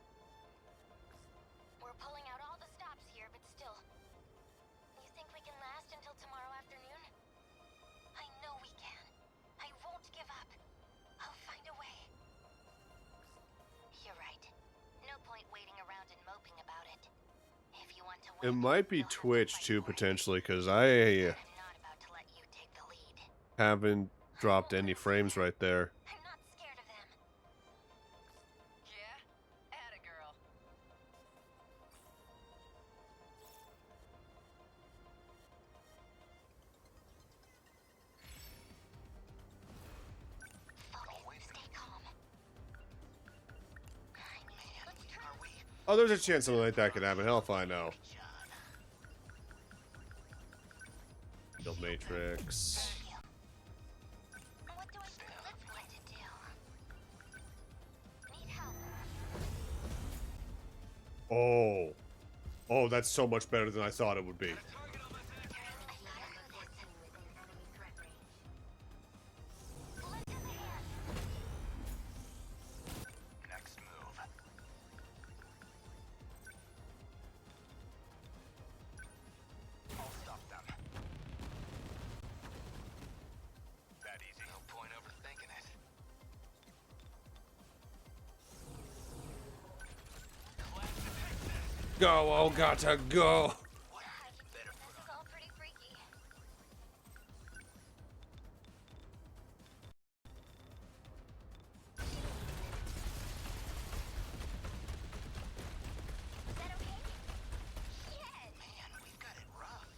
We're pulling out all the stops here, but still. You think we can last until tomorrow afternoon? I know we can. I won't give up. I'll find a way. You're right. No point waiting around and moping about it. If you want to win, It might be you'll have to Twitch fight too, for it. potentially, because I'm not about to let you take the lead. haven't dropped any frames right there. I'm not scared of them. Yeah? Atta girl. Focus. Stay calm. Let's try. Oh, there's a chance something like that could happen. Hell if I know. Build Matrix. What do I think that's going to do? Need help. Oh. Oh, that's so much better than I thought it would be. Next move. I'll stop them. That easy. No point overthinking it. Go, oh, gotta go. This is all pretty freaky. Is that okay? Yes. Man, we've got it rough.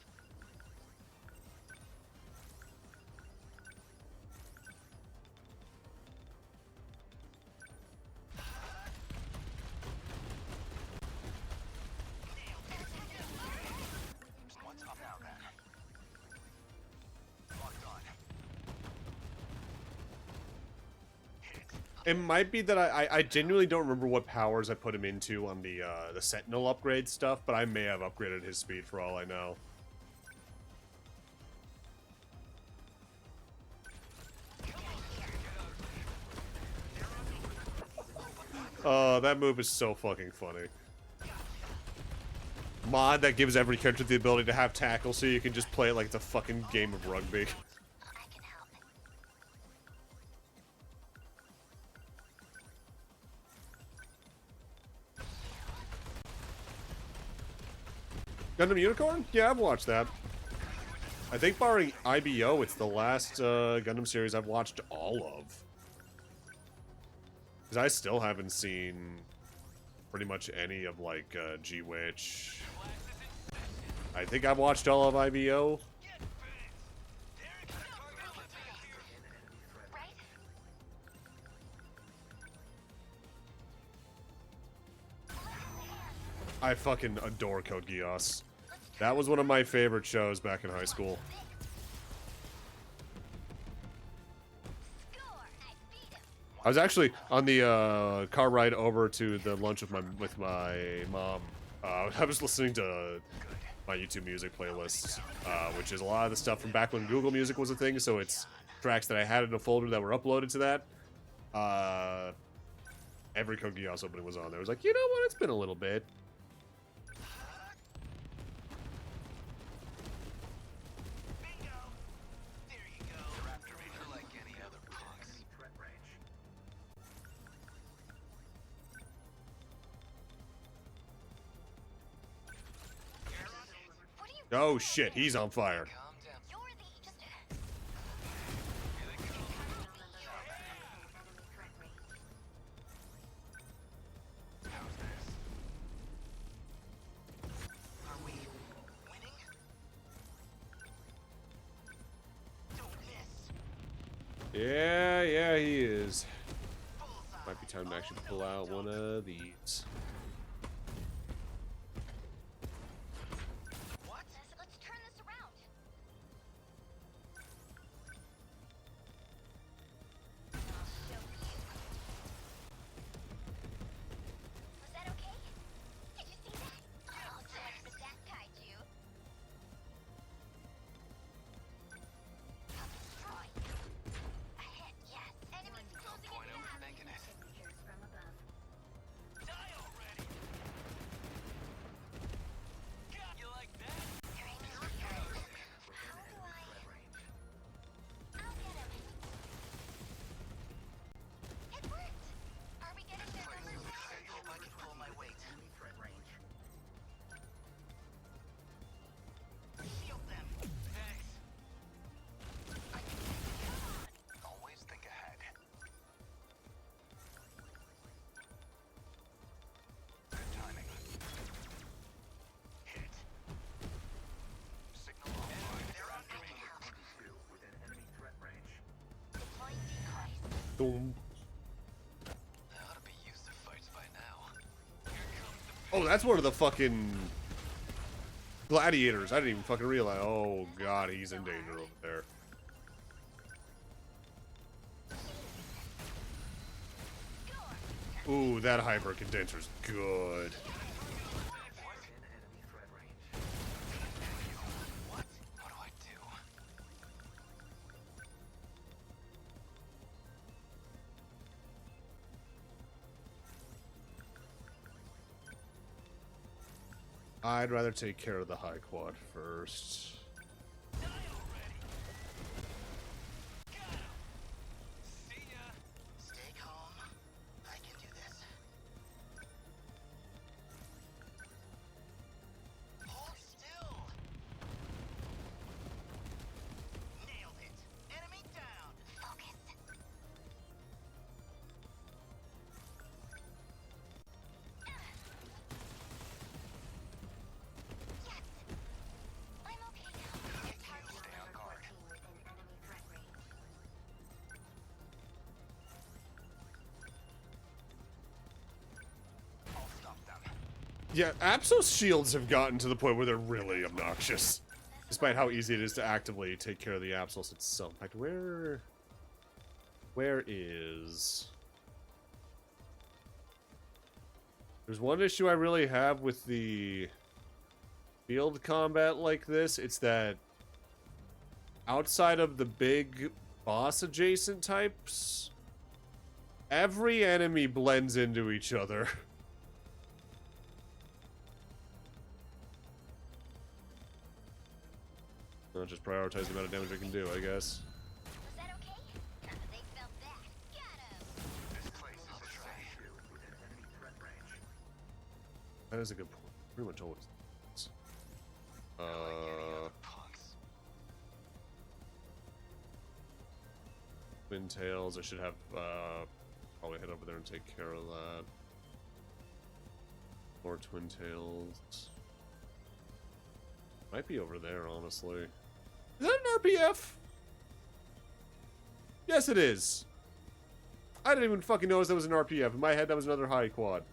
What's up now then? Locked on. It might be that I genuinely don't remember what powers I put him into on the Sentinel upgrade stuff, but I may have upgraded his speed for all I know. Oh, that move is so fucking funny. Mod that gives every character the ability to have tackle so you can just play it like it's a fucking game of rugby. I can help. Gundam Unicorn? Yeah, I've watched that. I think barring IBO, it's the last Gundam series I've watched all of. Because I still haven't seen pretty much any of, like, G-Witch. I think I've watched all of IBO. Right? I fucking adore Code Geass. That was one of my favorite shows back in high school. I was actually on the car ride over to the lunch with my mom. I was listening to my YouTube music playlist, which is a lot of the stuff from back when Google Music was a thing. So it's tracks that I had in a folder that were uploaded to that. Every Cookie House opening was on there. I was like, you know what? It's been a little bit. Oh shit, he's on fire. Yeah, he is. Might be time to actually pull out one of these. Let's turn this around. I'll show you. Was that okay? Did you see that? Oh, so much for that kaiju. I'll destroy. Ahead, yes. Enemies closing in fast. Here's from above. Die already! You like that? Your aim is good. How do I... I'll get him. It worked! Are we getting their numbers now? I hope I can pull my weight. Threat range. Shield them. Thanks. Always think ahead. Good timing. Hit. Signal online. They're on me now. Within enemy threat range. Deploying decoys. Boom. They ought to be used to fights by now. Oh, that's one of the fucking gladiators. I didn't even fucking realize. Oh god, he's in danger over there. Ooh, that hyper condenser's good. What do I do? I'd rather take care of the high quad first. See ya. Stay calm. I can do this. Hold still. Nailed it. Enemy down. Focus. Yes. I'm okay now. Stay on guard. Within enemy threat range. I'll stop them. Yeah, Apsos shields have gotten to the point where they're really obnoxious. Despite how easy it is to actively take care of the Apsos itself. In fact, where is... There's one issue I really have with the field combat like this. It's that outside of the big boss adjacent types, every enemy blends into each other. I'll just prioritize the amount of damage I can do, I guess. Was that okay? They felt that. Got him. This place is a try. Within enemy threat range. That is a good point. Pretty much always. Punks. Twin Tails. I should have probably head over there and take care of that. More Twin Tails. Might be over there, honestly. Is that an RPF? Yes, it is. I didn't even fucking notice that was an RPF. In my head, that was another high quad.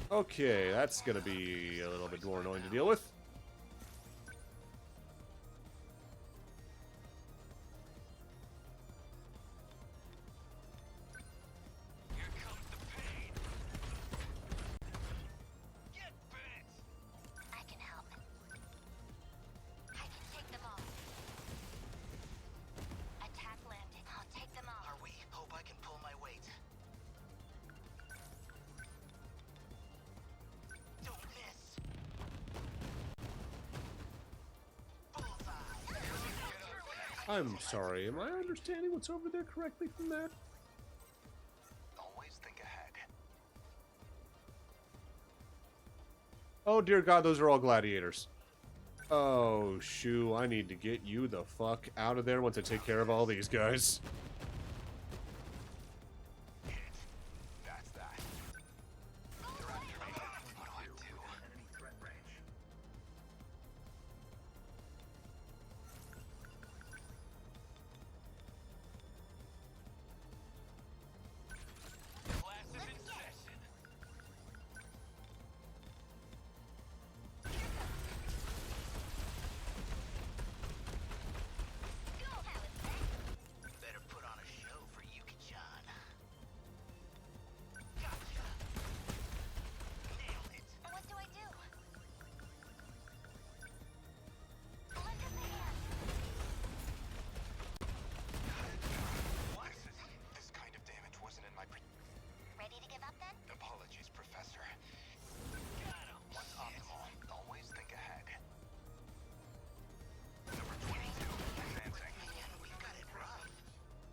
Okay, that's gonna be a little bit more annoying to deal with. Here comes the pain. Get bit. I can help. I'm sorry, am I understanding what's over there correctly from that? Always think ahead. Oh dear God, those are all gladiators. Oh, shoo, I need to get you the fuck out of there once I take care of all these guys. That's that. What do I do? Enemy threat range. Class is in session. Better put on a show for Yuki-chan. Nailed it. What do I do? Lend us a hand. This kind of damage wasn't in my Ready to give up then? Apologies, Professor. What's optimal? Always think ahead. Number 22, advancing. We've got it rough.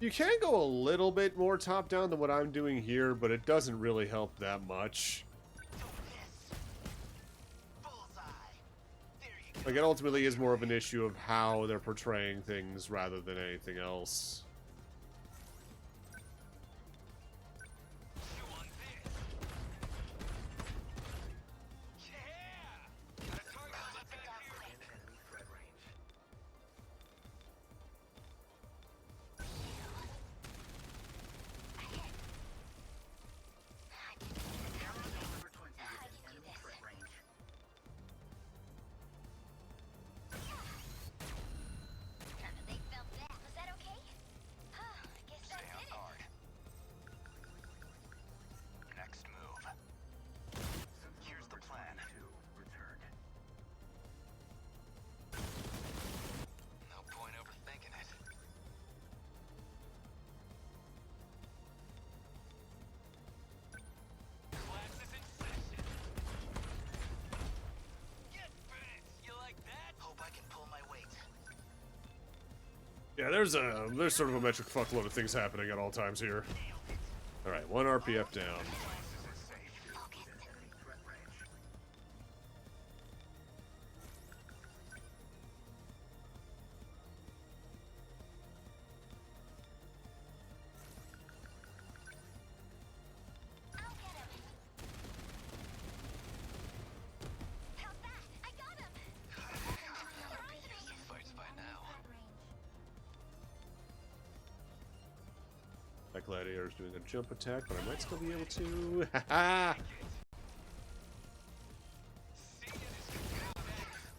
You can go a little bit more top-down than what I'm doing here, but it doesn't really help that much. Don't miss. Bullseye. There you go. Like, it ultimately is more of an issue of how they're portraying things rather than anything else. Chew on this. Yeah! The target is back here. Enemy threat range. Number 20 within enemy threat range. They felt that. Was that okay? Huh, I guess that Stay on did it. guard. Next move. Here's the plan. Returned. No point overthinking it. Class is in session. Get bent. You like that? Hope I can pull my weight. Yeah, there's sort of a metric fuckload of things happening at all times here. Alright, 1 RPF down. Enemy threat range. I'll get him. How's that? I got him. Fights by now. That gladiator's doing a jump attack, but I might still be able to. Haha!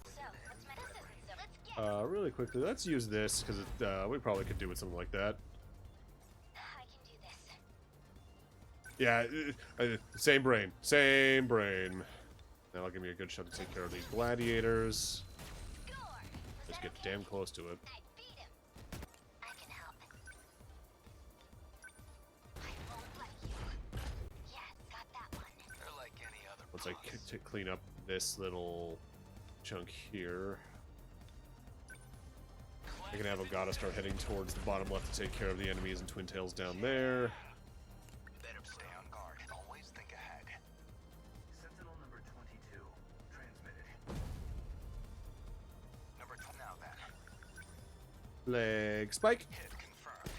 So, what's my let's get Really quickly, let's use this because we probably could do with something like that. I can do this. Yeah, same brain, same brain. That'll give me a good shot to take care of these gladiators. Score! Just get damn close to it. I beat him. I can help. I won't let you. Yeah, got that one. They're like any other Once I boss. clean up this little chunk here, I can have Ogata start heading towards the bottom left to take care of the enemies and Twin Tails down there. Better stay on guard. Always think ahead. Sentinel number 22. Transmitted. Number 12 now then. Leg spike. Hit confirmed.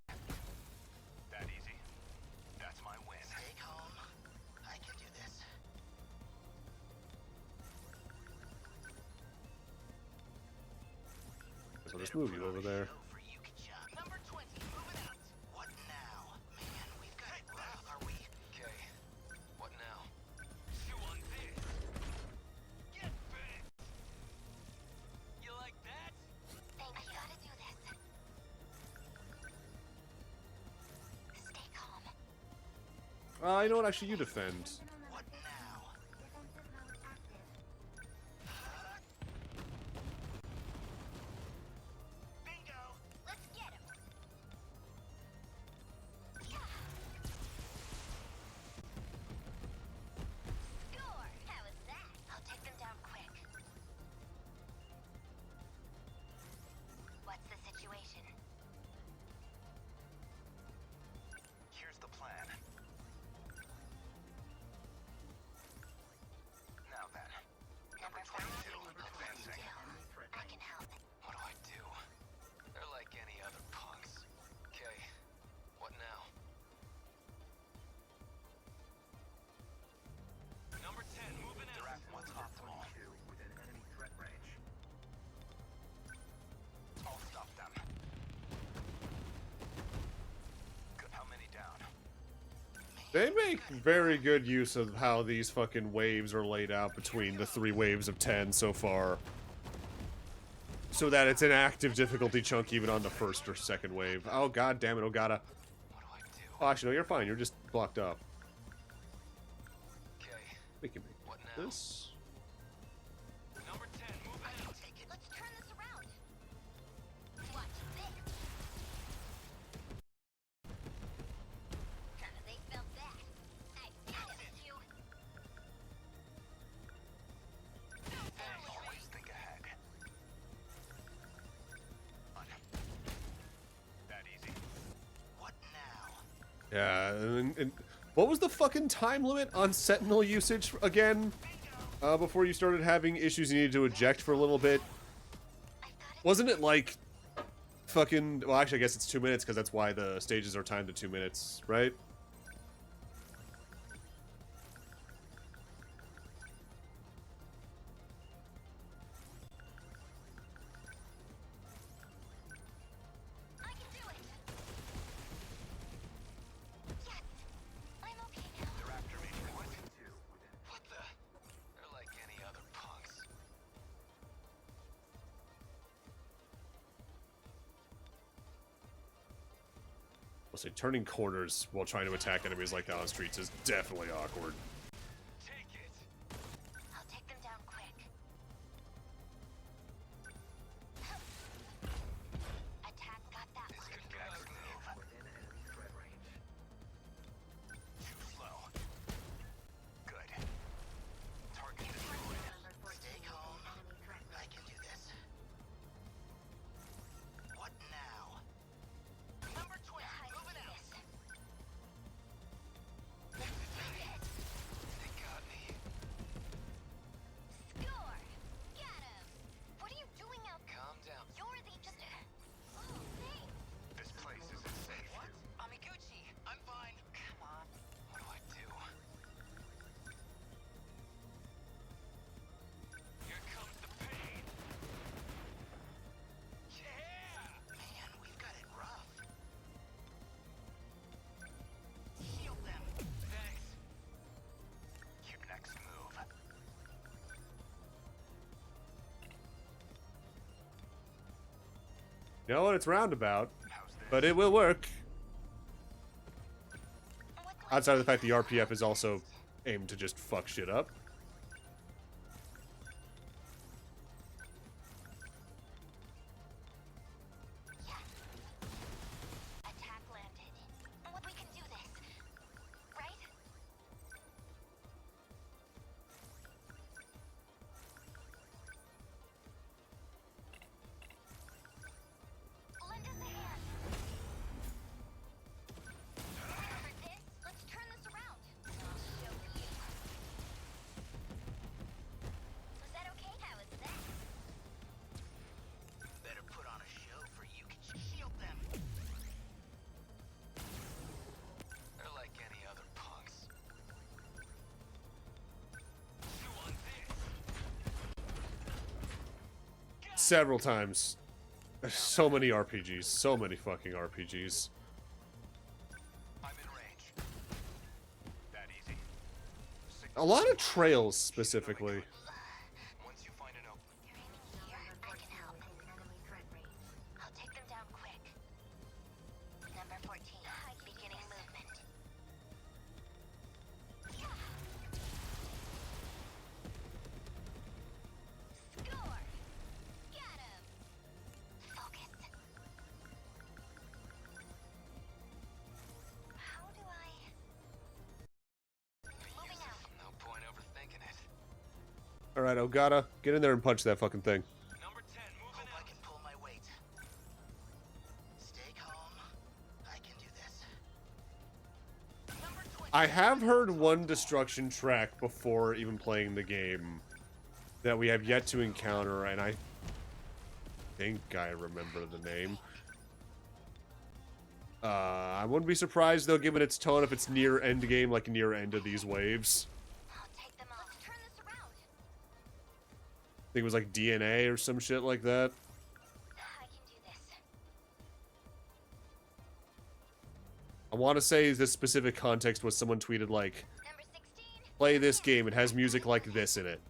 That easy. That's my win. Stay calm. I can do this. So just move you over there. Show for Yuki-chan. Number 20, moving out. What now? Man, we've got it rough, are we? Okay. What now? Chew on this. Get bent. You like that? Thanks, I gotta do this. Stay calm. You know what? Actually, you defend. What now? Defensive mode active. Bingo! Let's get him. Score! How was that? I'll take them down quick. What's the situation? They make very good use of how these fucking waves are laid out between the 3 waves of 10 so far. So that it's an active difficulty chunk even on the first or second wave. Oh god damn it, Ogata. What do I do? Oh, actually, no, you're fine. You're just blocked up. Okay. We can make What now? this. Number 10, move out. Let's turn this around. Watch this. They felt that. I got you. Always think ahead. That easy. What now? Yeah, and what was the fucking time limit on Sentinel usage again? Before you started having issues you needed to eject for a little bit? Wasn't it like fucking... Well, actually, I guess it's 2 minutes because that's why the stages are timed to 2 minutes, right? I can do it. Yes. I'm okay now. They're after me. What the? They're like any other punks. I'll say turning corners while trying to attack enemies like that on streets is definitely awkward. Take it. I'll take them down quick. Attack got that one. Good guys move. Within enemy threat range. Too slow. Good. Target destroyed. Stay calm. I can do this. What now? Number 12. Moving out. They got me. Score. Got him. What are you doing out there? Calm down. You're the just. Oh, hey. This place isn't safe. What? Amiguchi, I'm fine. Come on. What do I do? Here comes the pain. Yeah! Man, we've got it rough. Shield them. Thanks. Your next move. You know what? It's roundabout, How's this? but it will work. What do Outside of the fact the RPF is also aimed to just fuck shit up. Attack landed. What we can do this. Right? Lend us a hand. For this, let's turn this around. I'll show you. Was that okay? How was that? Better put on a show for you. Shield them. They're like any other punks. Chew on this. Several times. There's so many RPGs. So many fucking RPGs. I'm in range. That easy. A lot of trails, specifically. Once you find an opening. You're aiming here. I can help. Enemy threat range. I'll take them down quick. Number 14. Beginning movement. Score! Got him! Focus. How do I... Moving out. No point overthinking it. Alright, Ogata, get in there and punch that fucking thing. Number 10, moving Hope I out. can pull my weight. Stay calm. I can do this. Number 20. I have heard one destruction track before even playing the game that we have yet to encounter, and I think I remember the name. I wouldn't be surprised, though, given its tone, if it's near end game, like near end of these waves. I'll take them off. Let's turn this around. I think it was like DNA or some shit like that. I can do this. I want to say this specific context was someone tweeted like, Number 16. play this game, it has music like this in it.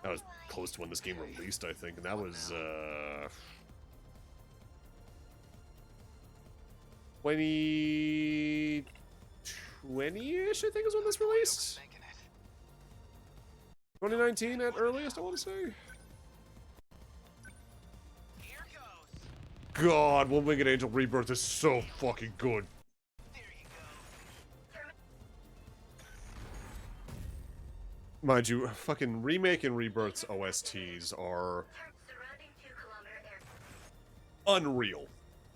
That was close to when this game released, I think, and that was, 2020-ish, I think is when this released. 2019 at earliest, I want to say. God, One Winged Angel Rebirth is so fucking good. Mind you, fucking Remake and Rebirth's OSTs are unreal.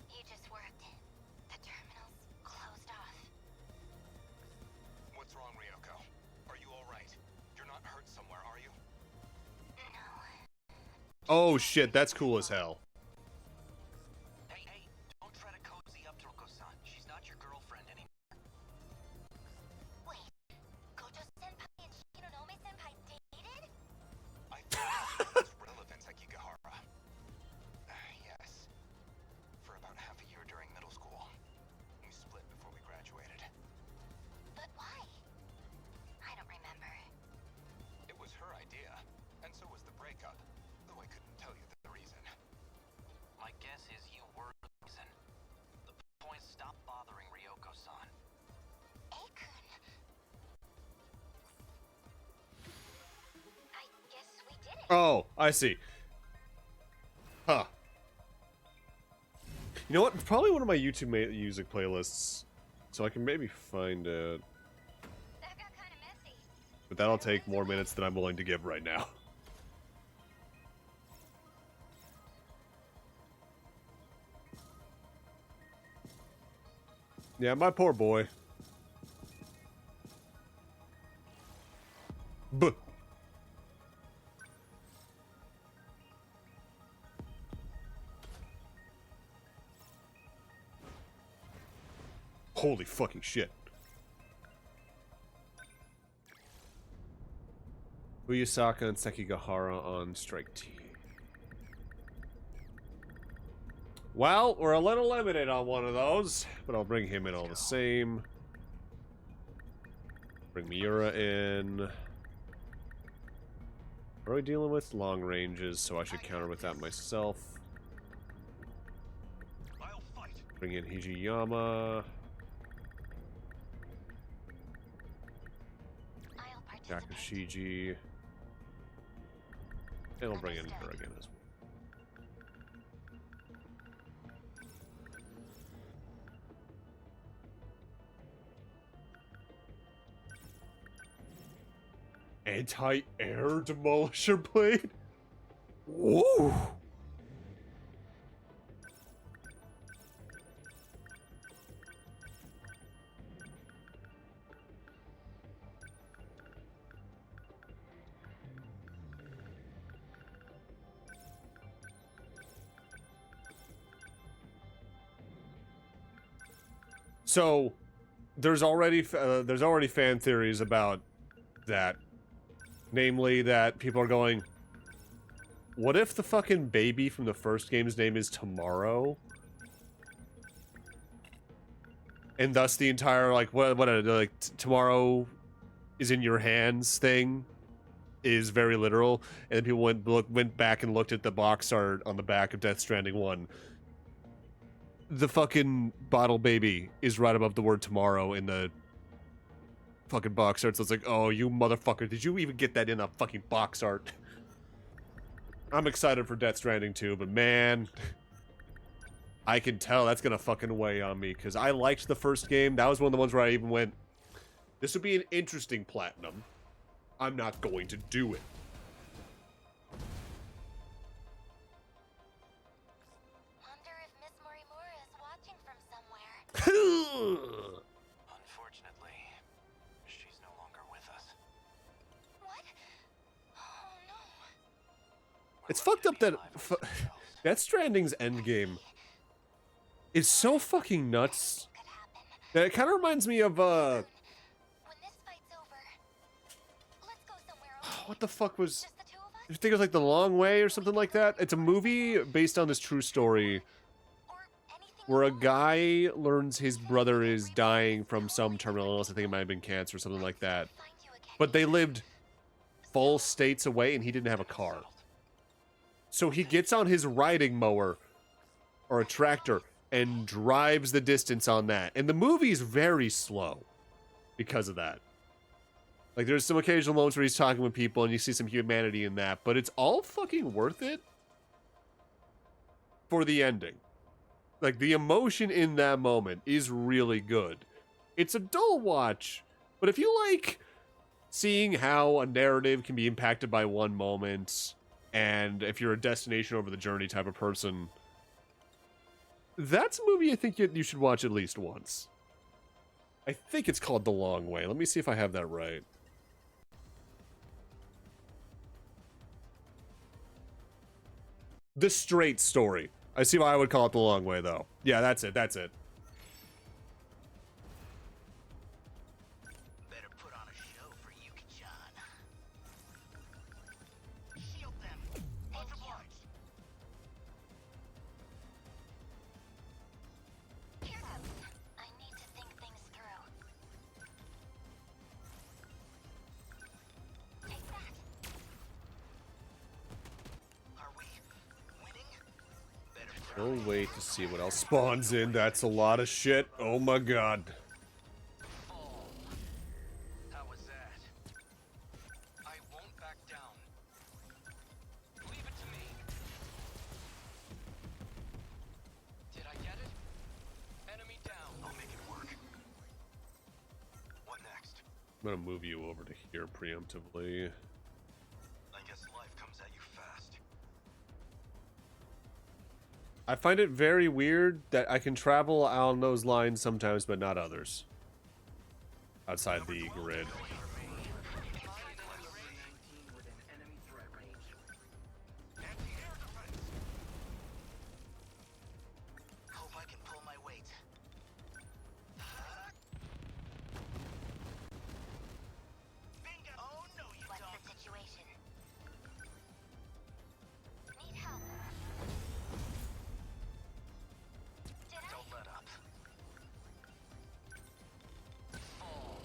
You just worked. The terminal's closed off. What's wrong, Ryoko? Are you alright? You're not hurt somewhere, are you? No. Oh shit, that's cool as hell. Hey, don't try to cozy up to Ryoko-san. She's not your girlfriend anymore. Wait. Gojo-senpai and Shinonome-senpai dated? I thought that's relevant, Sekigahara. Yes. For about half a year during middle school. We split before we graduated. But why? I don't remember. It was her idea, and so was the breakup, though I couldn't tell you the reason. My guess is you were the reason. The point is, stop bothering Ryoko-san. Akun. I guess we did it. Oh, I see. Huh. You know what? Probably one of my YouTube music playlists, so I can maybe find it. That got kind of messy. But that'll take more minutes than I'm willing to give right now. Yeah, my poor boy. Buh. Holy fucking shit. Uyasaka and Sekigahara on strike team. Well, we're a little limited on one of those, but I'll bring him in all the same. Bring Miura in. What are we dealing with? Long ranges, so I should counter with that myself. Bring in Hijiyama. I'll participate. Yakushiji. And we'll bring in her again as well. Anti-air demolisher blade? Whoa! So, there's already fan theories about that. Namely, that people are going, what if the fucking baby from the first game's name is Tomorrow? And thus the entire, like, tomorrow is in your hands thing is very literal. And then people went back and looked at the box art on the back of Death Stranding 1. The fucking bottle baby is right above the word tomorrow in the fucking box art, so it's like, oh, you motherfucker, did you even get that in a fucking box art? I'm excited for Death Stranding 2, but man, I can tell that's gonna fucking weigh on me, because I liked the first game. That was one of the ones where I even went, this would be an interesting platinum. I'm not going to do it. Wonder if Miss Morimura is watching from somewhere. Unfortunately, she's no longer with us. What? Oh no. It's fucked up that Death Stranding's endgame is so fucking nuts. Could happen. That it kind of reminds me of, When this fight's over, let's go somewhere else. what the fuck was... Just the two of us? I think it was like The Long Way or something like that. It's a movie based on this true story where a guy learns his brother is dying from some terminal illness. I think it might have been cancer or something like that. But they lived full states away and he didn't have a car. So he gets on his riding mower or a tractor and drives the distance on that. And the movie's very slow because of that. Like, there's some occasional moments where he's talking with people and you see some humanity in that, but it's all fucking worth it for the ending. Like, the emotion in that moment is really good. It's a dull watch, but if you like seeing how a narrative can be impacted by one moment, and if you're a destination over the journey type of person, that's a movie I think you should watch at least once. I think it's called The Long Way. Let me see if I have that right. The Straight Story. I see why I would call it The Long Way, though. Yeah, that's it. That's it. Better put on a show for Yuki-chan. Shield them. Much obliged. Here goes. I need to think things through. Take that. Are we winning? Better put We'll wait to see what else spawns in. That's a lot of shit. Oh my god. Fall. How was that? I won't back down. Leave it to me. Did I get it? Enemy down. I'll make it work. What next? I'm gonna move you over to here preemptively. I guess life comes at you fast. I find it very weird that I can travel on those lines sometimes, but not others. Outside the grid. within enemy threat range. Anti-air defense. Hope I can pull my weight. Bingo! Oh no, you What's don't. the situation? Need help. Did I? Don't let up. Fall.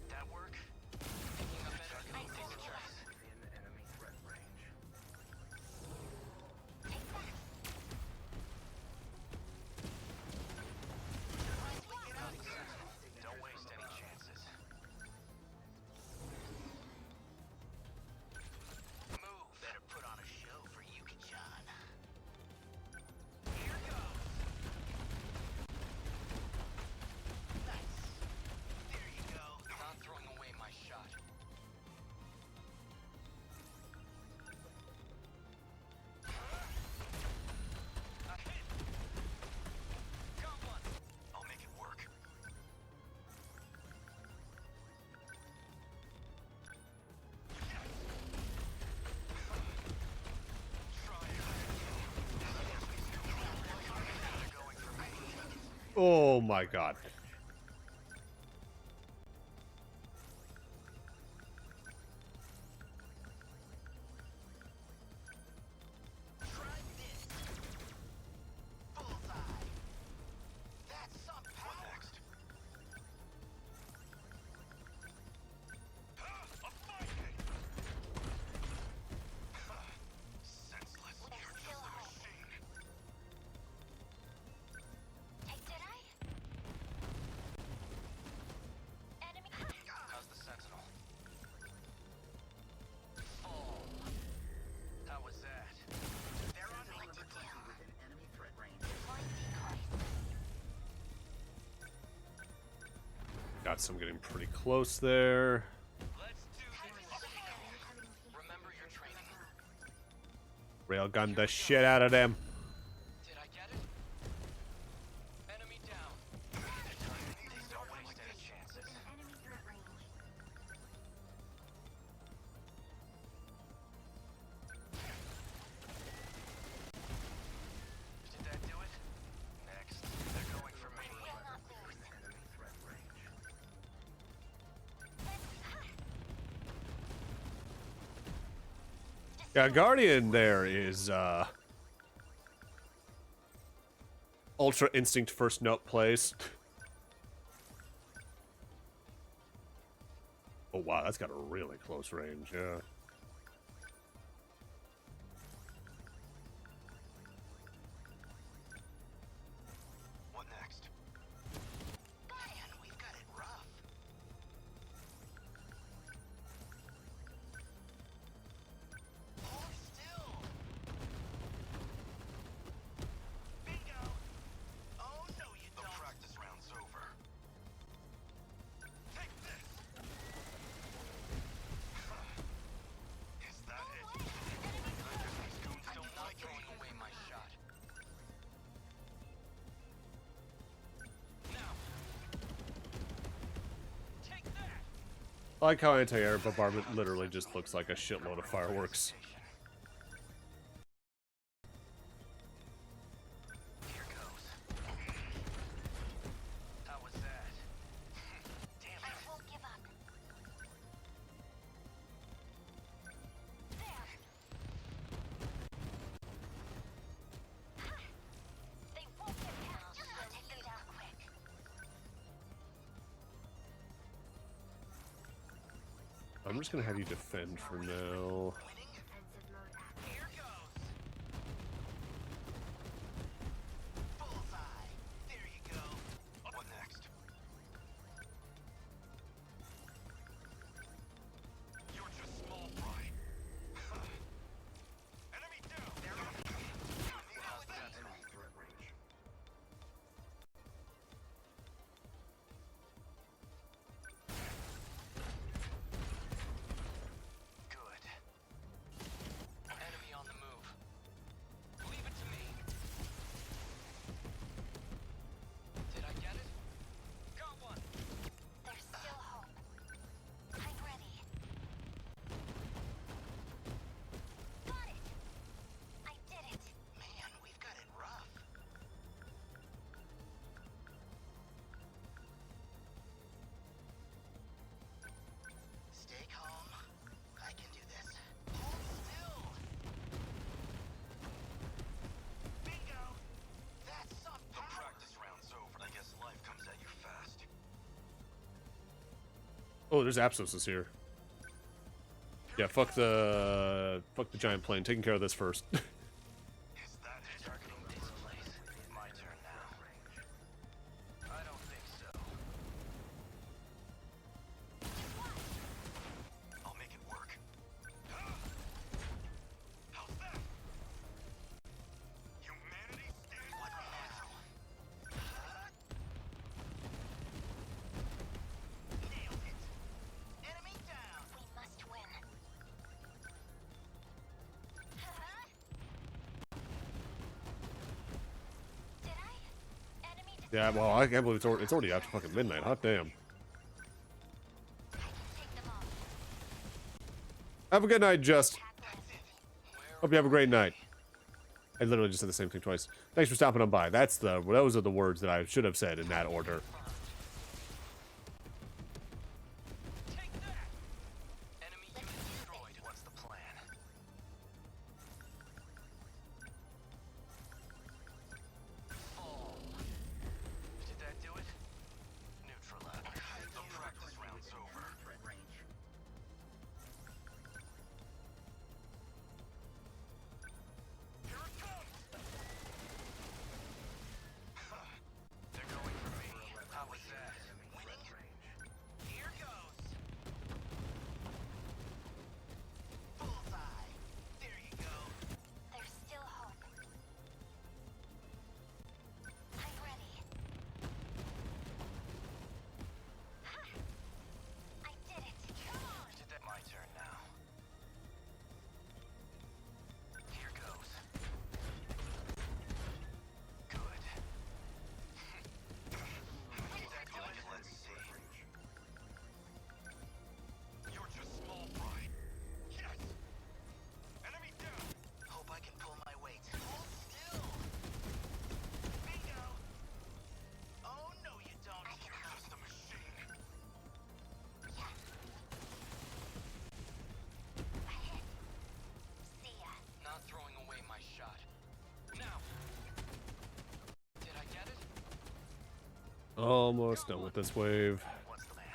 That work? Picking up enemy signatures. Within enemy threat range. Take that. Don't waste any chances. Move. Better put on a show for Yuki-chan. Here goes. Nice. There you go. Not throwing away my shot. A hit. Got one. I'll make it work. Oh my god. Try this. Bullseye. That's some power. Next. A fight hit. Senseless. We're You're just still a home. machine. Did I? Enemy. How's the Sentinel? Fall. How was that? They're on What to do? within enemy threat range. Deploying decoys. Got some getting pretty close there. Let's do this. Remember your training. Railgun the shit out of them. Did I get it? Enemy down. Don't waste any chances. Enemy threat range. Did that do it? Next. They're going for me. Will not lose. Enemy threat range. Yeah, Guardian there is Ultra Instinct first note plays. Oh wow, that's got a really close range, yeah. What next? Man, we've got it rough. Hold still. Bingo. Oh no, you don't. The practice round's over. Take this. Is that it? I guess these goons don't like throwing away my shot. Now. Take that. I like how anti-air bombardment literally just looks like a shitload of fireworks. Here goes. How was that? Damn I it. won't give up. There. They won't get past. I'll take them down quick. I'm just gonna have you defend for now. Defensive mode active. Here goes. Bullseye. There you go. What next? You're just small fry. Enemy down. How's that? Threat range. Good. Enemy on the move. Leave it to me. Did I get it? Got one. There's still hope. I'm ready. Got it. I did it. Man, we've got it rough. Stay calm. I can do this. Hold still. Bingo. That's some power. The practice round's over. I guess life comes at you fast. Oh, there's Apsos is here. Yeah, fuck the giant plane. Taking care of this first. Is that it? Targeting this place. My turn now. I don't think so. I'll make it work. How's that? Humanity stands. What now? Nailed it. Enemy down. We must win. Did I? Enemy Yeah, well, I can't believe it's already after fucking midnight. Hot damn. take them off. Have a good night, Just. Tackle it. Hope you have a great night. I literally just said the same thing twice. Thanks for stopping on by. Those are the words that I should have said in that order. Take that. Enemy unit destroyed. What's the plan? Fall. Did that do it? Neutralize. The practice round's over. Threat range. Here it comes. They're going for me. Almost done with this wave. What's the plan?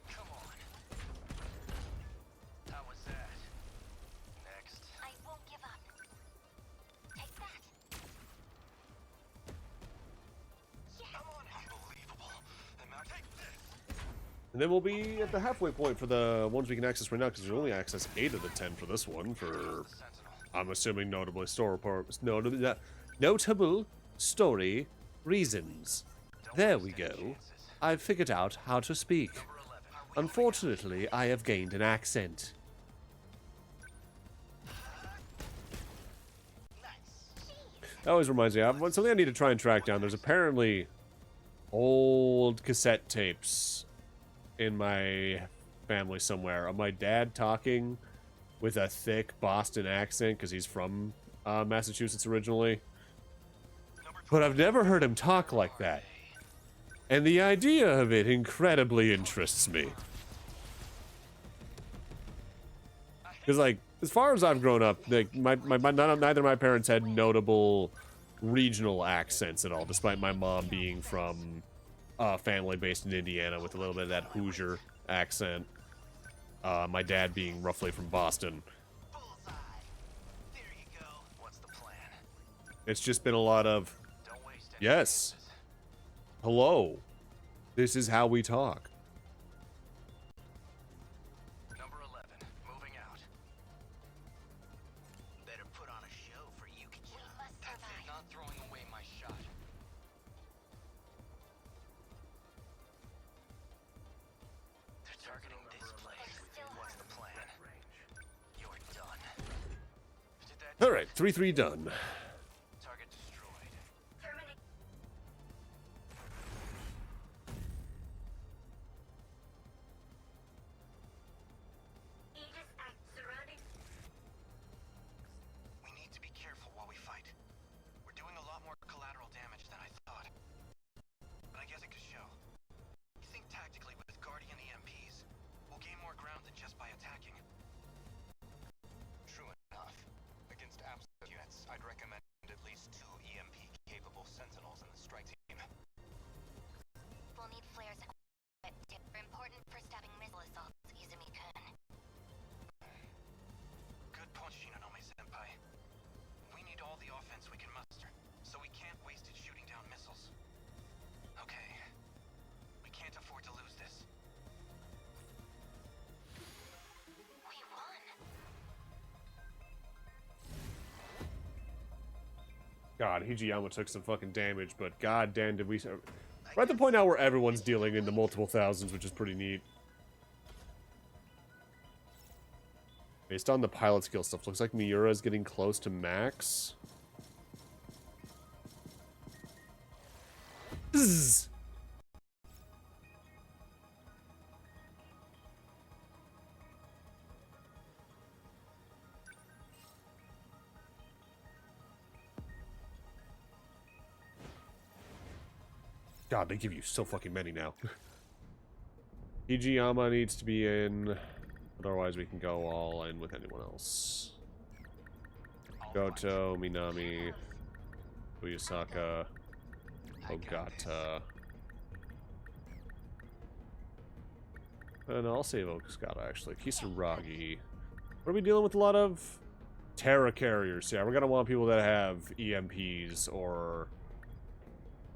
Come on. How was that? Next. I won't give up. Take that. Come on, unbelievable. And now take this. And then we'll be at the halfway point for the ones we can access right now, because we only access 8 of the 10 for this one, for, I'm assuming, notable story reasons. There we go. I've figured out how to speak. Unfortunately, I have gained an accent. That always reminds me, something I need to try and track down. There's apparently old cassette tapes in my family somewhere of my dad talking with a thick Boston accent, because he's from Massachusetts originally. But I've never heard him talk like that. And the idea of it incredibly interests me. Because, like, as far as I've grown up, like, neither of my parents had notable regional accents at all, despite my mom being from a family based in Indiana with a little bit of that Hoosier accent. My dad being roughly from Boston. Bullseye. There you go. What's the plan? It's just been a lot of, Don't waste any yes, chances. hello, this is how we talk. Number 11, moving out. Better put on a show for you. We must That's it, survive. not throwing away my shot. They're targeting this place. What's the plan? You're done. Did that Alright, 3-3 done. target destroyed? Terminate. Aegis at surrounding. We need to be careful while we fight. We're doing a lot more collateral damage than I thought. But I guess it could show. You think tactically with Guardian EMPs, we'll gain more ground than just by attacking. True enough. Against absolute units, I'd recommend at least 2 EMP-capable Sentinels in the strike team. We'll need flares. They're important for stopping missile assaults, Izumi-kun. Good point, Shinonome-senpai. We need all the offense we can muster, so we can't waste it shooting down missiles. Okay. We can't afford to lose this. We won. God, Hijiyama took some fucking damage, but god damn did we... We're at the point now where everyone's dealing in the multiple thousands, which is pretty neat. Based on the pilot skill stuff, looks like Miura is getting close to max. Bzzz. God, they give you so fucking many now. Hijiyama needs to be in, otherwise we can go all in with anyone else. Goto, Minami, Uyasaka, Ogata. And I'll save Okasaka actually. Kisaragi. What are we dealing with? A lot of Terra carriers. Yeah, we're gonna want people that have EMPs or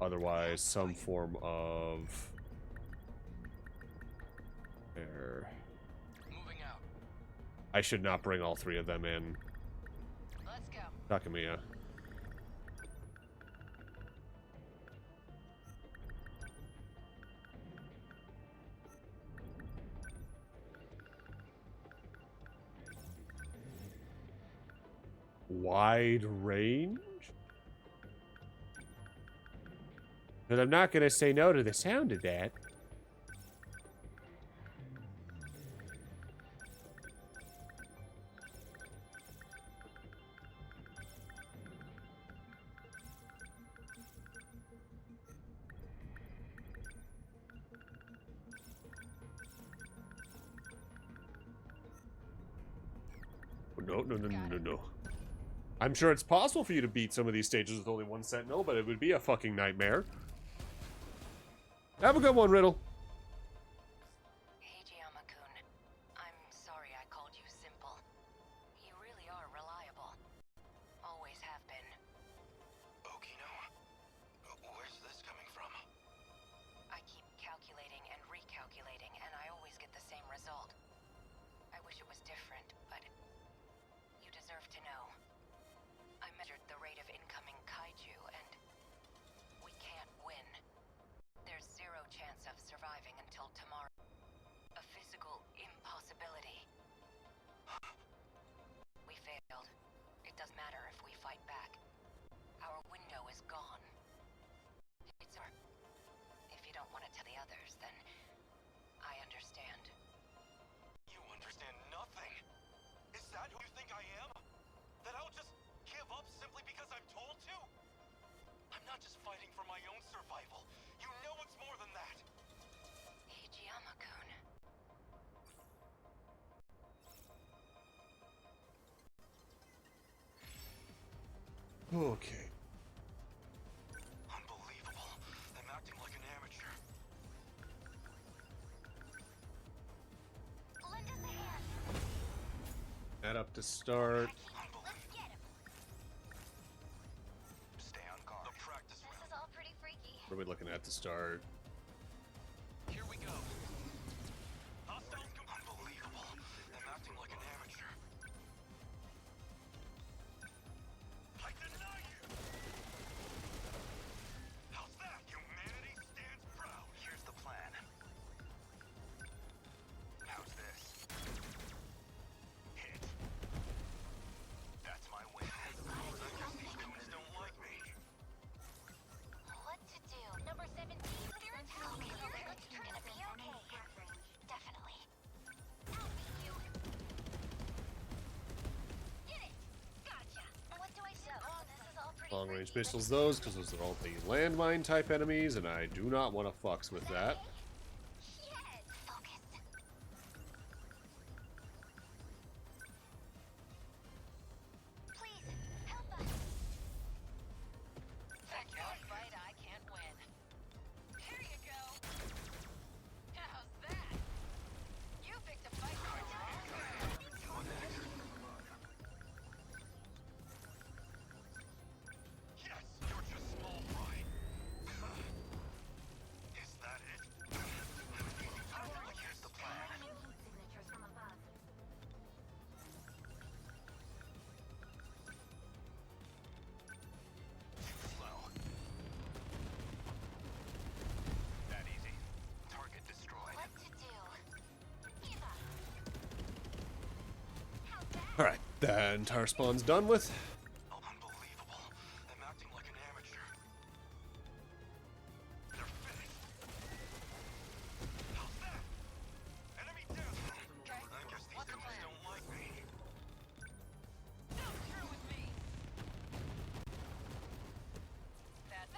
otherwise some form of air. Moving out. I should not bring all 3 of them in. Let's go. Takamiya. Wide range? But I'm not gonna say no to the sound of that. No. I'm sure it's possible for you to beat some of these stages with only one Sentinel, but it would be a fucking nightmare. Have a good one, Riddle. Hey, Giamakun. I'm sorry I called you simple. You really are reliable. Always have been. Okino? Where's this coming from? I keep calculating and recalculating, and I always get the same result. I wish it was different, but you deserve to know. I measured the rate of incoming kaiju, and we can't win. There's zero chance of surviving until tomorrow. A physical impossibility. We failed. It doesn't matter if we fight back. Our window is gone. It's our... If you don't want to tell the others, then I understand. You understand nothing. Is that who you think I am? That I'll just give up simply because I'm told to? I'm not just fighting for my own survival. You know it's more than that. Hijiyama-kun. Okay. Unbelievable. I'm acting like an amateur. Lend us a hand. Add up to start. Let's get him. Stay on guard. The practice This round. is all pretty freaky. What are we looking at to start? Here we go. Hostiles unbelievable. I'm acting like an amateur. I deny you! How's that? Humanity stands proud. Here's the plan. How's this? Hit. That's my win. I guess these goons don't like me. What to do? Number 17. Clear it out. Okay, you're gonna be okay. Definitely. I'll beat you. Get it. Gotcha. What do I do? Oh, this is all pretty Long range freaky. pistols, those, because those are all the landmine type enemies, and I do not want to fucks with that. Yes. Focus. Please help us. I can't fight, I can't win. Here you go. How's that? You picked a fight for Yes, you're just small fry. Is that it? Here's the plan. Signatures from above. Too slow. That easy. Target destroyed. What to do? Give up. How's that? Alright, the entire spawn's done with. Unbelievable. I'm acting like an amateur. They're finished. How's that? Enemy down. I guess these goons don't like me. Come through with me. That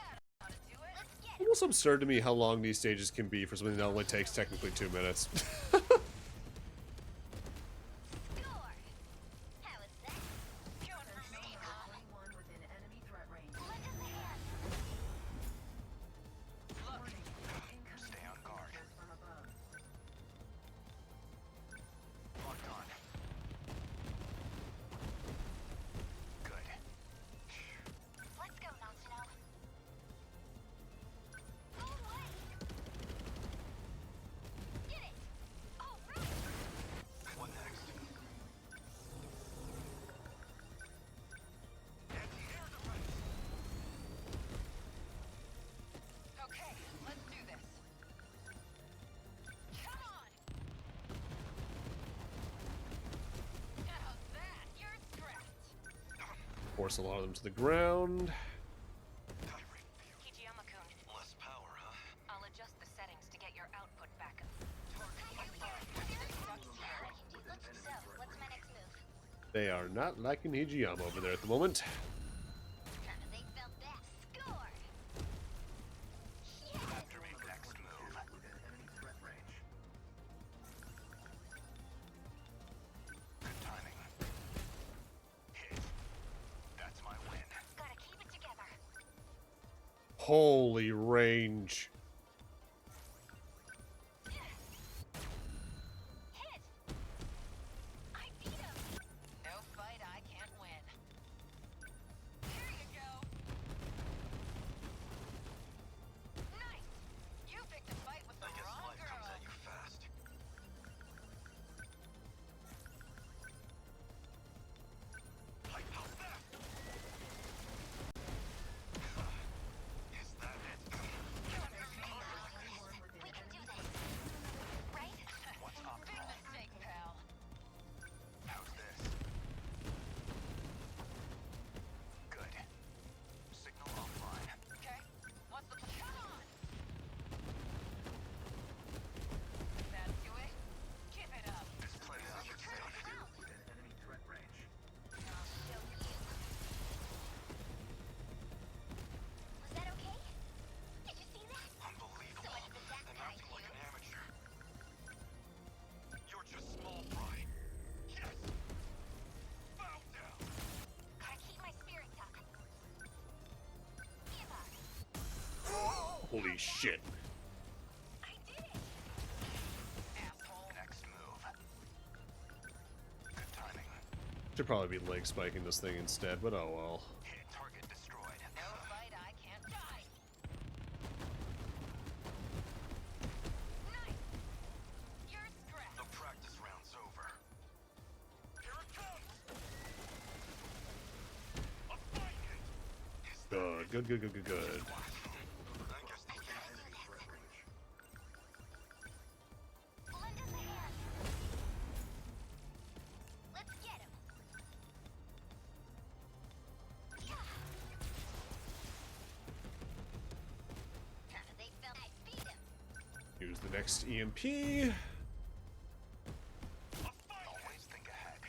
ought to do it. Let's get him. Almost absurd to me how long these stages can be for something that only takes technically 2 minutes. Score. How is that? Stay calm. Within enemy threat range. Lend us a hand. Stay on guard. From above. Locked on. Good. Let's go, Natsuno. All right. Get it. All right. What next? Anti-air defense. Okay, let's do this. Come on. How's that? You're strapped. Force a lot of them to the ground. Tyrant view. Hijiyama-kun, Less power, huh? I'll adjust the settings to get your output back. So, what's my next move? They are not liking Hijiyama over there at the moment. They felt that. Score. Yes. After me, next move. Within enemy threat range. Good timing. Hit. Holy range. Holy shit. Should probably be leg spiking this thing instead, but oh well. Target destroyed. No fight I can't die. Nice. You're scratched. The practice round's over. Here it comes. A fight hit. Good, good, good, good, good, good. Lend us a hand. Let's get him. They felt I beat him. Use the next EMP. Always think ahead.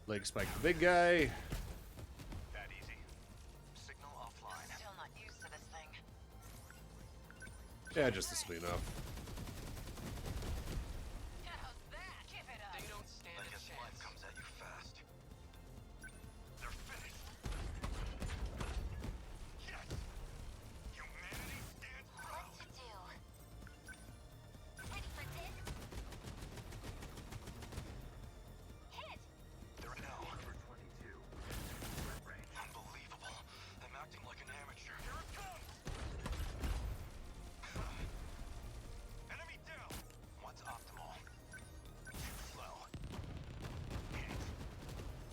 Leg spike the big guy. That easy. Signal offline. Still not used to this thing. Yeah, just this will be enough. How's that? Give it up. They don't stand I a guess life chance. comes at you fast. They're finished. Yes! Humanity stands proud. What to do? Ready for this? Hit! They're now. Number 22. Unbelievable. I'm acting like an amateur. Here it comes! Enemy down! What's optimal? Too slow. Hit.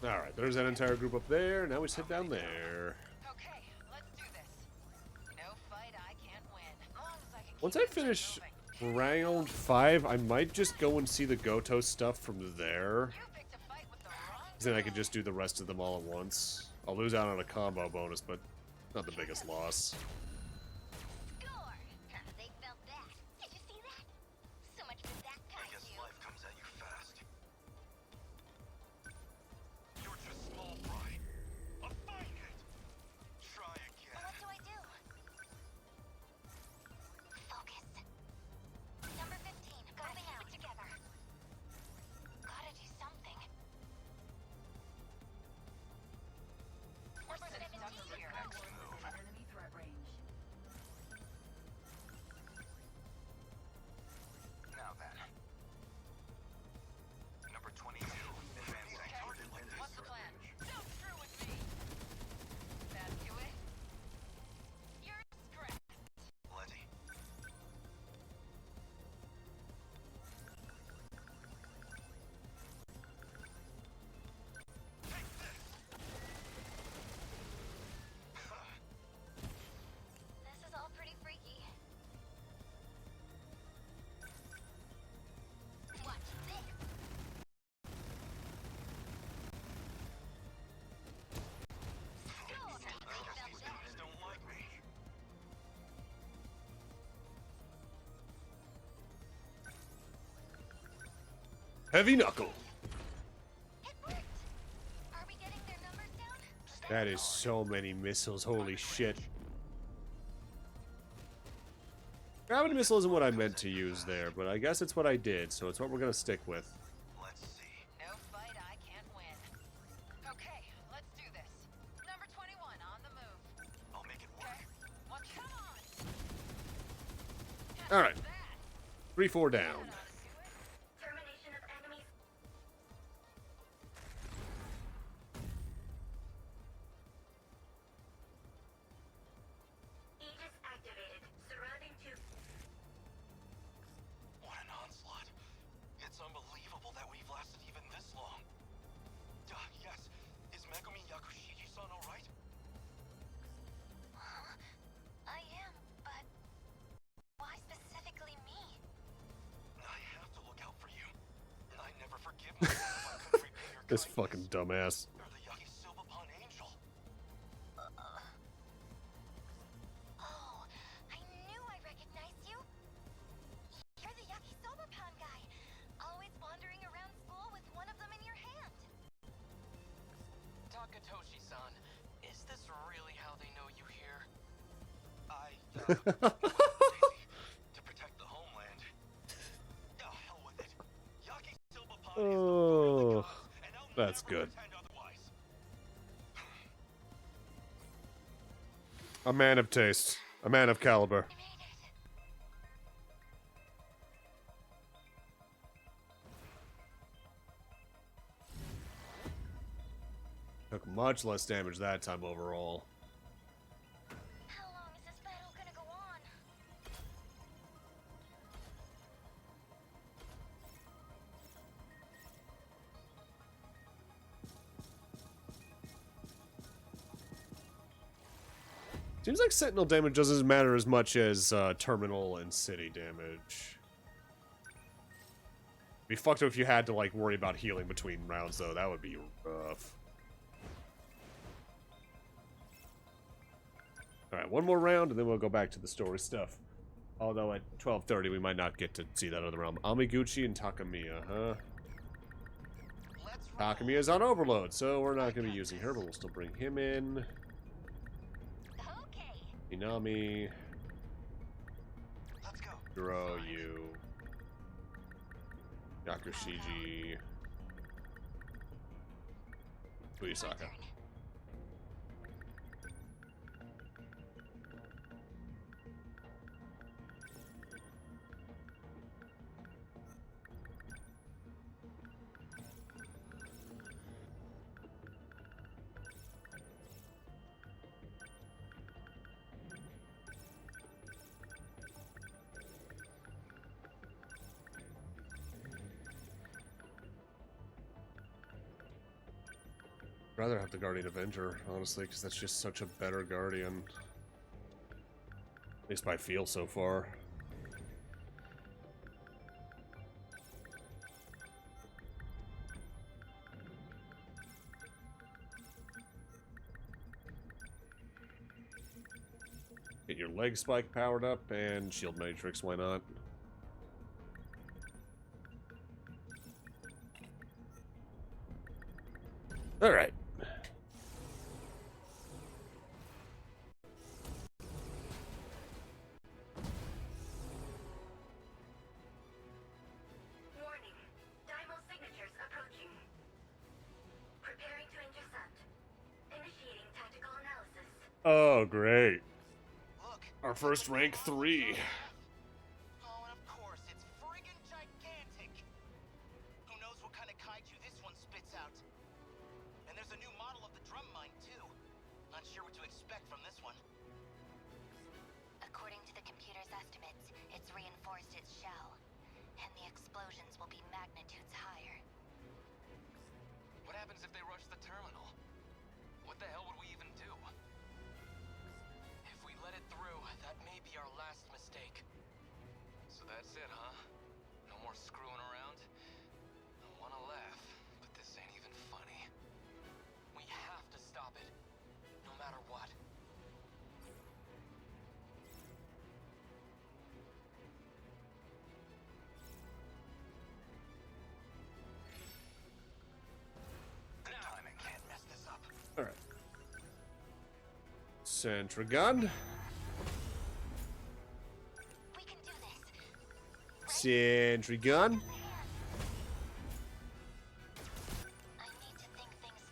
Alright, there's that entire group up there. Now we sit down there. Okay, let's do this. No fight I can't win. Long as I can Once keep I this thing finish moving. round 5, I might just go and see the Goto stuff from there. You picked a fight with the wrong 'Cause then I could just do the rest of them all at once. I'll lose out on a combo bonus, but not the biggest loss. score. They felt that. Did you see that? So much for that I kind guess of you. life comes at you fast. You're just small fry. A fine hit. Try again. What do I do? Focus. Number 15. Gotta keep it together. Gotta do something. Number 17 here. Next move. Enemy threat range. Now then. Number 22. What's the plan? Jump through with me. That do it? You're scratched. Letty. Take this. This is all pretty freaky. Watch this. Score. I guess these guys don't like me. Heavy Knuckle. It worked. Are we getting their numbers down? That is so many missiles. Holy shit. Gravity missile isn't what I meant to use there, but I guess it's what I did, so it's what we're gonna stick with. Let's see. No fight I can't win. Okay, let's do this. Number 21 on the move. Alright. 3-4 down. Termination of enemies. Aegis activated. Surrounding to. What an onslaught. It's unbelievable that we've lasted even this long. Yes. Is Megumi Yakushiji-san alright? I am, but why specifically me? I have to look out for you. I never forgive myself if I couldn't repay your This kindness. fucking dumbass. You're the Yakisoba angel. Oh, I knew I recognized you. You're the Yakisoba Pan guy, always wandering around school with one of them in your hand. Takatoshi-san, is this really how they know you here? To protect the homeland. Oh, hell with it. Yakisoba Pan is the Oh, gods, and I'll that's never good. pretend otherwise. A man of taste. A man of caliber. I made it. Took much less damage that time overall. How long is this battle gonna go on? Seems like Sentinel damage doesn't matter as much as terminal and city damage. Be fucked up if you had to like worry about healing between rounds though. That would be rough. Alright, one more round and then we'll go back to the story stuff. Although at 12:30 we might not get to see that other realm. Amiguchi and Takamiya, huh? Takamiya's on overload, so we're not going to be using her, but we'll still bring him in. Okay. Inami, Let's go. Guro, you, Yakushiji, Uyasaka. I'd rather have the Guardian Avenger, honestly, because that's just such a better Guardian. At least by feel so far. Get your leg spike powered up and shield matrix, why not? Alright. Warning. Daimo signatures approaching. Preparing to intercept. Initiating tactical analysis. Oh, great. Look. Our first rank 3. Oh, and of course, it's friggin' gigantic. Who knows what kind of kaiju this one spits out? And there's a new model of the drum mine, too. Not sure what to expect from this one. According to the computer's estimates, it's reinforced its shell, and the explosions will be magnitudes higher. What happens if they rush the terminal? What the hell would we even do? If we let it through, that may be our last mistake. So that's it, huh? No more screwing around? I wanna laugh, but this ain't even funny. We have to stop it, no matter what. Good timing, can't mess this up. Alright. Centrigun. We can do this. Sentry gun. I need to think things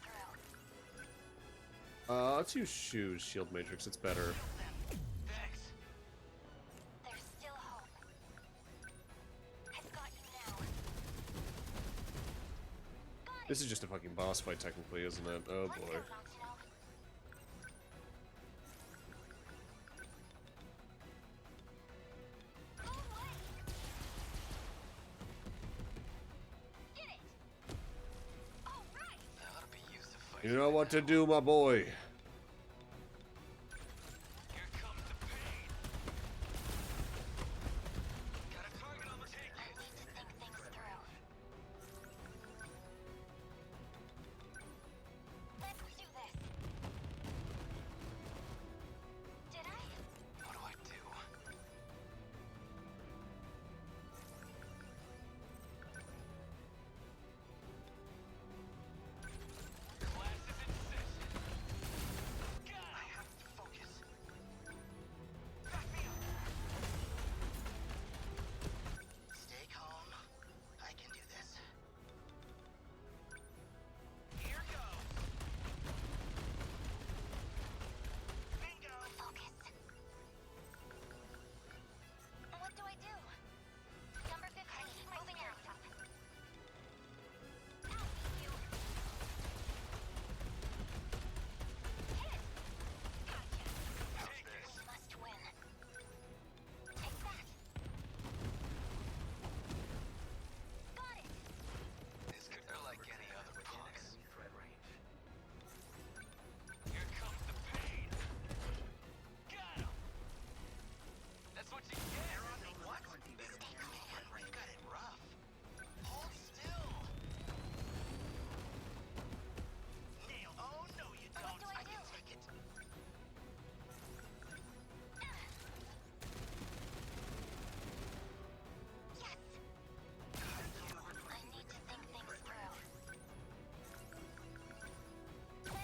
through. Let's use shoes, shield matrix, it's better. Thanks. There's still hope. This is just a fucking boss fight, technically, isn't it? Oh boy. You know what to do, my boy.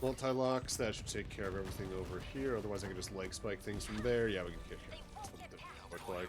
Multi-locks, that should take care of everything over here. Otherwise I can just leg spike things from there. Yeah, we can get here. That's what it look like.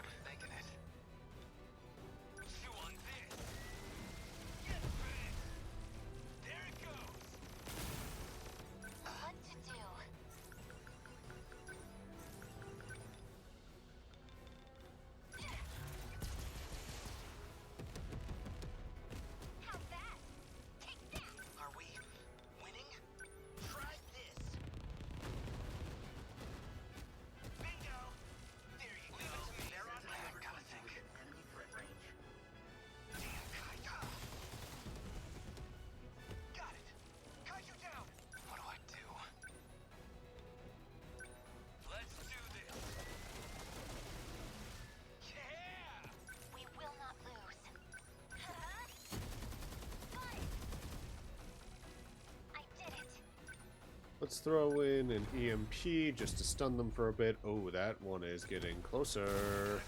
Let's throw in an EMP just to stun them for a bit. Oh, that one is getting closer.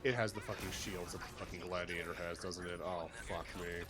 It has the fucking shields that the fucking gladiator has, doesn't it? Oh, fuck me.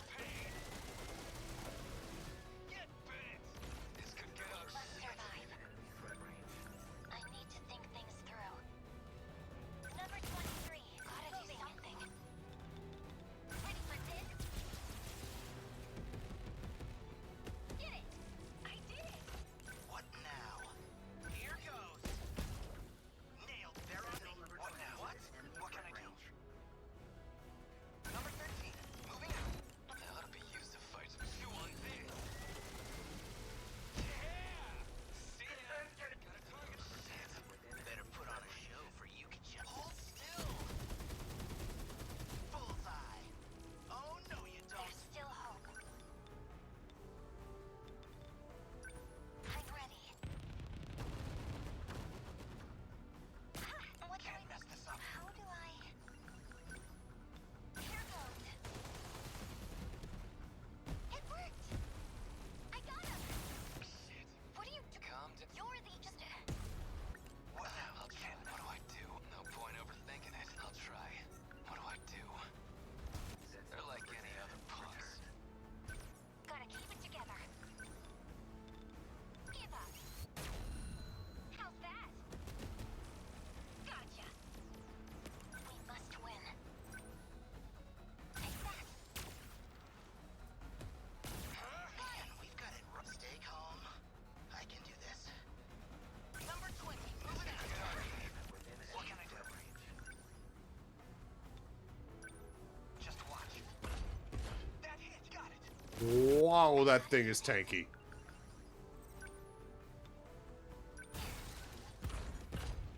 Wow, that thing is tanky.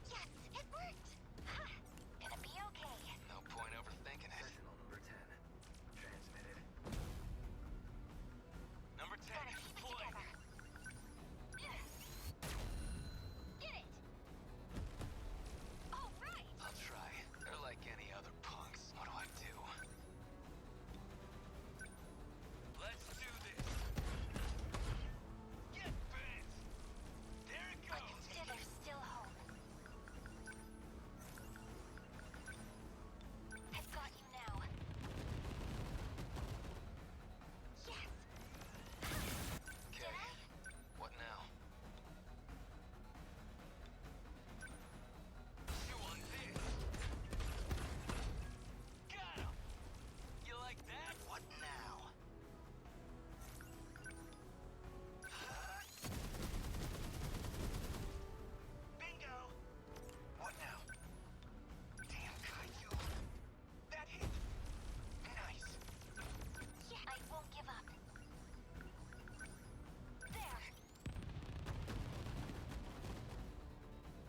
Yes, it worked! Ha! Gonna be okay. No point overthinking it. Sentinel number 10. Transmitted. Number 10, Gotta keep it deploy. together. Get it! All right! I'll try. They're like any other punks. What do I do? Let's do this. Get bent. There it I goes. consider still home. I've got you now. Yes! Okay. What now? Chew on this. Got him. You like that? What now? Bingo. What now? Damn kaiju. That hit. Nice. Yeah, I won't give up. There!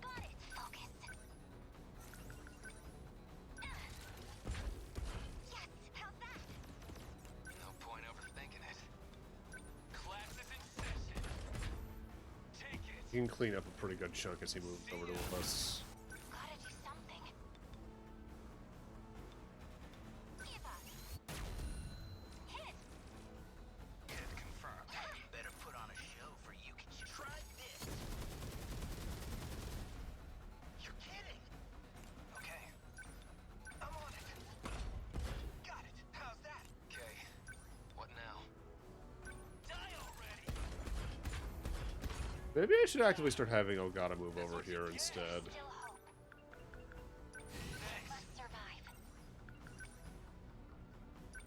Got it! Focus. Yes! How's that? No point overthinking it. Class is in session. Take it. You can clean up a pretty good chunk as he moves over to us. Gotta do something. Give up. Hit! Hit confirmed. Better put on a show for you. Can you try this? You're kidding. Okay. I'm on it. Got it. How's that? Okay. What now? Die already. Maybe I should actively start having Ogata move over here instead. Still hope. Thanks. Must survive.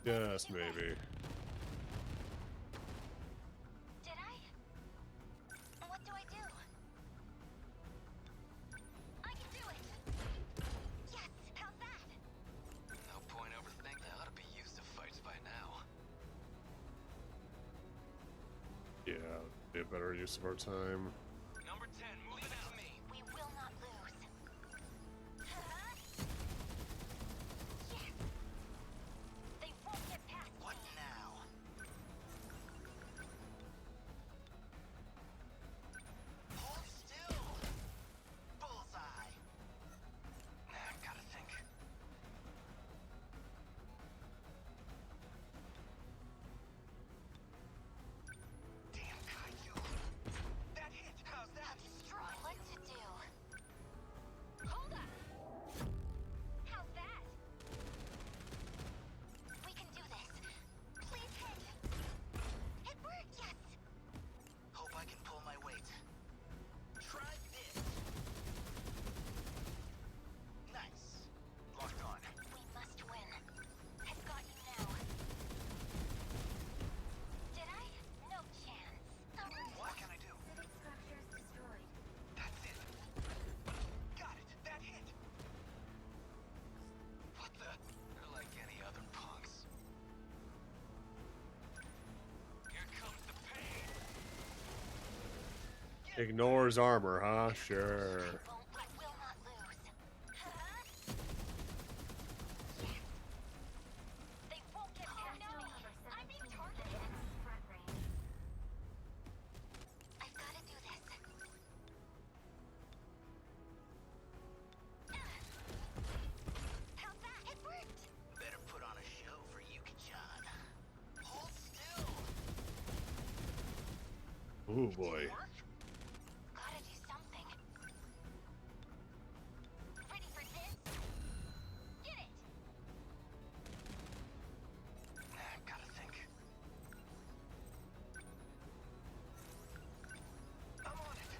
Yes, maybe. Did I? What do I do? I can do it! Yes! How's that? No point overthinking. They ought to be used to fights by now. Yeah, be a better use of our time. Number 10, moving out. Me. We will not lose. Yes! They won't get past What me. now? Hold still. Bullseye. I've got to think. Damn kaiju. That hit. How's that? Destroy what to do. Hold up! How's that? We can do this. Please hit. It worked, yes! Hope I can pull my weight. Try this. Nice. Locked on. We must win. I've got you now. Did I? No chance. What can I do? Civic structures destroyed. That's it. Got it. That hit. What the? They're like any other punks. Here comes the pain. Ignores armor, huh? Sure. I will not lose. They won't get past me. I'm being targeted. I've got to do this. How's that? It worked. Better put on a show for Yuki-chan. Hold still. Ooh boy. Gotta do something. Ready for this? Get it! Gotta think. I'm on it.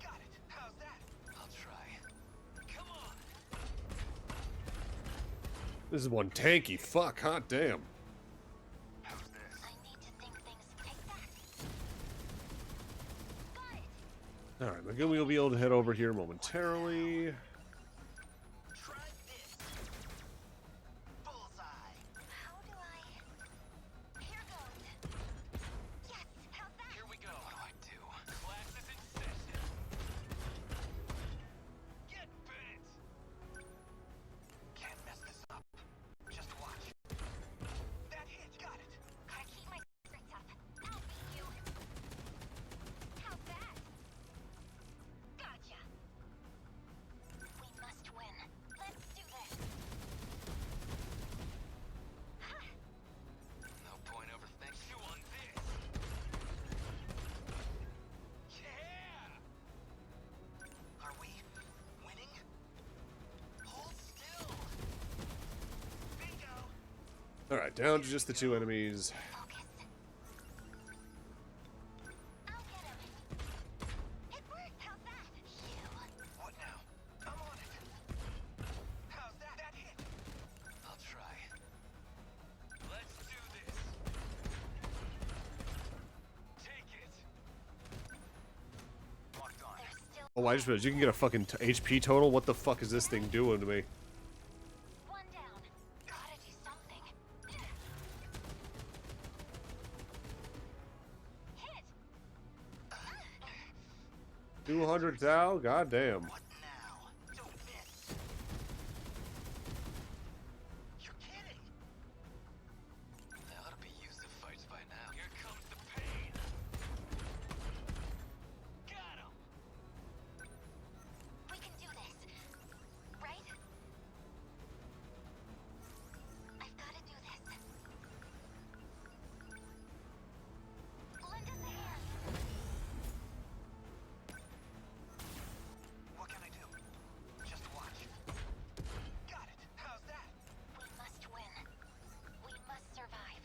Got it. How's that? I'll try. Come on. This is one tanky. Fuck, hot damn. How's this? I need to think things. Take that. Got it! Alright, Megumi will be able to head over here momentarily. Try this. Bullseye. How do I... Here goes. All right, down to just the two enemies. Focus. I'll get him. It worked. How's that? You. What now? I'm on it. How's that? That hit. I'll try. Let's do this. Take it. Locked on. There's still Oh, I just realized you can get a fucking HP total. What the fuck is this thing doing to me? one down. Gotta do something. Hit. 200 thou? Goddamn. What now? Don't miss. You're kidding. They ought to be used to fights by now. Here comes the pain. Got him. We can do this. Right? I've gotta do this. Lend us a hand. What can I do? Just watch. Got it. How's that? We must win. We must survive.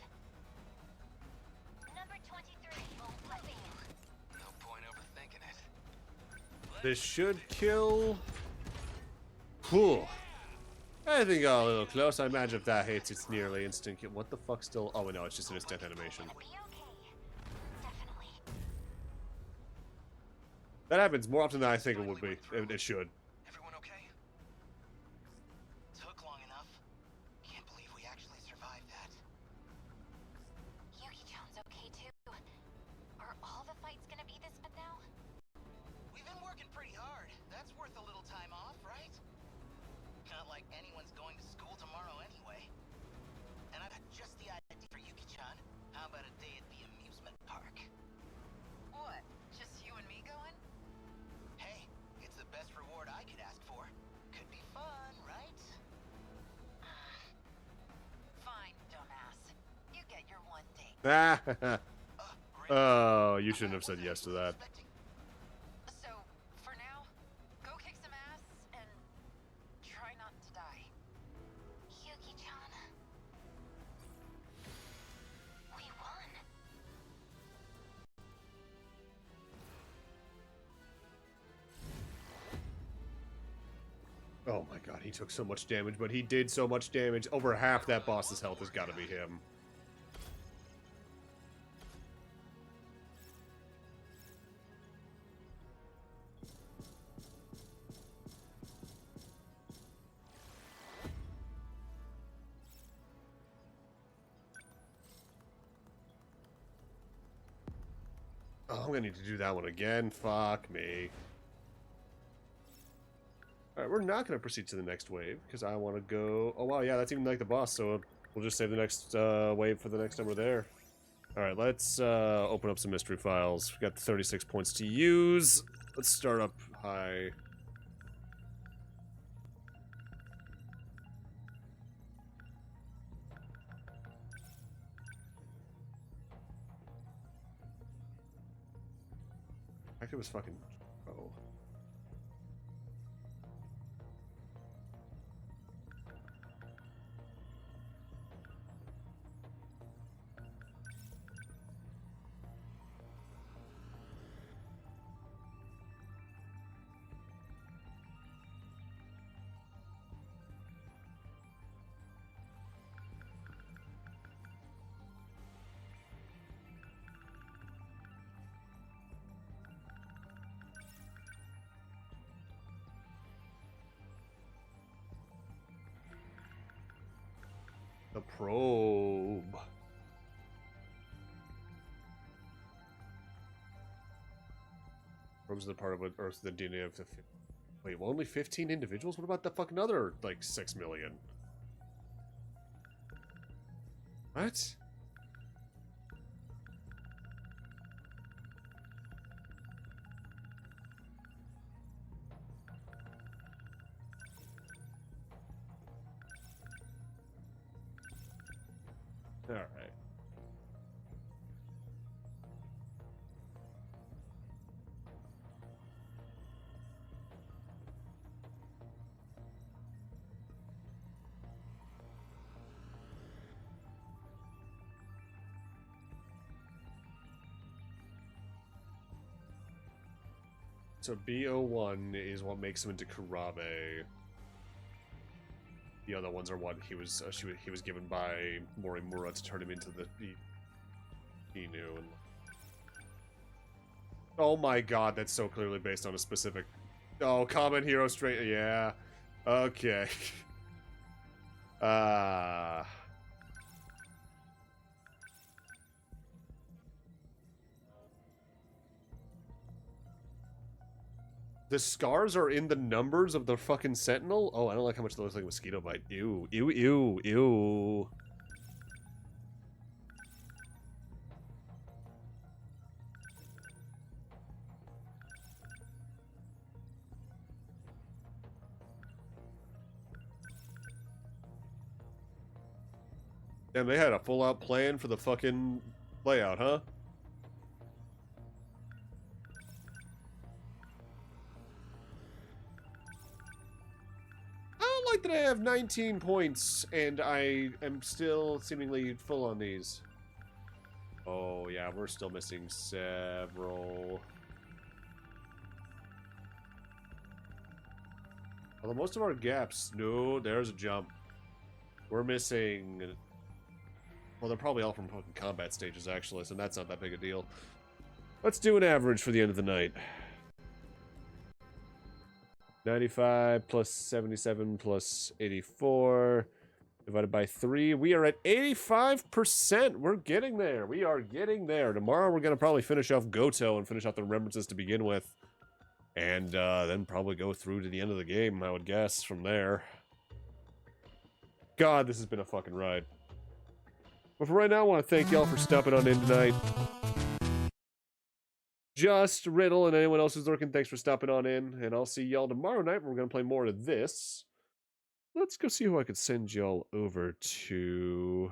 Number 23 won't fail. No point overthinking it. This should kill. Cool. I think got a little close. I imagine if that hits, it's nearly instant kill. What the fuck still? Oh, no, it's just an instant animation. Gonna be okay. Definitely. That happens more often than I think it would be. It should. Everyone okay? Took long enough. Can't believe we actually survived that. Yuki-chan's okay too. Are all the fights gonna be this bad now? We've been working pretty hard. That's worth a little time off, right? Not like anyone's going to school tomorrow anyway. And I've had just the idea for Yuki-chan. How about a day at the amusement park? What? Just you and me going? Hey, it's the best reward I could ask for. Could be fun, right? Fine, dumbass. You get your one date. Great. Oh, you shouldn't have said yes to that. Expecting- So, for now, go kick some ass and try not to die. Yuki-chan. We won. Oh my god, he took so much damage, but he did so much damage. Over half that boss's health has got to be him. Oh, I'm gonna need to do that one again. Fuck me. Alright, we're not gonna proceed to the next wave, because I want to go... Oh wow, yeah, that's even like the boss, so we'll just save the next wave for the next time we're there. Alright, let's open up some mystery files. We've got 36 points to use. Let's start up high. Actually, it was fucking... Oh. The probe. Probe's the part of Earth, the DNA of the... Wait, well, only 15 individuals? What about the fucking other, like, 6 million? What? Alright. So BO1 is what makes him into Kurabe. The other ones are what he was given by Morimura to turn him into the Inu. And oh my god, that's so clearly based on a specific. Oh, common hero straight. Yeah. Okay. The scars are in the numbers of the fucking Sentinel? Oh, I don't like how much that looks like a mosquito bite. Ew, ew, ew, ew. Damn, they had a full-out plan for the fucking layout, huh? I don't like that I have 19 points and I am still seemingly full on these. Oh, yeah, we're still missing several. Although most of our gaps, no, there's a jump. We're missing. Well, they're probably all from fucking combat stages, actually, so that's not that big a deal. Let's do an average for the end of the night. 95 plus 77 plus 84 divided by 3. We are at 85%. We're getting there. We are getting there. Tomorrow we're going to probably finish off Goto and finish off the remembrances to begin with. And then probably go through to the end of the game, I would guess, from there. God, this has been a fucking ride. But for right now, I want to thank y'all for stopping on in tonight. Just Riddle and anyone else who's lurking, thanks for stopping on in. And I'll see y'all tomorrow night. We're going to play more of this. Let's go see who I could send y'all over to.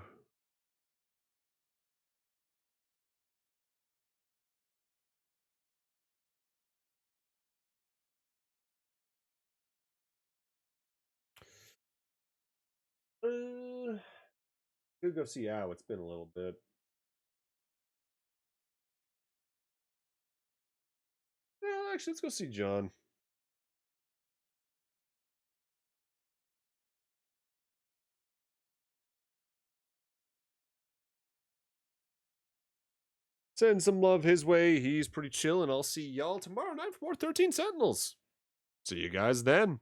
We'll go see Ao. It's been a little bit. Yeah, actually, let's go see John. Send some love his way. He's pretty chill, and I'll see y'all tomorrow night for more 13 Sentinels. See you guys then.